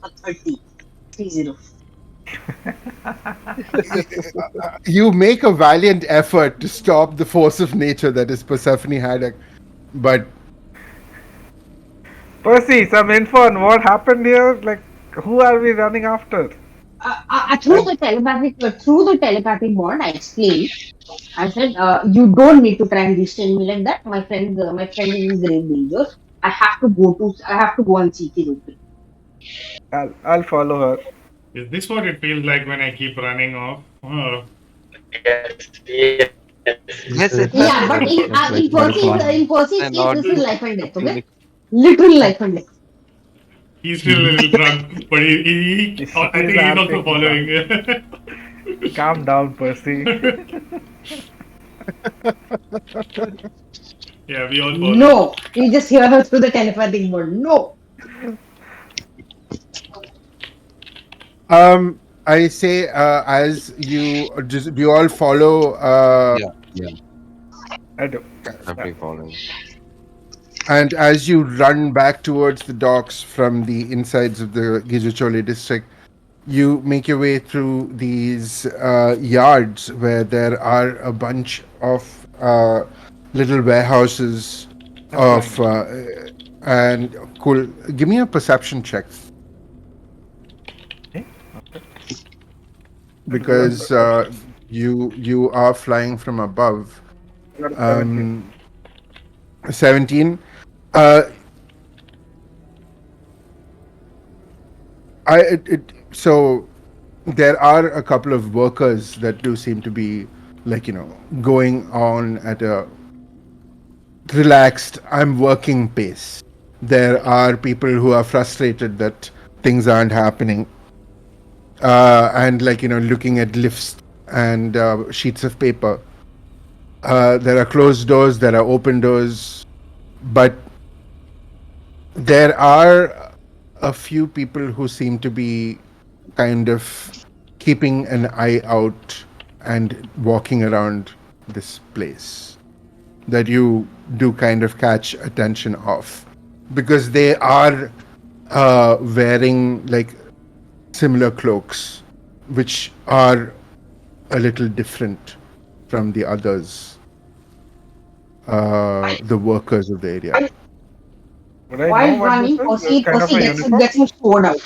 A 30. 30. you make a valiant effort to stop the force of nature that is Persephone Haddock, but Percy, some info on what happened here? Like, who are we running after? Through the telepathic bond, I explained. I said, you don't need to try and restrain me like that. My friend is in grave danger. I have to go and seek his opinion. I'll follow her. Is this what it feels like when I keep running off? Oh. Yes, it Yeah, does. but Like very fun. in Percy's And case, not this is life and death. Okay, really literally life and death. He's still a little drunk, but I think he's also following. Calm down, Percy. Yeah, we all follow. No, you just hear her through the telepathic bond. No. I say as you just do you all follow Yeah, yeah. I do. I'll be following. and as you run back towards the docks from the insides of the Gijuchole district, you make your way through these yards where there are a bunch of little warehouses I'm flying. of and cool. Give me a perception check Eh? Okay. I'll roll a because perception. you are flying from above. Got 17. 17. Uh, so there are a couple of workers that do seem to be like going on at a relaxed I'm working pace. There are people who are frustrated that things aren't happening, and like looking at lifts and sheets of paper. There are closed doors, there are open doors, but there are a few people who seem to be kind of keeping an eye out and walking around this place that you do kind of catch attention of because they are wearing like similar cloaks which are a little different from the others, the workers of the area. Would I know While what this running, is? This kind of Percy a uniform? gets his sword out.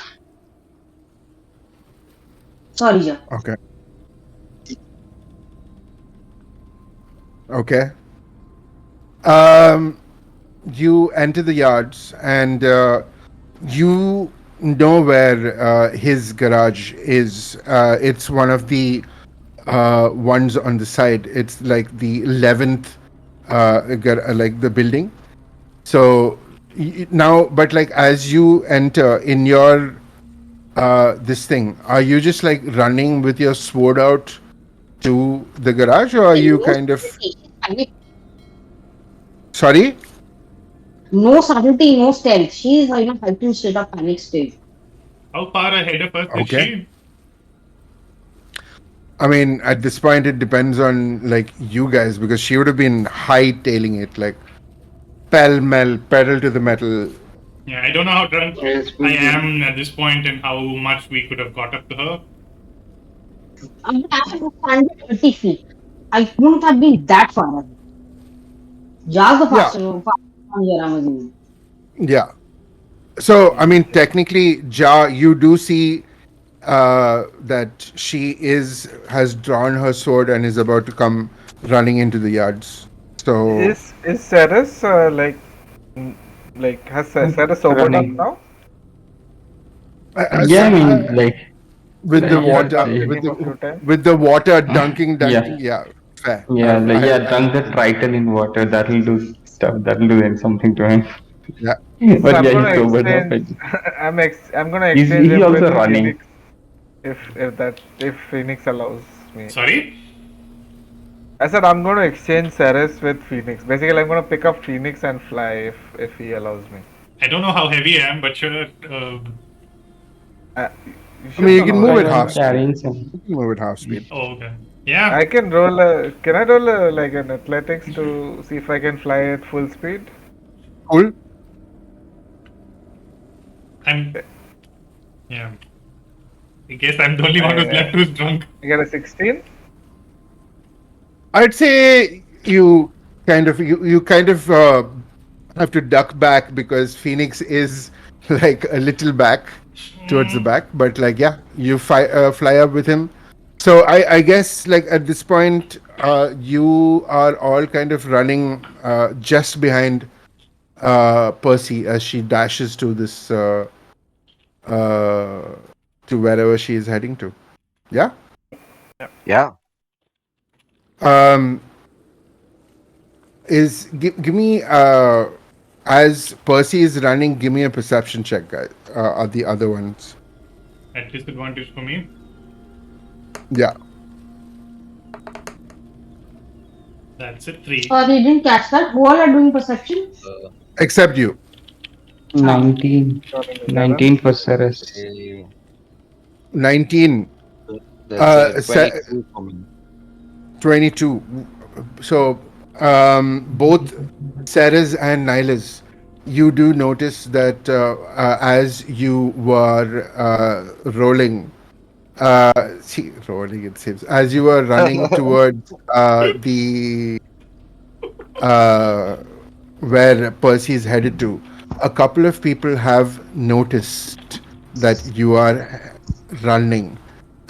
Sorry, Joe. Okay. Okay. Um, you enter the yards and you know where his garage is. It's one of the ones on the side. It's like the 11th, like the building. So now, but like as you enter in your this thing, are you just like running with your sword out to the garage, or are you No kind of subtlety. She's panicked. sorry? No subtlety, no stealth. She's fighting straight up panic stage. How far ahead of us is Okay. she? I mean, at this point, it depends on like you guys because she would have been hightailing it, like pell mell, pedal to the metal. Yeah, I don't know how drunk Yes, I we will. am at this point and how much we could have got up to her. I'm gonna stand at 30 feet. I couldn't have been that far ahead. Just the Yeah, faster one here, I'm assuming. yeah. So, I mean, technically, Ja, you do see that she has drawn her sword and is about to come running into the yards. So, Is Ceres mm, has Ceres sobered up Running. now? Yeah, I uh, mean, like, with the After yeah, water, knocking with him a the few times? with the water huh? dunking, Yeah, yeah, fair. yeah, like, I yeah, dunk the Triton in water. That'll do stuff. That'll do something to him. yeah. So But I'm yeah, gonna he's sobered up. exchange. I'm gonna He's exchange he him with also running. Phoenix if Phoenix allows me. Sorry? I said I'm gonna exchange Ceres with Phoenix. Basically, I'm gonna pick up Phoenix and fly if he allows me. I don't know how heavy I am, but sure. Uh, you I should mean, you know can how move Like, at heavy I I'm half am. speed. carrying some. You can move at half speed. Oh, okay. Yeah. I can roll a. Can I roll like an athletics to see if I can fly at full speed? Cool. I'm. Yeah. I guess I'm the only one who's I, left who's drunk. I get a 16. I'd say you kind of have to duck back because Phoenix is like a little back towards the back, but like yeah, you fly up with him. So I guess like at this point, you are all kind of running just behind Percy as she dashes to this uh, to wherever she is heading to. Yeah. Yeah. Um, give me as Percy is running, give me a perception check, guys. Are the other ones? At disadvantage for me. Yeah. That's a 3. Sorry, didn't catch that. Who all are doing perception? Except you. 19, Got an 19 for Ceres. 19. That's a Se- 22 for me. 22. So both Ceres and Nihilus, you do notice that as you were rolling, rolling it seems, as you were running towards the uh, where Percy is headed to, a couple of people have noticed that you are running,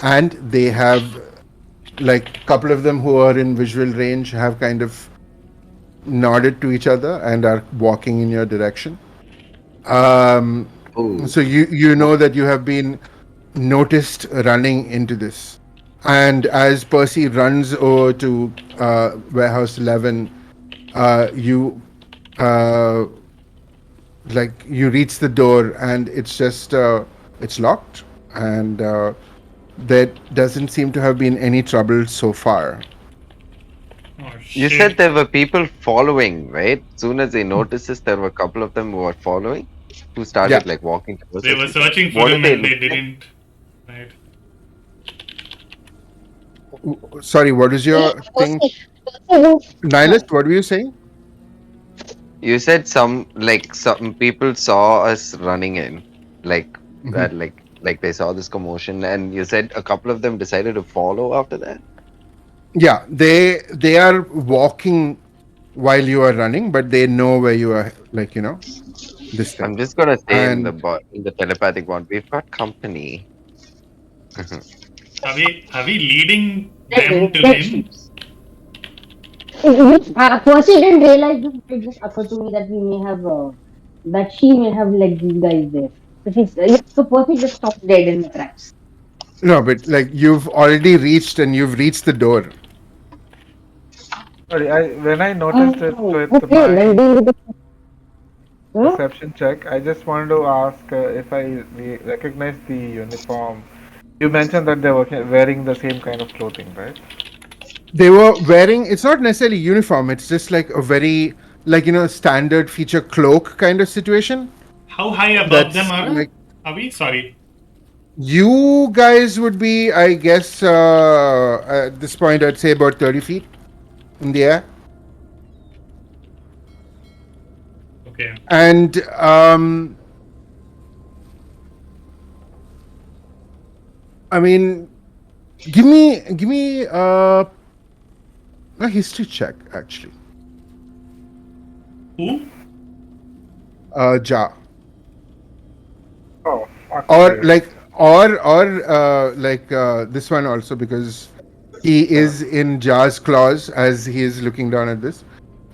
and they have, like, a couple of them who are in visual range have kind of nodded to each other and are walking in your direction. Um, Oh, so you know that you have been noticed running into this, and as Percy runs over to warehouse 11, you uh, like you reach the door and it's just it's locked, and there doesn't seem to have been any trouble so far. Oh you said shit. there were people following, right? Soon as they noticed this, there were a couple of them who were following, who Yeah. started like walking towards They us. were You said, searching for what did him they and look they like? didn't. Right. Sorry, what is your thing? Nihilist, what were you saying? You said some people saw us running in, like Mhm. that, like they saw this commotion, and you said a couple of them decided to follow after that. Yeah, they are walking while you are running, but they know where you are, like, this thing. I'm just gonna say in the And in the telepathic bond, we've got company. Are we leading them to him? Percy didn't realize this, but it just occurred to me that we may have, that she may have let these guys there. Yeah, so Percy just stopped dead in the tracks. no, but like you've already reached and you've reached the door. Sorry, I when I noticed it Oh, with okay, then my deal with the. Hmm? perception check, I just wanted to ask if I recognize the uniform. You mentioned that they're wearing the same kind of clothing, right? They were wearing, it's not necessarily uniform, it's just like a very, like, standard feature cloak kind of situation. How high above them That's are? like, Are we? Sorry. you guys would be, I guess, at this point, I'd say about 30 feet in the air. Okay. And I mean, give me a history check, actually. Who? Ja. Oh, fuck Or this. like, or like this one also, because he is in Ja's claws as he is looking down at this.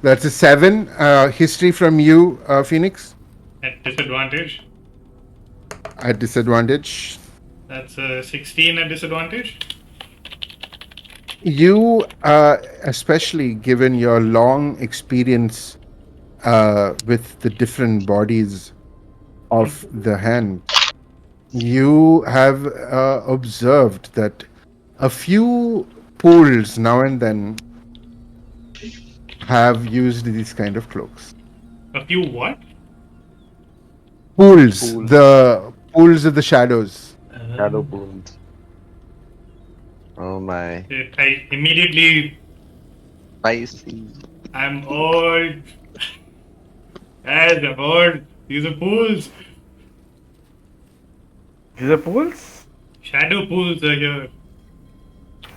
That's a 7. History from you, Phoenix, At disadvantage. at disadvantage. That's a 16 at disadvantage. You, especially given your long experience with the different bodies of the hand, you have observed that a few pools now and then have used these kind of cloaks. A few what? Pools, Pool, the pools of the shadows. shadow pools. Oh my, I immediately. spicy. I'm old. Guys, I'm old. These are pools. These are pools? Shadow pools are here.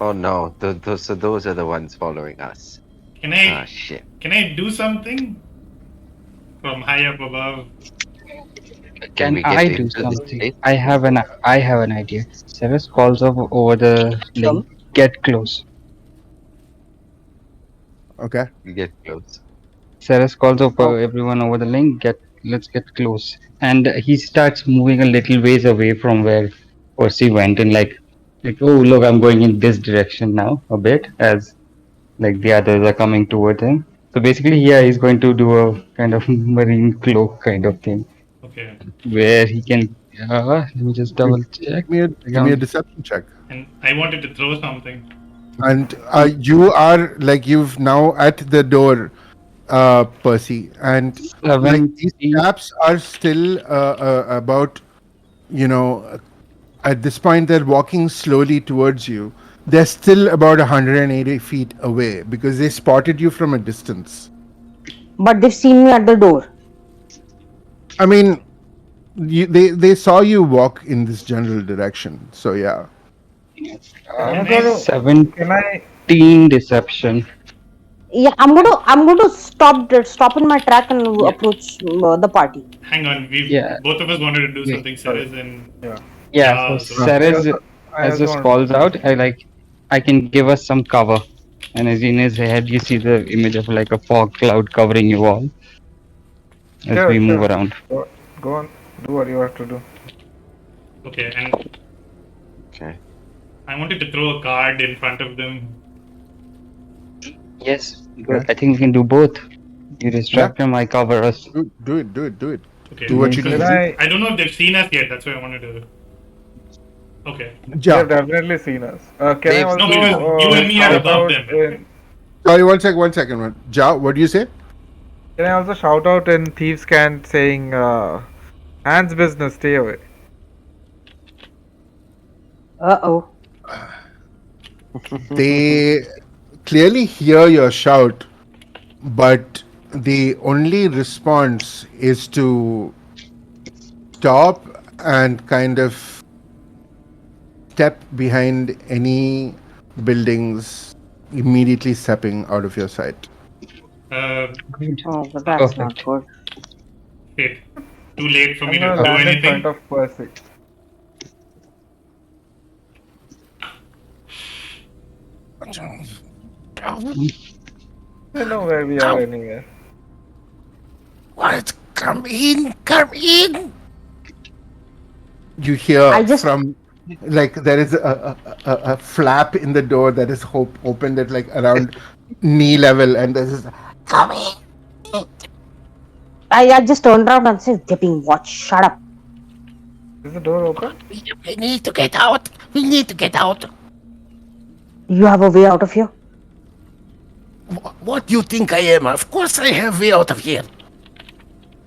Oh no, those are the ones following us. Can Ah I shit. can I do something from high up above? Can Can we get I do into this something? place? I have an idea. Ceres calls over the link. Get close. Okay. We get close. Ceres calls over Okay. everyone over the link. Let's get close. And he starts moving a little ways away from where Percy went, and like oh look, I'm going in this direction now a bit as like the others are coming toward him. So basically, yeah, he's going to do a kind of marine cloak kind of thing Okay. where he can. Let me just Give double check. me a deception check. And I wanted to throw something. And you are like, you've now at the door, Percy, and like these 17. chaps are still about, you know at this point they're walking slowly towards you. They're still about 180 feet away because they spotted you from a distance. But they've seen me at the door. I mean, they saw you walk in this general direction, so yeah. I'm Can I? gonna. 17 Can I? deception. Yeah, I'm going to stop in my track and Yeah, approach the party. Hang on, we yeah, both of us wanted to do wait. something Sorry. serious, and Yeah. Yeah, Ja so also wanted I to. Ceres, also I as also this want to do falls something. out, I can give us some cover. And as in his head, you see the image of like a fog cloud covering you all as we Sure, move sure. around. Go on. Do what you have to do. Okay, and Okay. I wanted to throw a card in front of them. Yes, Yeah. I think we can do both. You Yeah. distract him, I cover us. Do it. Do it. Do it. Do Okay, what you Make need Can to because do. I? I don't know if they've seen us yet. That's why I wanted to. Okay. They Ja. have definitely seen us. Can I They've No, also because seen you and me are shout above out them. in? Sorry, 1 second. 1 second. Ja, what do you say? Can I also shout out in Thieves' Cant saying, "Hands business, stay away." Uh-oh. They clearly hear your shout, but the only response is to stop and kind of step behind any buildings immediately stepping out of your sight. Good. Oh, but that's not Perfect. good. Wait, too late for me I'm to gonna do land in front anything. of Percy. I know where we are anyway. What? Come in, come in. You I hear just from like there is a flap in the door that is opened at like around knee level, and there's this, come in. I just turned around and said, "They're being watched. Shut up. Is the door open? We need to get out. We need to get out. You have a way out of here." What do you think I am? Of course I have way out of here.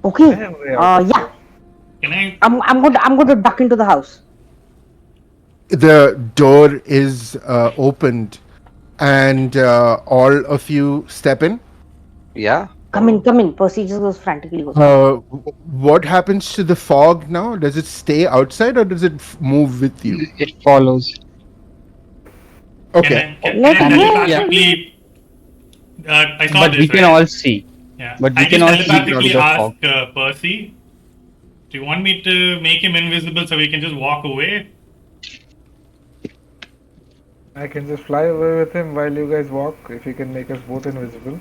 I Okay. am way out of Yeah. here. Can I? I'm going to duck into the house. The door is opened, and all of you step in. Yeah. Come in. Percy just goes frantically goes. What happens to the fog now? Does it stay outside or does it move with you? It follows. Okay. Can I Let me. Yeah, telepathically? I saw but we this, can right? all see. Yeah. But we I can just all see out of telepathically the ask fog. Percy, do you want me to make him invisible so we can just walk away? I can just fly away with him while you guys walk. If you can make us both invisible.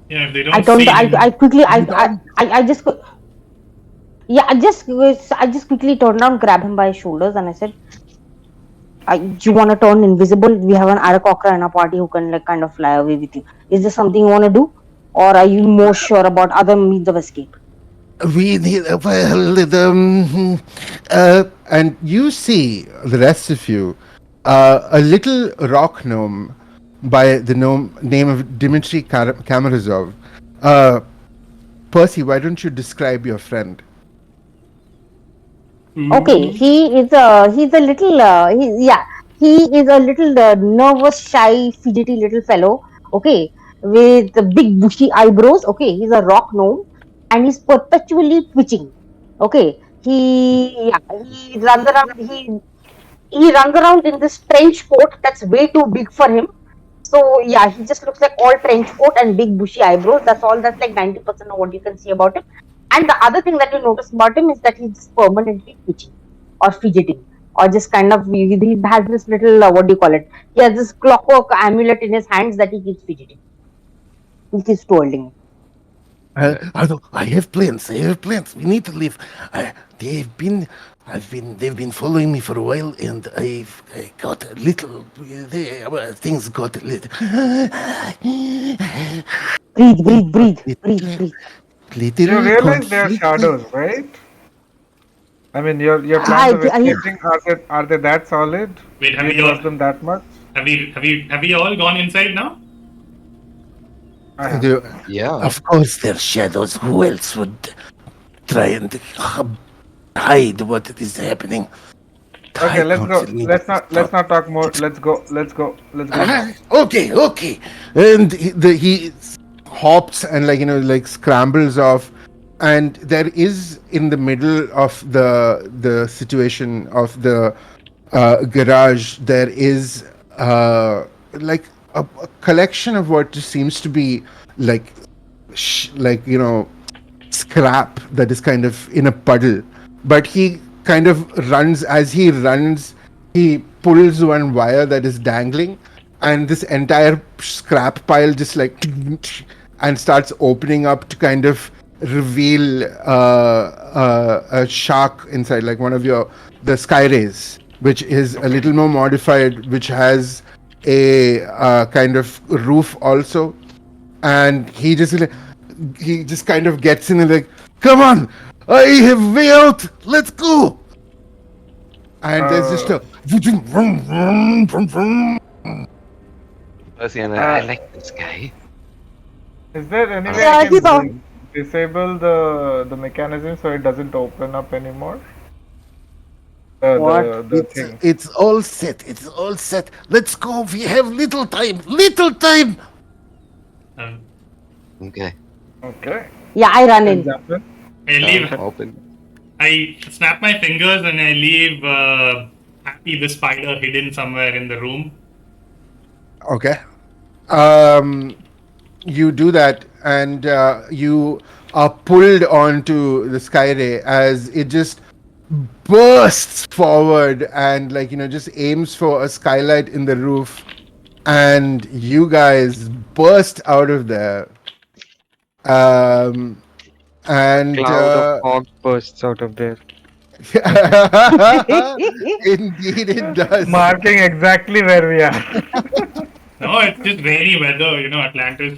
Yeah, if they I don't turned. see I him. quickly. I just. Yeah. I just quickly turned around, grabbed him by his shoulders, and I said, "You want to turn invisible? We have an Arakokra in our party who can like kind of fly away with you. Is this something you want to do, or are you more sure about other means of escape?" We need, well, and you see the rest of you, a little rock gnome by the name of Dmitry Kamarazov. Percy, why don't you describe your friend? Okay, he's a little he is a little nervous, shy, fidgety little fellow. Okay, with the big bushy eyebrows. Okay, he's a rock gnome, and he's perpetually twitching. Okay, he runs around. He runs around in this trench coat that's way too big for him. So yeah, he just looks like all trench coat and big bushy eyebrows. That's all. That's like 90% of what you can see about him. And the other thing that you notice about him is that he's just permanently twitching or fidgeting or just kind of he has this little what do you call it? He has this clockwork amulet in his hands that he keeps fidgeting. He keeps twirling. I have plans. I have plans. We need to leave. They've been, they've been following me for a while, and I got a little. Things got a little. Breathe. You Little realize they are conflicted. shadows, right? I mean, your plans of I escaping are they that solid? Wait, Do you trust them that much? have we all gone inside now? I have. Yeah. Of course, they're shadows. Who else would try and hide what is happening? Okay, I let's go. counsel me Let's not talk more. Let's go. Let's go now. Okay. And he hops and like scrambles off, and there is in the middle of the situation of the garage there is like a collection of what just seems to be like like scrap that is kind of in a puddle, but he kind of runs. As he runs, he pulls one wire that is dangling, and this entire scrap pile just like and starts opening up to kind of reveal a shark inside, like one of the sky rays, which is a little more modified, which has a kind of roof also. And he just kind of gets in and like, come on, I have way out, let's go. And there's just a Percy, and I Uh, like this guy. is there any way I Yeah, he's can on. disable the mechanism so it doesn't open up anymore? The What? the thing. it's all set, it's all set, let's go, we have little time. Um, Okay. Okay. Yeah, I run Things in. happen. I leave. Open. I snap my fingers and I leave Happy the spider hidden somewhere in the room. Okay. um you do that, and you are pulled onto the skyray as it just bursts forward and just aims for a skylight in the roof, and you guys burst out of there. um and Cloud of fog bursts out of there. indeed it does. Marking exactly where we are. No, it's just rainy weather, Atlantis.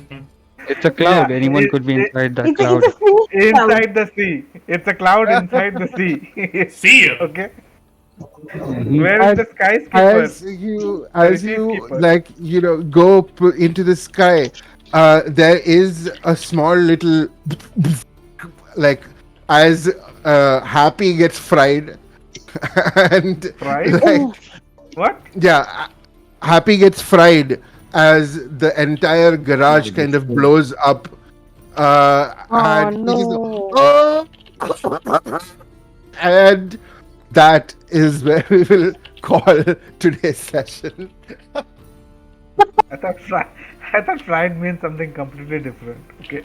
It's a Yeah, cloud. Anyone could be inside that It's cloud. a free cloud. inside the sea. It's a cloud inside the sea. See you. Okay. Mhm. Where is the skyscraper? as The you peacekeeper. go into the sky, there is a small little like as Happy gets fried and Fried? like What? yeah, Happy gets fried as the entire garage kind of blows up, Oh and he just no. oh, and that is where we will call today's session. I thought fried. I thought fried means something completely different. Okay.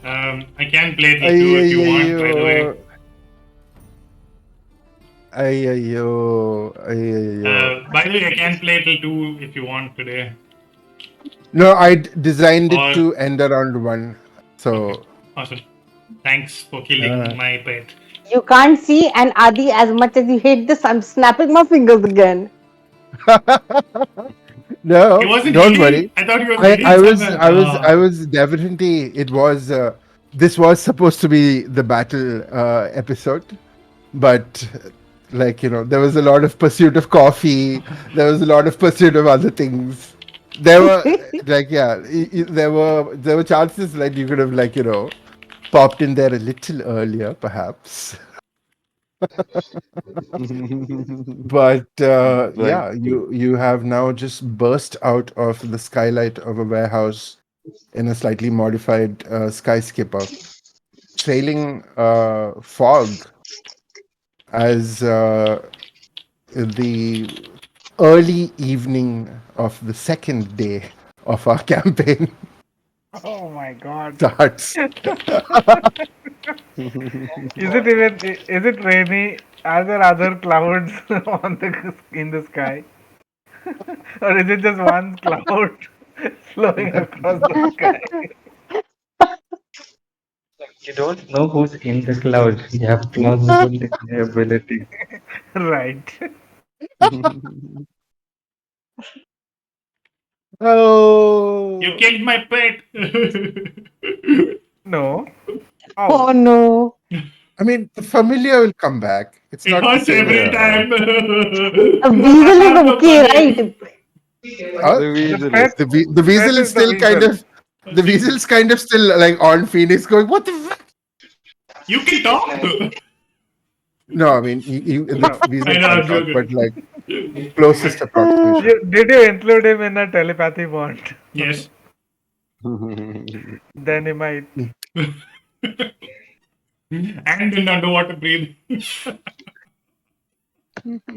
Ah, I can play till 2 if you want, by the way. By the way, I can play till 2 if you want today. No, I designed it Or- to end around 1. So, Awesome. Thanks for killing my pet. you can't see, and Adi, as much as you hate this, I'm snapping my fingers again. no, He wasn't don't eating? worry. I thought he was I, eating I was, somewhere. I was definitely. It was. This was supposed to be the battle episode, but there was a lot of pursuit of coffee. There was a lot of pursuit of other things. There were there were chances that you could have popped in there a little earlier, perhaps. But yeah, you have now just burst out of the skylight of a warehouse in a slightly modified skyscraper, trailing fog as the early evening of the second day of our campaign Oh my god. starts. Is it rainy? Are there other clouds in the sky? Or is it just one cloud flowing across the sky? You don't know who's in the cloud. You have plausible ability. Right. Oh, You killed my pet. No. Oh Oh, no. I mean, the familiar will come back. It's It not the hurts same every as time. A weasel is I'm the okay, bunny. right? Huh? The weasel pet- is. The weasel Pet is is the still kind weasel. of. The weasel's kind of still on Phoenix going, what the fuck? You can talk. No, I mean, the weasel I know, can't I'm talk, joking. but closest approximation. Did you include him in a telepathy bond? Yes. Then he might. And in underwater breathing.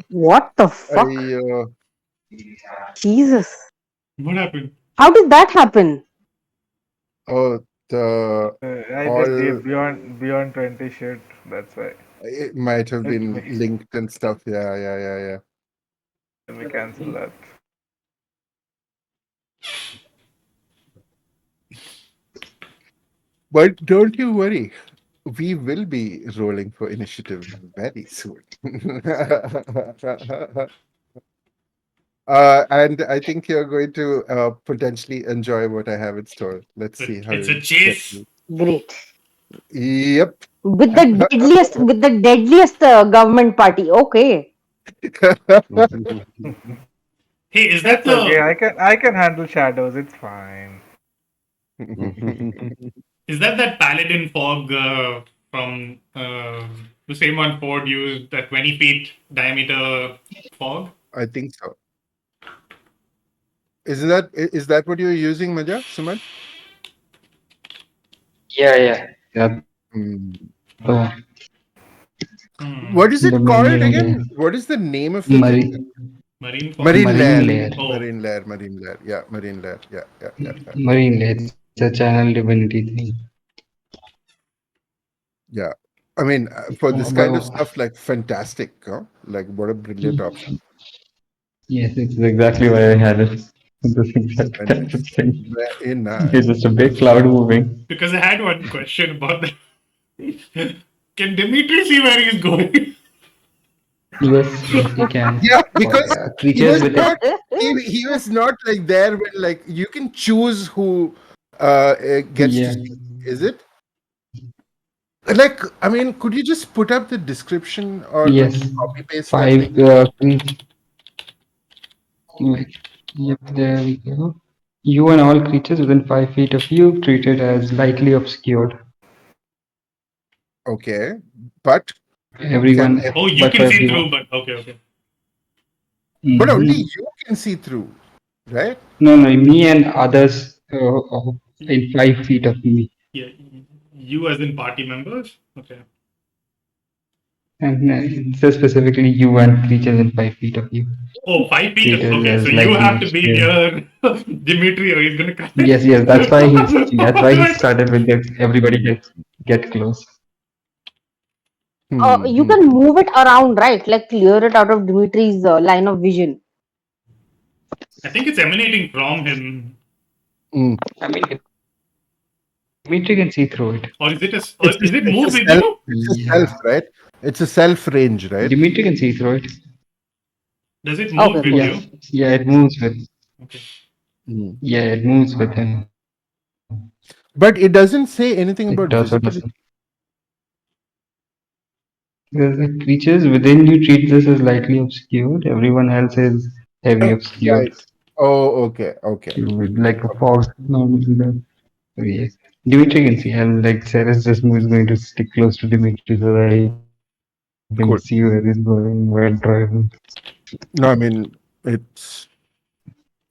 What the fuck? I Jesus. What happened? How did that happen? oh the I did all beyond 20 shit. That's why. it might have Let been me linked and stuff. Yeah, yeah, yeah, yeah. let me cancel that. But don't you worry, we will be rolling for initiative very soon. And I think you're going to potentially enjoy what I have in store. Let's see how It's a you get. chase. Great. Yep. With the deadliest government party. Okay. Hey, is that It's okay. the I can handle shadows. It's fine. that paladin fog from the same one Ford used, that 20 feet diameter fog? I think so. Is that what you're using, Maja, Suman? Yeah, yeah. That's Mm. the What Hmm. is it the called main layer. again? What is the name of the thing? Marine Marine fog? Marine marine layer. layer. Oh, Marine layer. Yeah, marine layer. Yeah, yeah, yeah, yeah. Marine layer. It's a channel divinity thing. Yeah. I mean, for this But kind of stuff, like fantastic, huh? Like what a brilliant option. yes, it's exactly why I had it. This exact Very type of nice. thing. Very It's just a nice. big cloud moving. because I had one question about that. Can Dimitri see where he's going? Yes, yes, he Yeah, can. because For he was creatures not within. he was not like there when like you can choose who gets to see. Yeah. Is it? Like, I mean, could you just put up the description or Yes. copy paste that Five thing? like, yep, there we go. You and all creatures within 5 feet of you treated as lightly obscured. Okay, but can Everyone, Oh, everyone? you but can for see through, everyone. but okay, okay. But only Hmm. you can see through, right? No, no, me and others in 5 feet of me. Yeah, you as in party members? Okay. And it says specifically you and creatures in 5 feet of you. Oh, 5 feet. Treated Okay, so as you lightly have to be obscured. near Dimitri or he's gonna cut Yes, yes, that's why he it. started with the everybody get close. You Hmm. can move it around, right? Like clear it out of Dimitri's line of vision. I think it's emanating from him. Hmm. I mean, Dimitri can see through it. Or is it or It's a, is it it's a move with self. you? It's a self, Yeah, right? It's a self range, right? Dimitri can see through it. Does it Okay, move with cool. Yeah, you? yeah, it moves with. Okay. Hmm. Yeah, it moves with him. But it doesn't say anything It about also visibility. doesn't. The creatures within you treat this as lightly obscured. Everyone else is heavy obscured, Right. Oh, okay, okay, like a okay. fog. Normally, so yes. Dimitri can see, and like Ceres just is going to stick close to Dimitri so that he can see where he's going Cool. while driving. No, I mean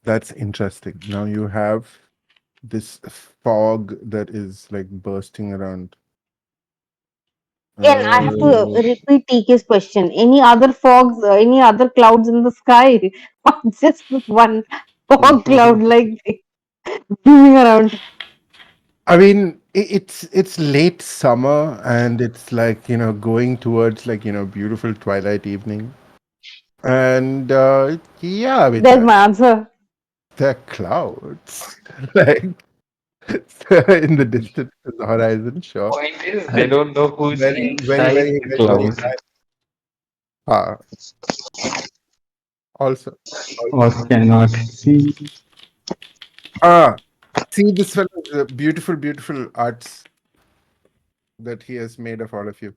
that's interesting. Now you have this fog that is like bursting around. Again, I have to Uh, repeat TK's question. Any other fogs, any other clouds in the sky? Or just this one fog cloud like zooming around? I mean, it's late summer and it's like going towards like beautiful twilight evening, and yeah, I mean There's my answer. there are clouds like in the distance, in the horizon, sure, Point is, they and don't know who's very, very, inside very, the very, very clouds high. Ah, also. or cannot see. Ah, see this fellow's beautiful, beautiful arts that he has made of all of you.